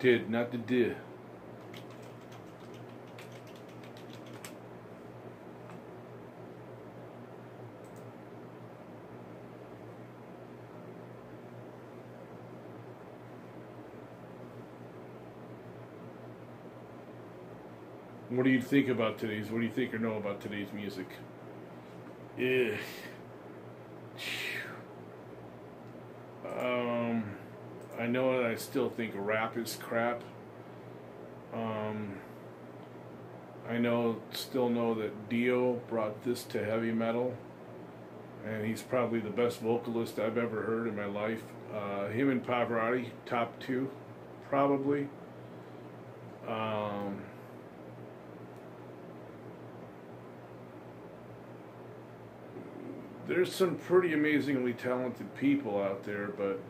Did, not the did. What do you think about today's? What do you think or know about today's music? Yeah. I know that I still think rap is crap. Still know that Dio brought this to heavy metal, and he's probably the best vocalist I've ever heard in my life. Him and Pavarotti, top two, probably. There's some pretty amazingly talented people out there, but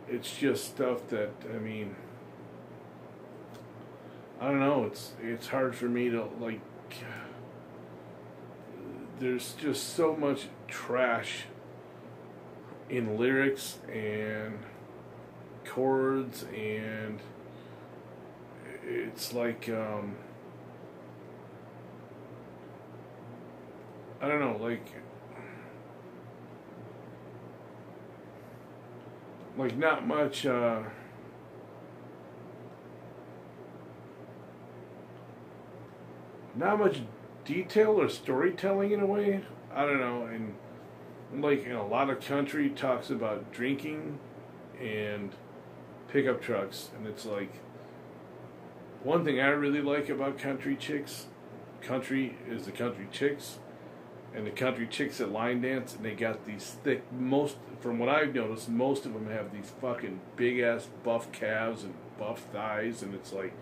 it's just stuff that, I mean, I don't know, it's hard for me to, like, there's just so much trash in lyrics and chords, and it's like I don't know, like not much not much detail or storytelling in a way. I don't know, and like in a lot of country talks about drinking and pickup trucks, and it's like one thing I really like about country chicks. Country is the country chicks, and the country chicks that line dance, and they got these thick. Most, from what I've noticed, most of them have these fucking big ass buff calves and buff thighs, and it's like,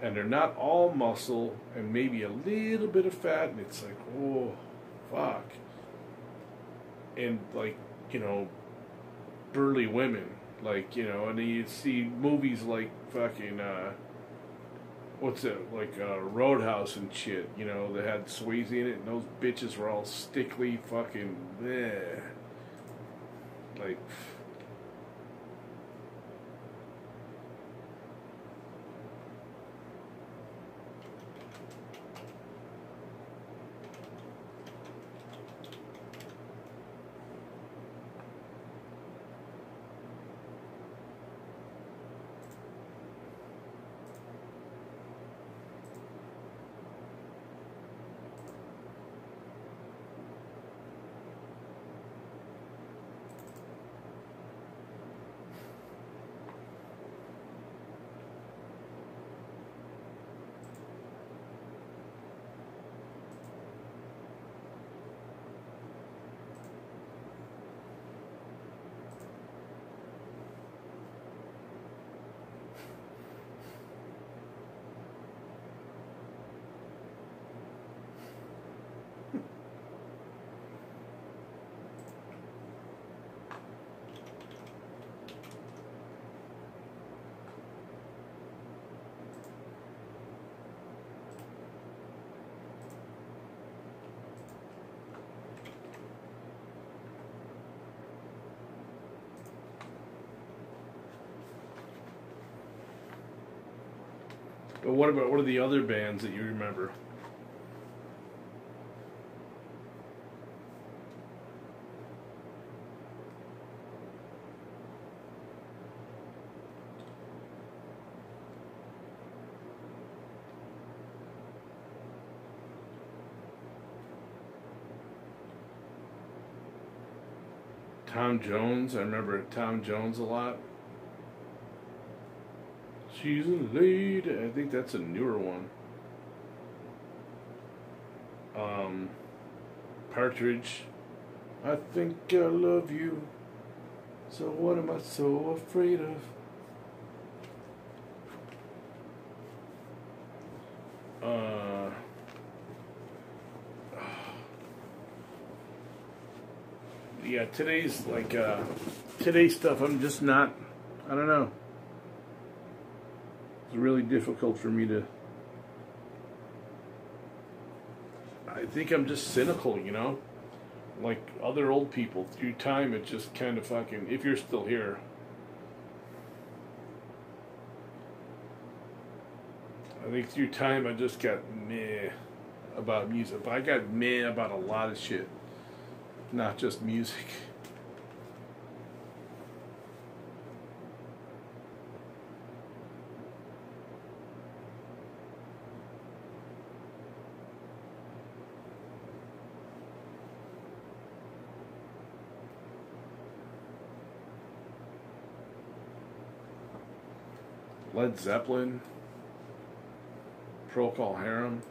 and they're not all muscle, and maybe a little bit of fat, and it's like, oh, fuck. And like, you know, burly women, like, you know, and then you see movies like fucking what's it, like Roadhouse and shit, you know, that had Swayze in it, and those bitches were all stickly fucking bleh. Like, but what are the other bands that you remember? Tom Jones, I remember Tom Jones a lot. She's a lady. I think that's a newer one. Partridge. I think I love you. So what am I so afraid of? Yeah, today's stuff. I'm just not. I don't know. It's really difficult for me to. I think I'm just cynical, you know? Like other old people. Through time, it just kind of fucking. If you're still here. I think through time, I just got meh about music. But I got meh about a lot of shit. Not just music. Led Zeppelin, Procol Harum.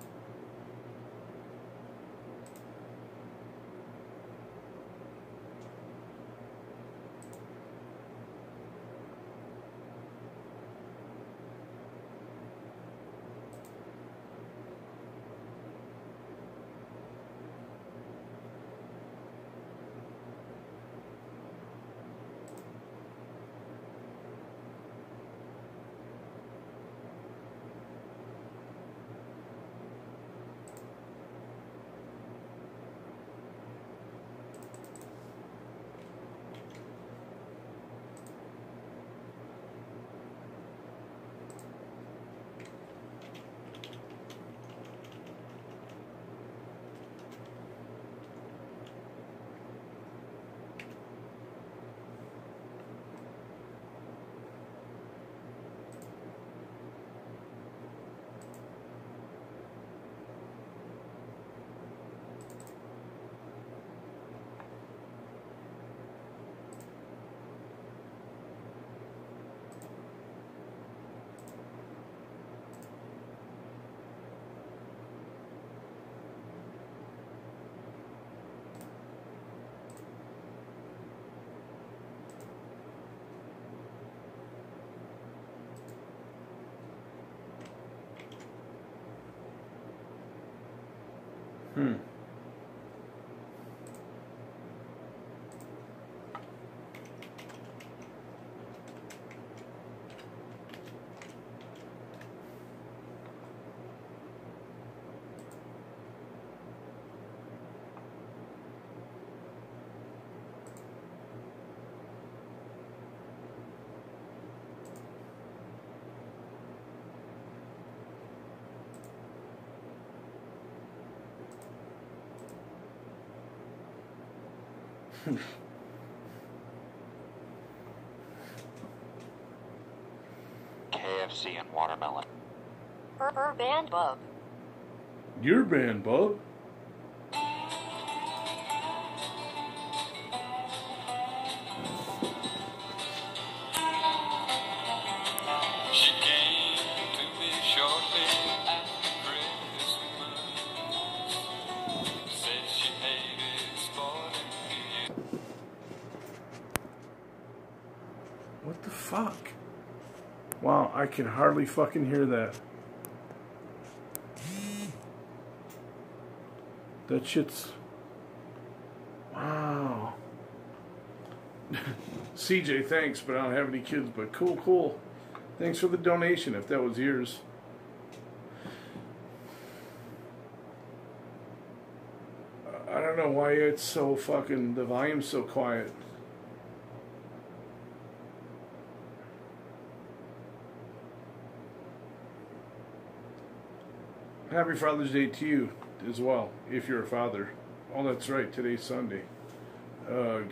KFC and watermelon. Band bub. Your band, bub. She came to me shortly after Christmas. Said she hated spoiling me. What the fuck? Wow, I can hardly fucking hear that. That shit's... Wow. CJ, thanks, but I don't have any kids, but cool. Thanks for the donation, if that was yours. I don't know why it's so fucking... The volume's so quiet. Happy Father's Day to you as well, if you're a father. Oh, that's right, today's Sunday. Ugh.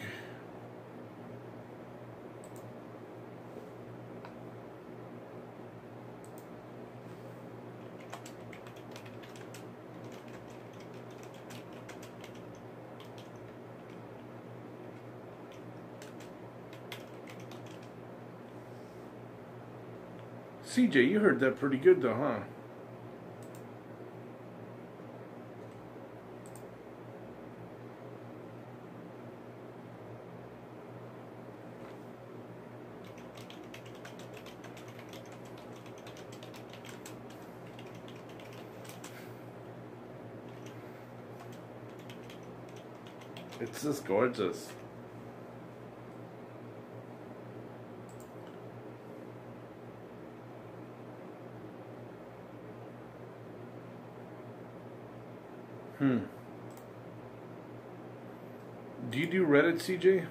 CJ, you heard that pretty good though, huh? It's just gorgeous. Do you do Reddit, CJ?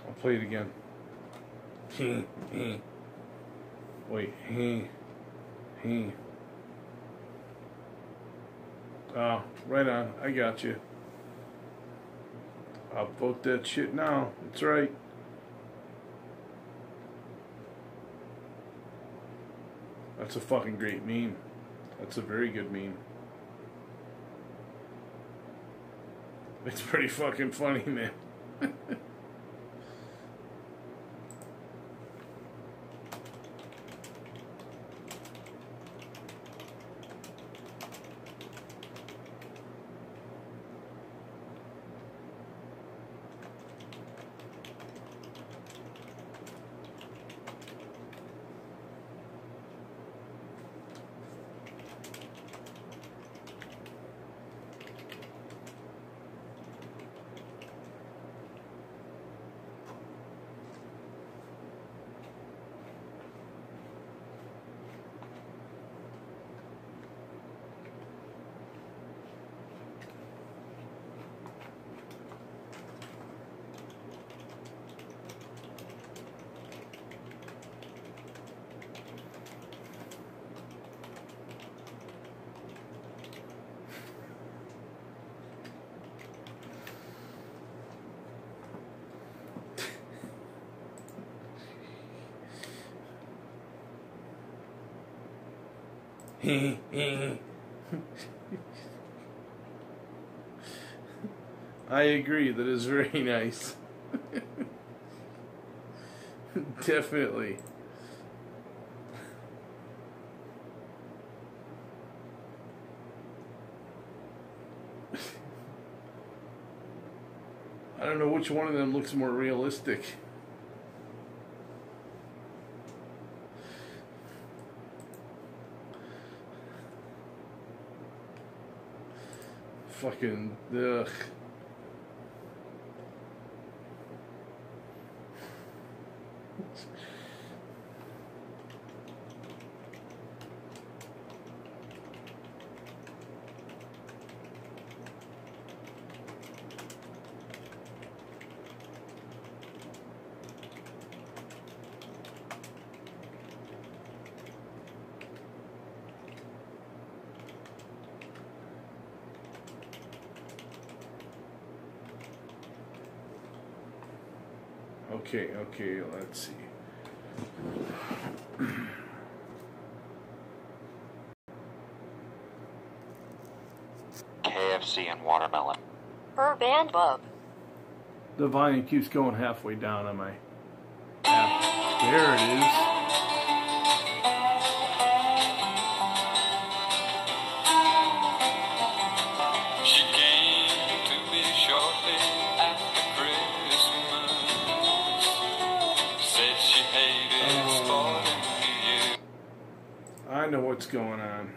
I'll play it again. Wait, Oh, right on. I got you. I'll vote that shit now. That's right. That's a fucking great meme. That's a very good meme. It's pretty fucking funny, man. I agree, that is very nice. Definitely. I don't know which one of them looks more realistic. Fucking ugh. Okay, let's see. KFC and watermelon. Herb and Bub. The volume keeps going halfway down on my app. There it is. She came to me shortly after Christmas. Said she hated spoiling New Year. I know what's going on.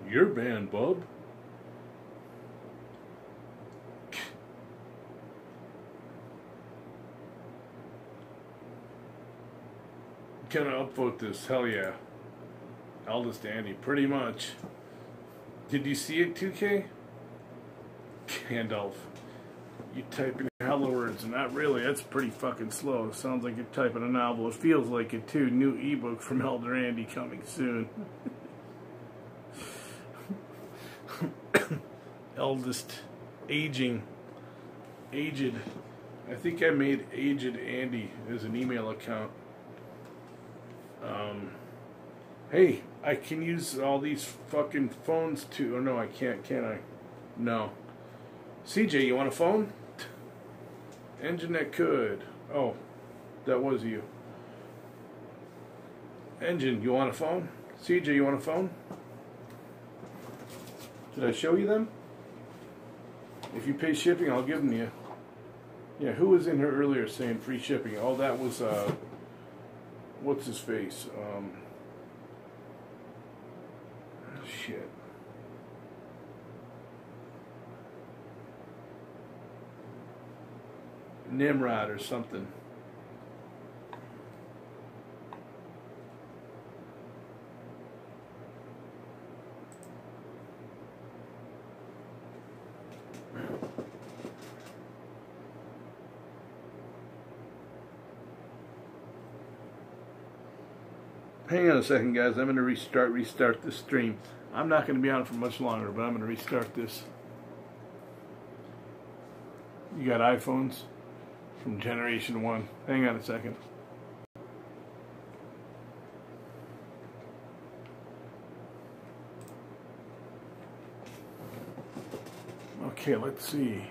Your band, bub. Can I upvote this? Hell yeah. Eldest Andy, pretty much. Did you see it, 2K? Gandalf. You type in hello words, and not really. That's pretty fucking slow. It sounds like you're typing a novel. It feels like it too. New ebook from Elder Andy coming soon. Eldest, aged. I think I made Aged Andy as an email account. Hey, I can use all these fucking phones too. Oh no, I can't, can I? No. CJ, you want a phone? Engine that could. Oh, that was you. Engine, you want a phone? CJ, you want a phone? Did I show you them? If you pay shipping, I'll give them to you. Yeah, who was in here earlier saying free shipping? Oh, that was, what's his face? Shit. Nimrod or something. Hang on a second, guys. I'm going to restart this stream. I'm not going to be on it for much longer, but I'm going to restart this. You got iPhones from Generation 1. Hang on a second. Okay, let's see.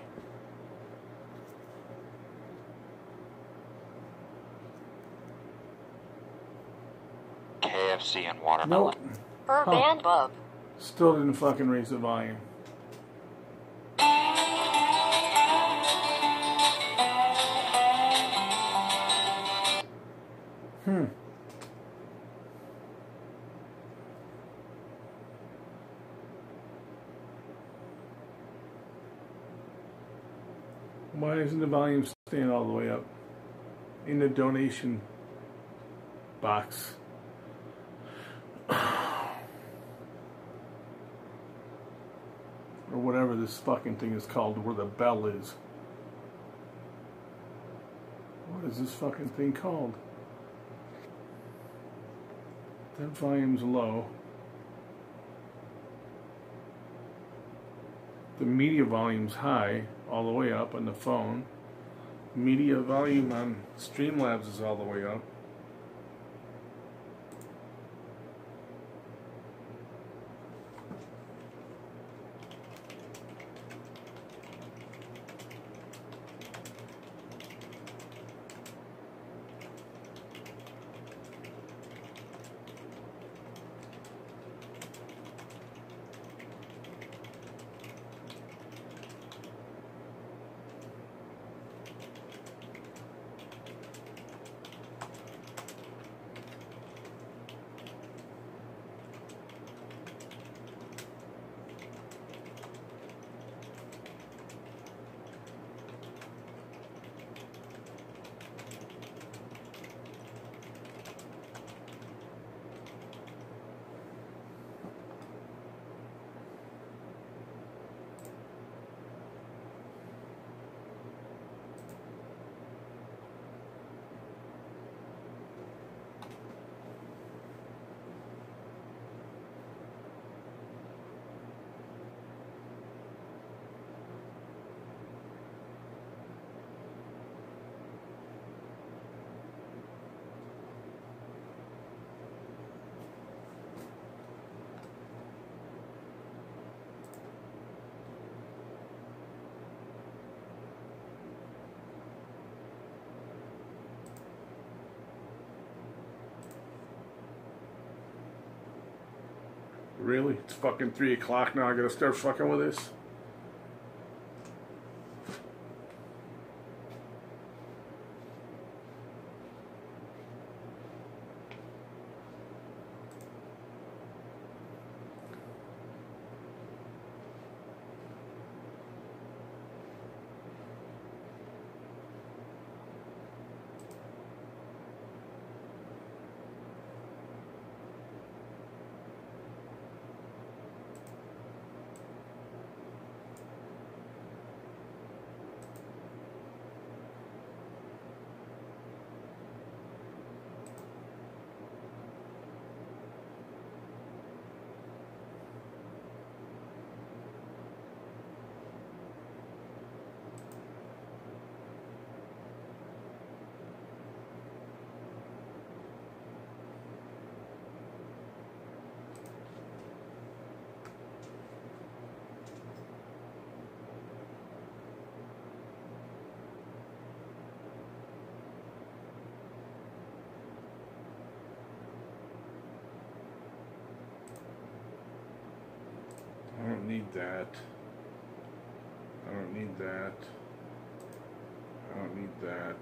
KFC and watermelon. Nope. Herb and Bub. Still didn't fucking raise the volume. Why isn't the volume staying all the way up in the donation box. Or whatever this fucking thing is called, where the bell is. What is this fucking thing called? That volume's low. The media volume's high, all the way up on the phone. Media volume on Streamlabs is all the way up. Really? It's fucking 3 o'clock now. I gotta start fucking with this? I don't need that. I don't need that. I don't need that.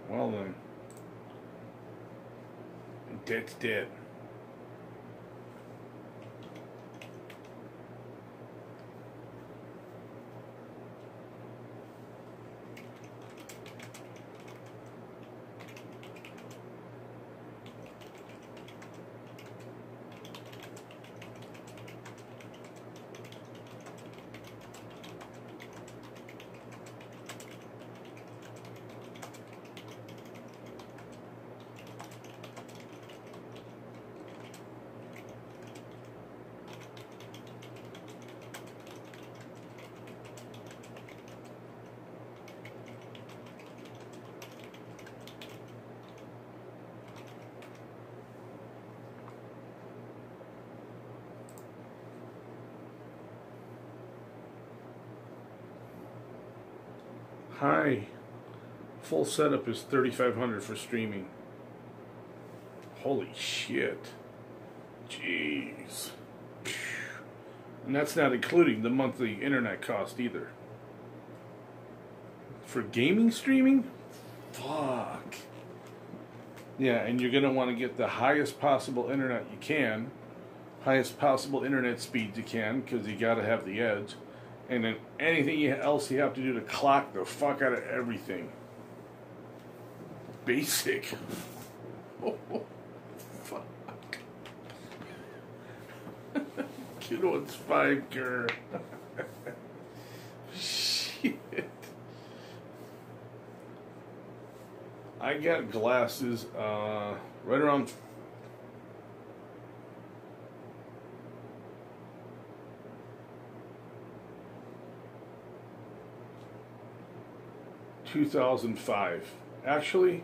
Well then. Dead's dead. Hi. Full setup is $3,500 for streaming. Holy shit. Jeez. And that's not including the monthly internet cost either. For gaming streaming? Fuck. Yeah, and you're going to want to get the highest possible internet you can. Highest possible internet speed you can, because you got to have the edge. And then anything else you have to do to clock the fuck out of everything. Basic. Oh, fuck. Kid wants 5 girl. Shit. I got glasses right around $2,005. Actually,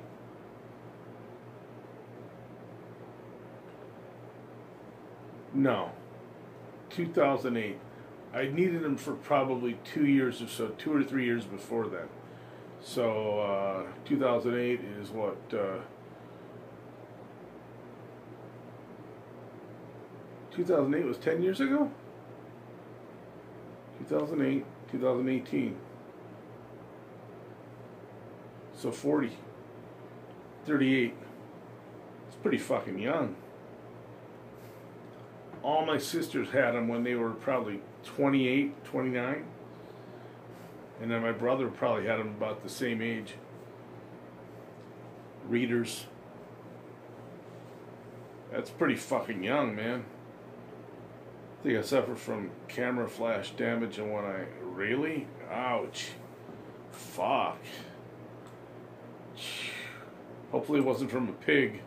no, 2008. I needed them for probably 2 years or so, 2 or 3 years before that. So 2008 is what? 2008 was 10 years ago? 2008, 2018. So 40. 38. It's pretty fucking young. All my sisters had them when they were probably 28, 29. And then my brother probably had them about the same age. Readers. That's pretty fucking young, man. I think I suffered from camera flash damage in one eye. Really? Ouch. Fuck. Hopefully it wasn't from a pig.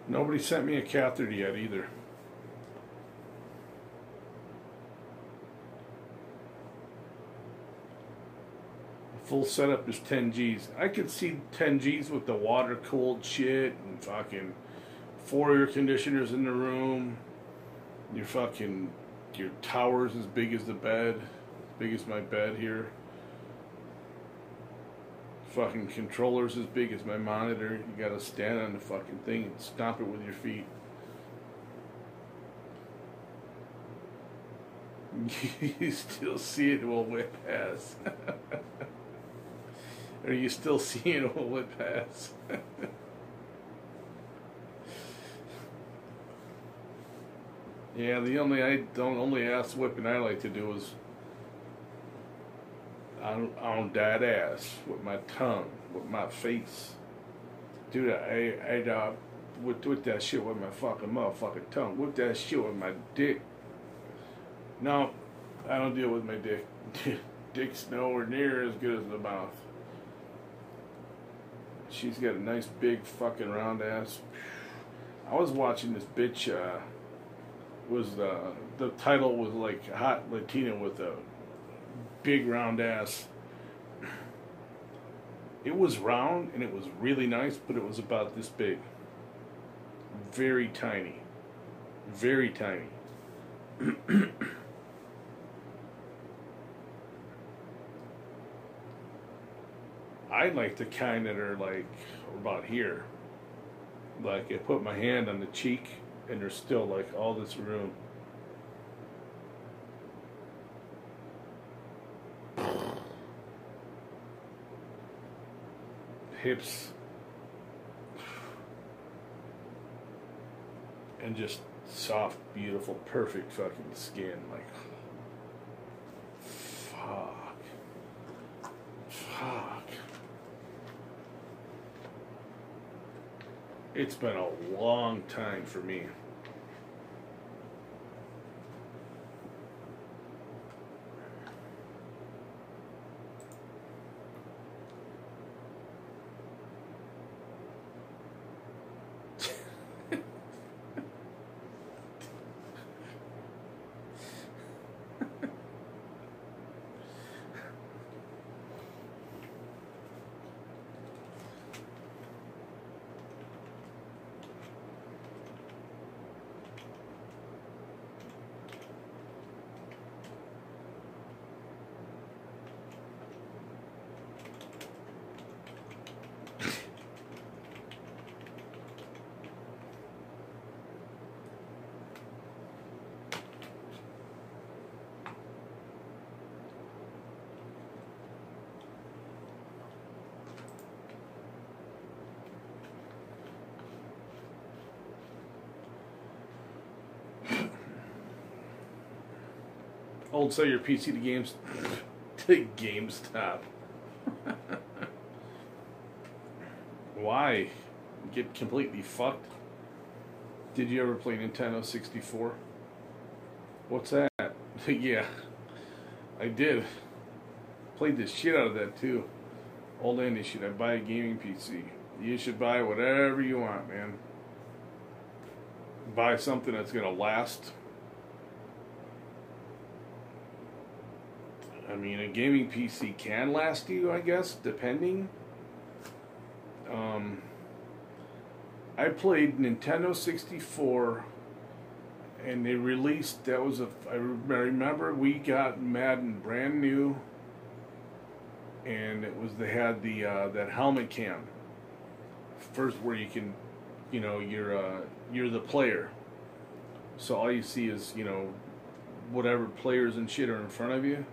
Nobody sent me a catheter yet either. Full setup is 10 G's. I could see 10 G's with the water cooled shit and fucking 4 air conditioners in the room. Your tower's as big as the bed, as big as my bed here. Fucking controller's as big as my monitor. You gotta stand on the fucking thing and stomp it with your feet. You still see it will whip past. Are you still seeing it will whip past? Yeah, the only ass whipping I like to do is on that ass with my tongue, with my face. Dude, I whip that shit with my fucking motherfucking tongue. Whip that shit with my dick. No, I don't deal with my dick. Dick's nowhere near as good as the mouth. She's got a nice big fucking round ass. I was watching this bitch. The title was like Hot Latina with a big round ass. It was round and it was really nice, but it was about this big. Very tiny. Very tiny. I like the kind that are like about here. Like I put my hand on the cheek and there's still like all this room. Hips. And just soft, beautiful, perfect fucking skin. Like, fuck. Fuck. It's been a long time for me. Old sell your PC to games to GameStop. Why? Get completely fucked? Did you ever play Nintendo 64? What's that? Yeah, I did. Played the shit out of that too. Old Andy, should I buy a gaming PC? You should buy whatever you want, man. Buy something that's gonna last. I mean, a gaming PC can last you, I guess, depending. I played Nintendo 64, and they released, I remember we got Madden brand new, and they had that helmet cam. First, where you can, you're the player. So all you see is, whatever players and shit are in front of you.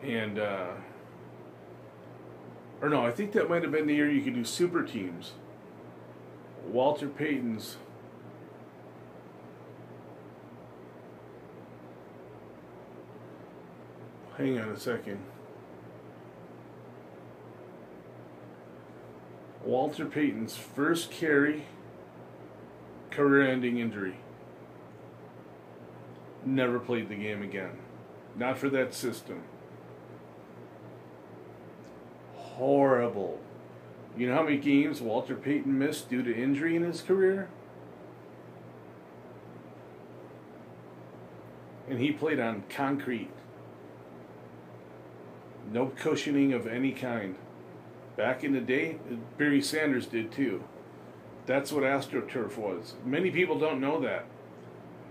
And, or no, I think that might have been the year you could do super teams. Walter Payton's. Hang on a second. Walter Payton's first career-ending injury. Never played the game again. Not for that system. Horrible. You know how many games Walter Payton missed due to injury in his career? And he played on concrete. No cushioning of any kind. Back in the day, Barry Sanders did too. That's what AstroTurf was. Many people don't know that.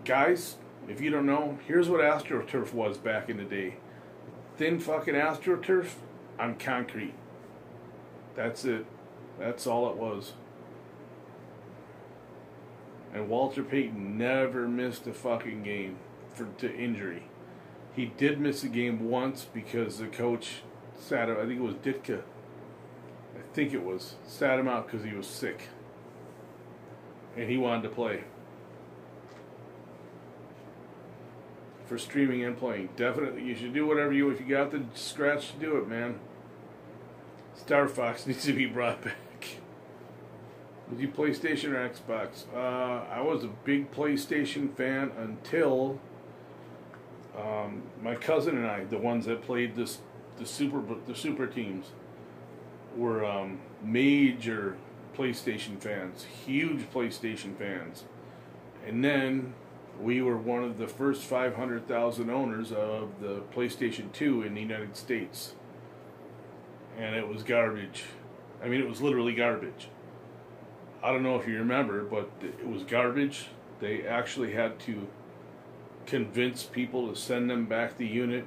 Guys, if you don't know, here's what AstroTurf was back in the day. Thin fucking AstroTurf on concrete. That's it. That's all it was. And Walter Payton never missed a fucking game to injury. He did miss a game once because the coach sat him, I think it was Ditka. Sat him out because he was sick. And he wanted to play. For streaming and playing. Definitely, you should do whatever if you got the scratch to do it, man. Star Fox needs to be brought back. Was you PlayStation or Xbox? I was a big PlayStation fan until my cousin and I, the ones that played the super teams, were major PlayStation fans, huge PlayStation fans, and then we were one of the first 500,000 owners of the PlayStation 2 in the United States. And it was garbage. I mean, it was literally garbage. I don't know if you remember, but it was garbage. They actually had to convince people to send them back the unit.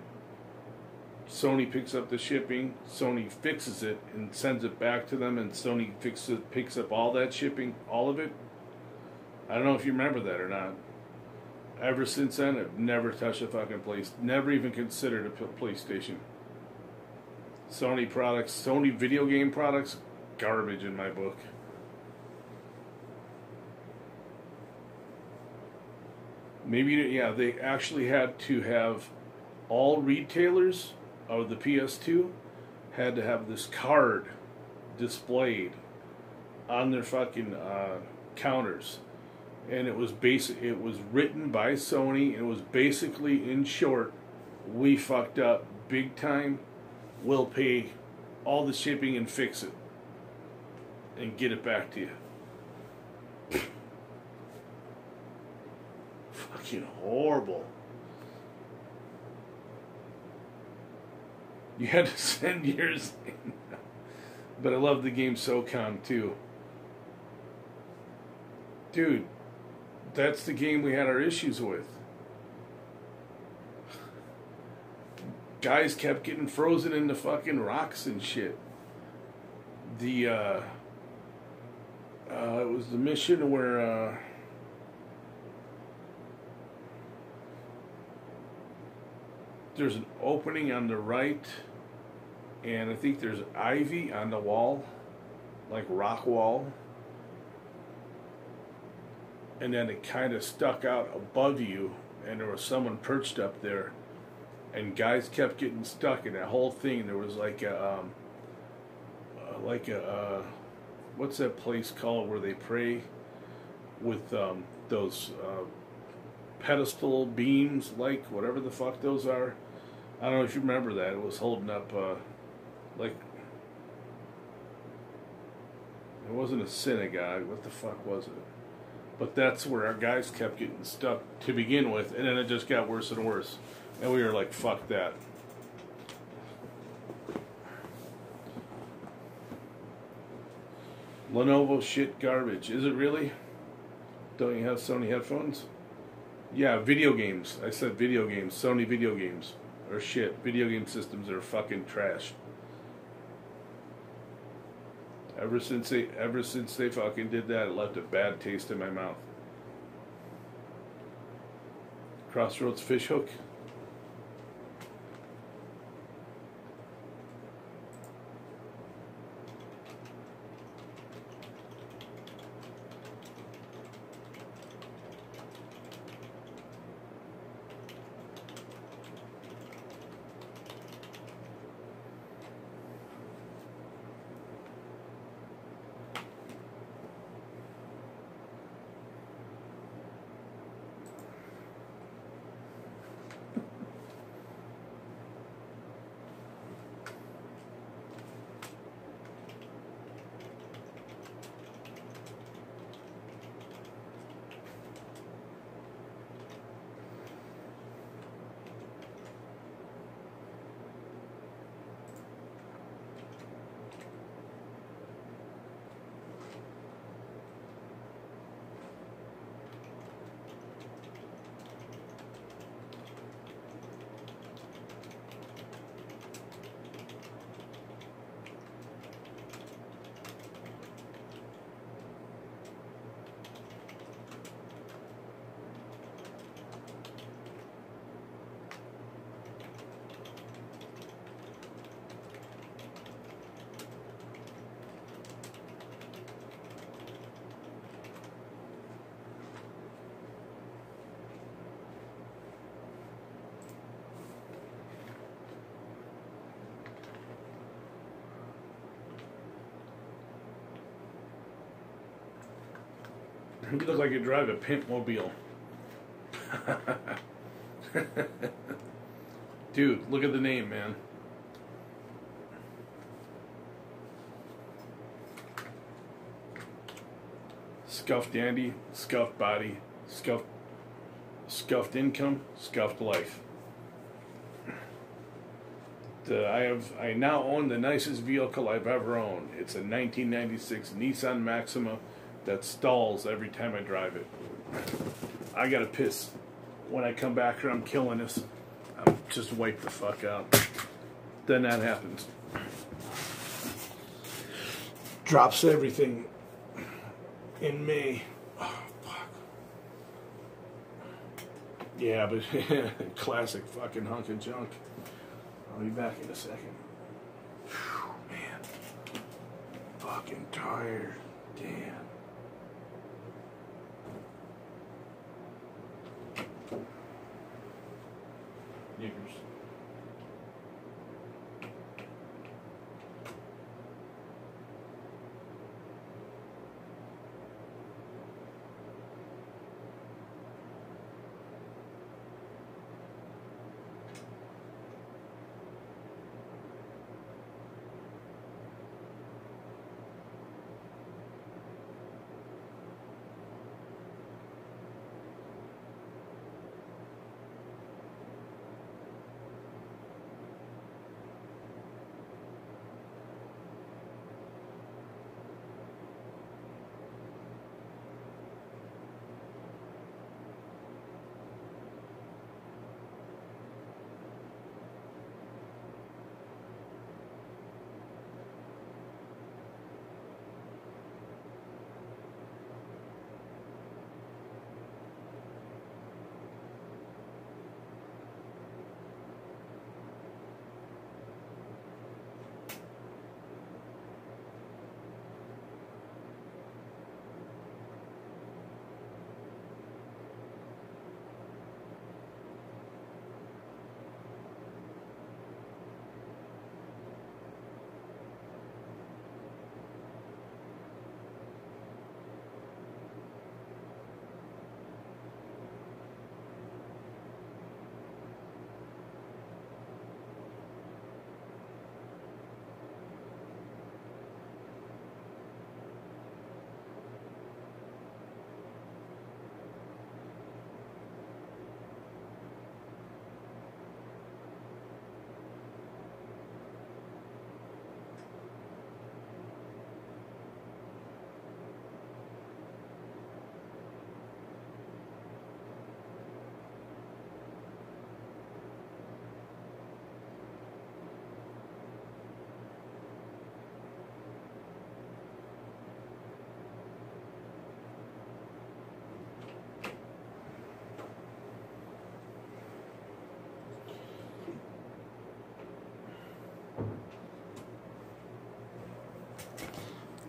Sony picks up the shipping, Sony fixes it and sends it back to them, and Sony picks up all that shipping, all of it. I don't know if you remember that or not. Ever since then, I've never touched a fucking never even considered a PlayStation. Sony products, Sony video game products, garbage in my book. Maybe, yeah, they actually had to have all retailers of the PS2 had to have this card displayed on their fucking counters, and it was It was written by Sony. It was basically, in short, we fucked up big time. We'll pay all the shipping and fix it and get it back to you. Fucking horrible. You had to send yours in. But I love the game SOCOM too. Dude, that's the game we had our issues with. Guys kept getting frozen into fucking rocks and shit. It was the mission where there's an opening on the right, and I think there's ivy on the wall, like rock wall, and then it kind of stuck out above you, and there was someone perched up there, and guys kept getting stuck in that whole thing. There was like a what's that place called where they pray with those pedestal beams, like whatever the fuck those are. I don't know if you remember that. It was holding up like, it wasn't a synagogue. What the fuck was it? But that's where our guys kept getting stuck to begin with, and then it just got worse and worse. And we were like, fuck that. Lenovo shit garbage. Is it really? Don't you have Sony headphones? Yeah, video games. I said video games. Sony video games are shit. Video game systems are fucking trash. Ever since they fucking did that, it left a bad taste in my mouth. Crossroads Fishhook. You look like you drive a pimp mobile. Dude, look at the name, man. Scuffed Andy, scuffed body, scuffed income, scuffed life. I now own the nicest vehicle I've ever owned. It's a 1996 Nissan Maxima that stalls every time I drive it. I gotta piss. When I come back here, I'm killing this. I'm just wipe the fuck out. Then that happens. Drops everything in May. Oh, fuck. Yeah, but classic fucking hunk of junk. I'll be back in a second. Whew, man. Fucking tired. Damn. Niggers.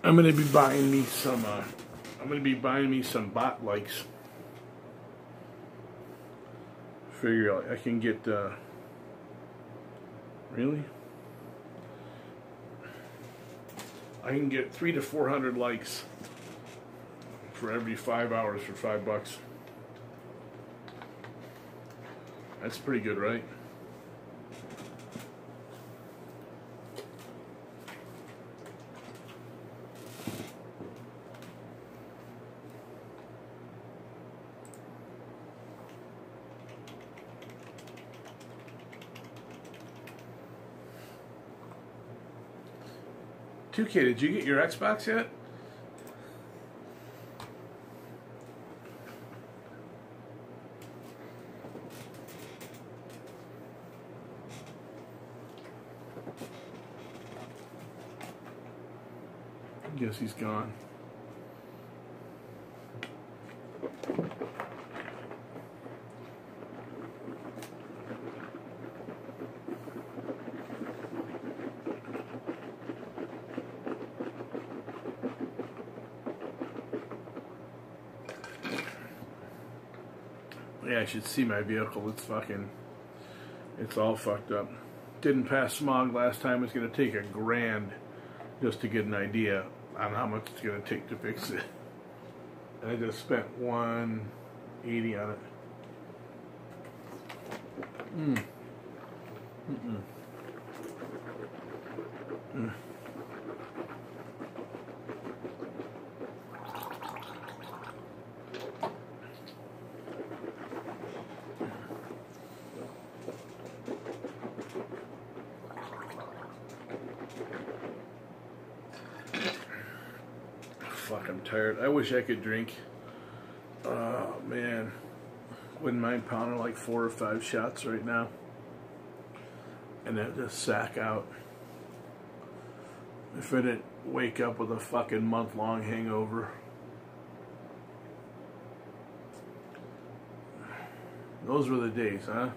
I'm gonna be buying me some. I'm gonna be buying me some bot likes. Figure out I can get. Really? I can get 300 to 400 likes for every 5 hours for $5. That's pretty good, right? $2K, did you get your Xbox yet? I guess he's gone. Yeah, I should see my vehicle. It's all fucked up. Didn't pass smog last time. It's going to take $1,000 just to get an idea on how much it's going to take to fix it. And I just spent $180 on it. Fuck, I'm tired. I wish I could drink. Oh, man. Wouldn't mind pounding like 4 or 5 shots right now. And then just sack out. If I didn't wake up with a fucking month-long hangover. Those were the days, huh?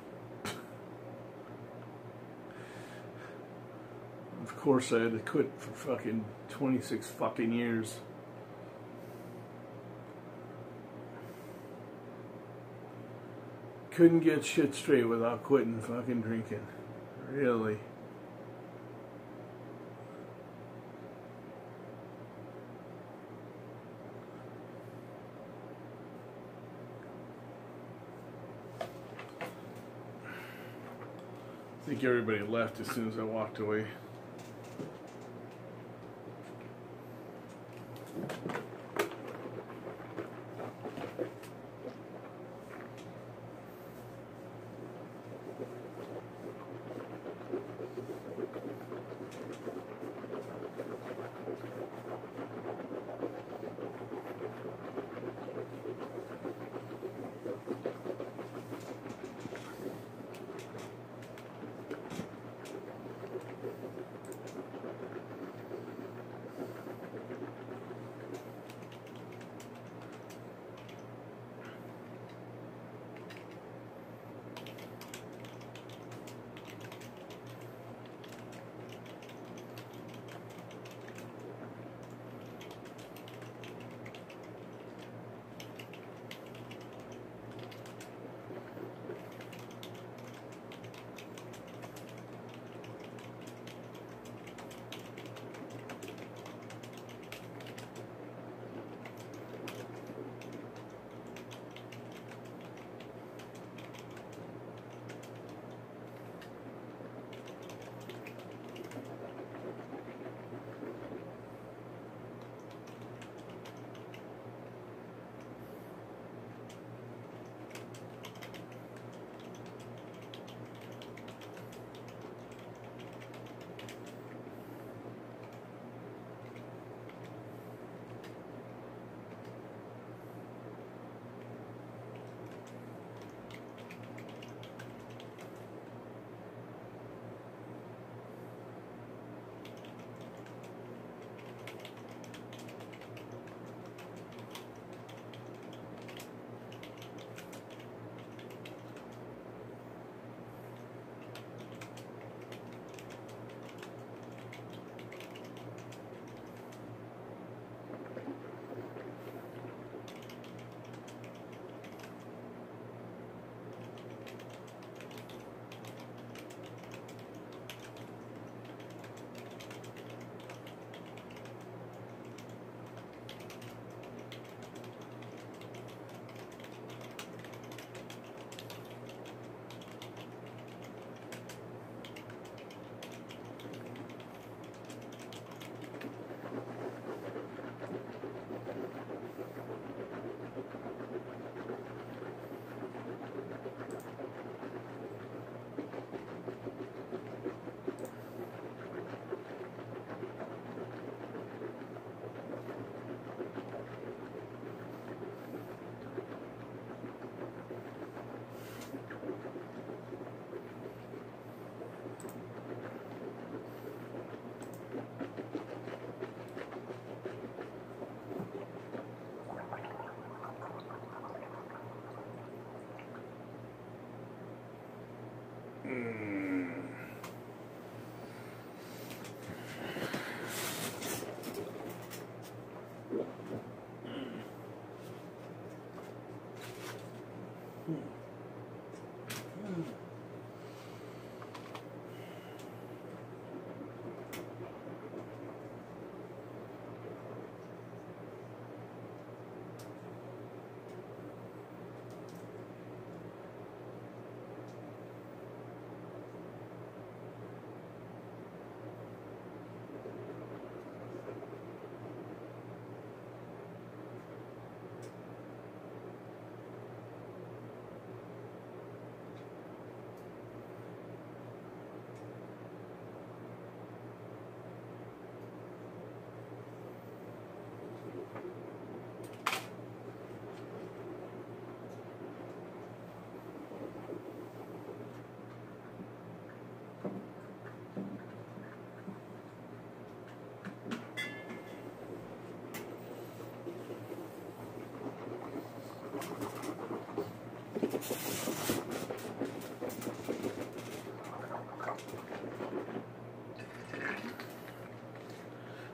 Of course I had to quit for fucking 26 fucking years. Couldn't get shit straight without quitting fucking drinking. Really. I think everybody left as soon as I walked away.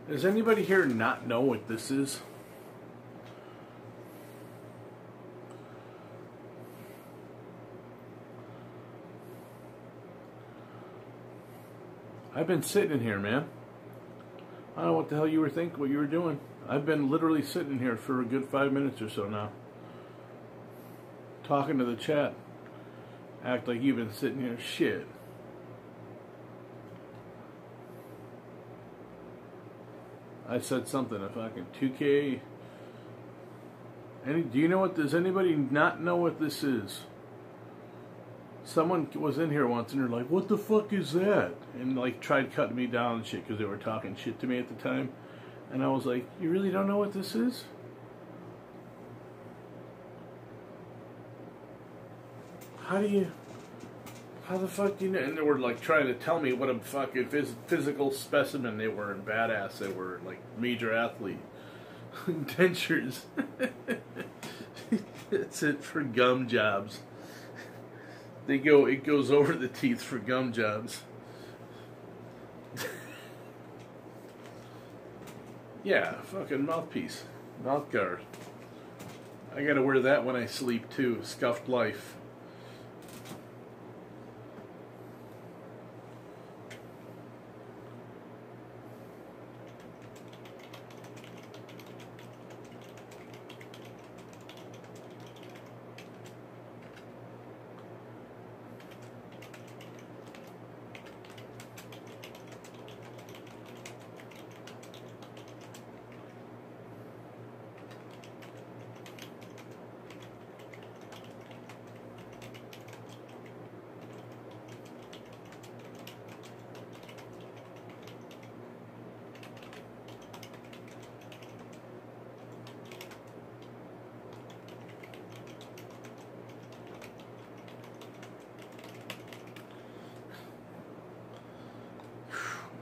Does anybody here not know what this is? I've been sitting in here, man. I don't know what the hell you were thinking, what you were doing. I've been literally sitting here for a good 5 minutes or so now. Talking to the chat. Act like you've been sitting here. Shit. I said something, a fucking 2K. Do you know what, does anybody not know what this is? Someone was in here once and they're like, what the fuck is that? And like tried cutting me down and shit because they were talking shit to me at the time. And I was like, you really don't know what this is? How the fuck do you know? And they were like trying to tell me what a fucking physical specimen they were and badass they were, like major athlete. Dentures. That's it for gum jobs. It goes over the teeth for gum jobs. Yeah, fucking mouthpiece. Mouth guard. I gotta wear that when I sleep too. Scuffed life.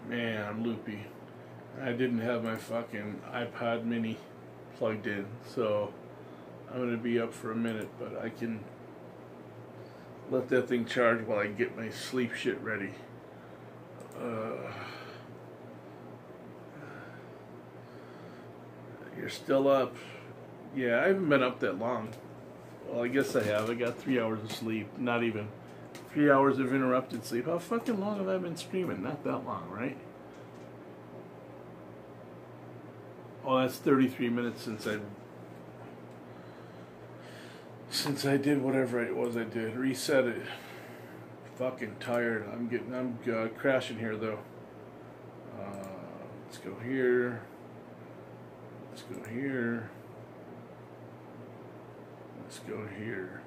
Man, I'm loopy. I didn't have my fucking iPod mini plugged in, so I'm going to be up for a minute, but I can let that thing charge while I get my sleep shit ready. You're still up. Yeah, I haven't been up that long. Well, I guess I have. I got 3 hours of sleep. Not even. 3 hours of interrupted sleep. How fucking long have I been streaming? Not that long, right? Oh, that's 33 minutes since I did whatever it was I did. Reset it. Fucking tired. I'm crashing here though. Let's go here. Let's go here. Let's go here.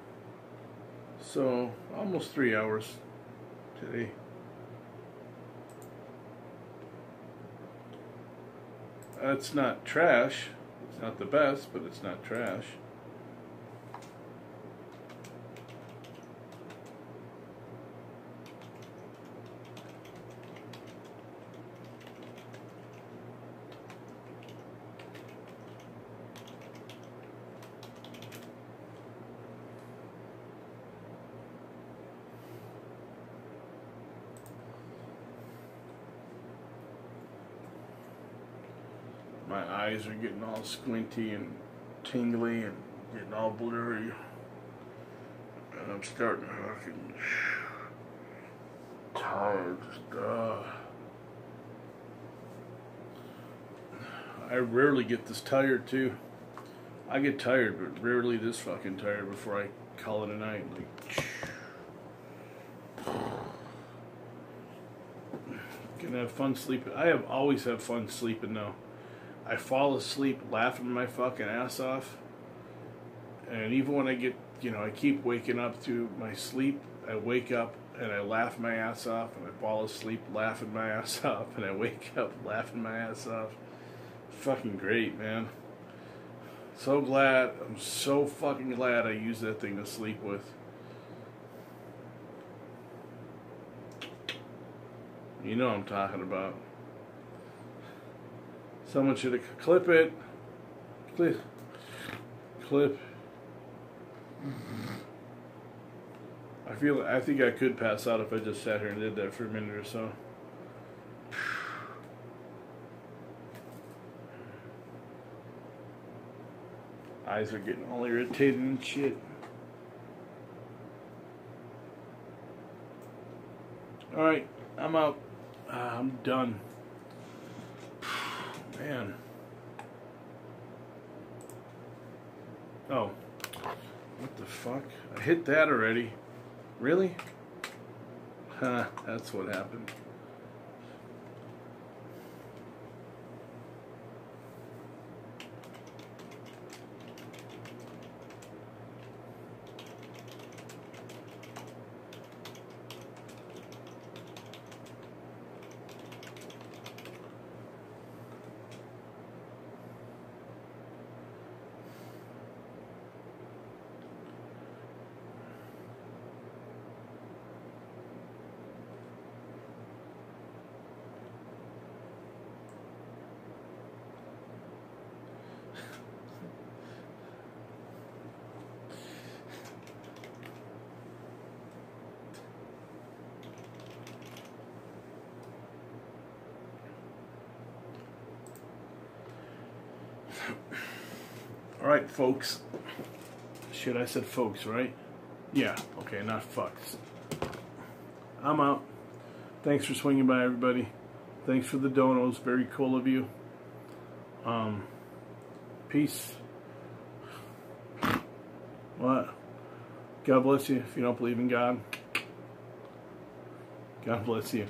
So, almost 3 hours today. It's not trash. It's not the best, but it's not trash. My eyes are getting all squinty and tingly and getting all blurry. And I'm starting to fucking tired. I rarely get this tired too. I get tired, but rarely this fucking tired before I call it a night. Like, can have fun sleeping. I always have fun sleeping though. I fall asleep laughing my fucking ass off. And even when I get, I keep waking up through my sleep, I wake up and I laugh my ass off, and I fall asleep laughing my ass off, and I wake up laughing my ass off. Fucking great, man. So glad, I'm so fucking glad I used that thing to sleep with. You know what I'm talking about. Someone should have clip it. Clip. I think I could pass out if I just sat here and did that for a minute or so. Eyes are getting all irritated and shit. Alright, I'm out. I'm done. Man. Oh. What the fuck? I hit that already. Really? Huh, that's what happened. Alright, folks. Shit, I said folks, right? Yeah, okay, not fucks. I'm out. Thanks for swinging by, everybody. Thanks for the donos. Very cool of you. Peace. What? God bless you if you don't believe in God. God bless you.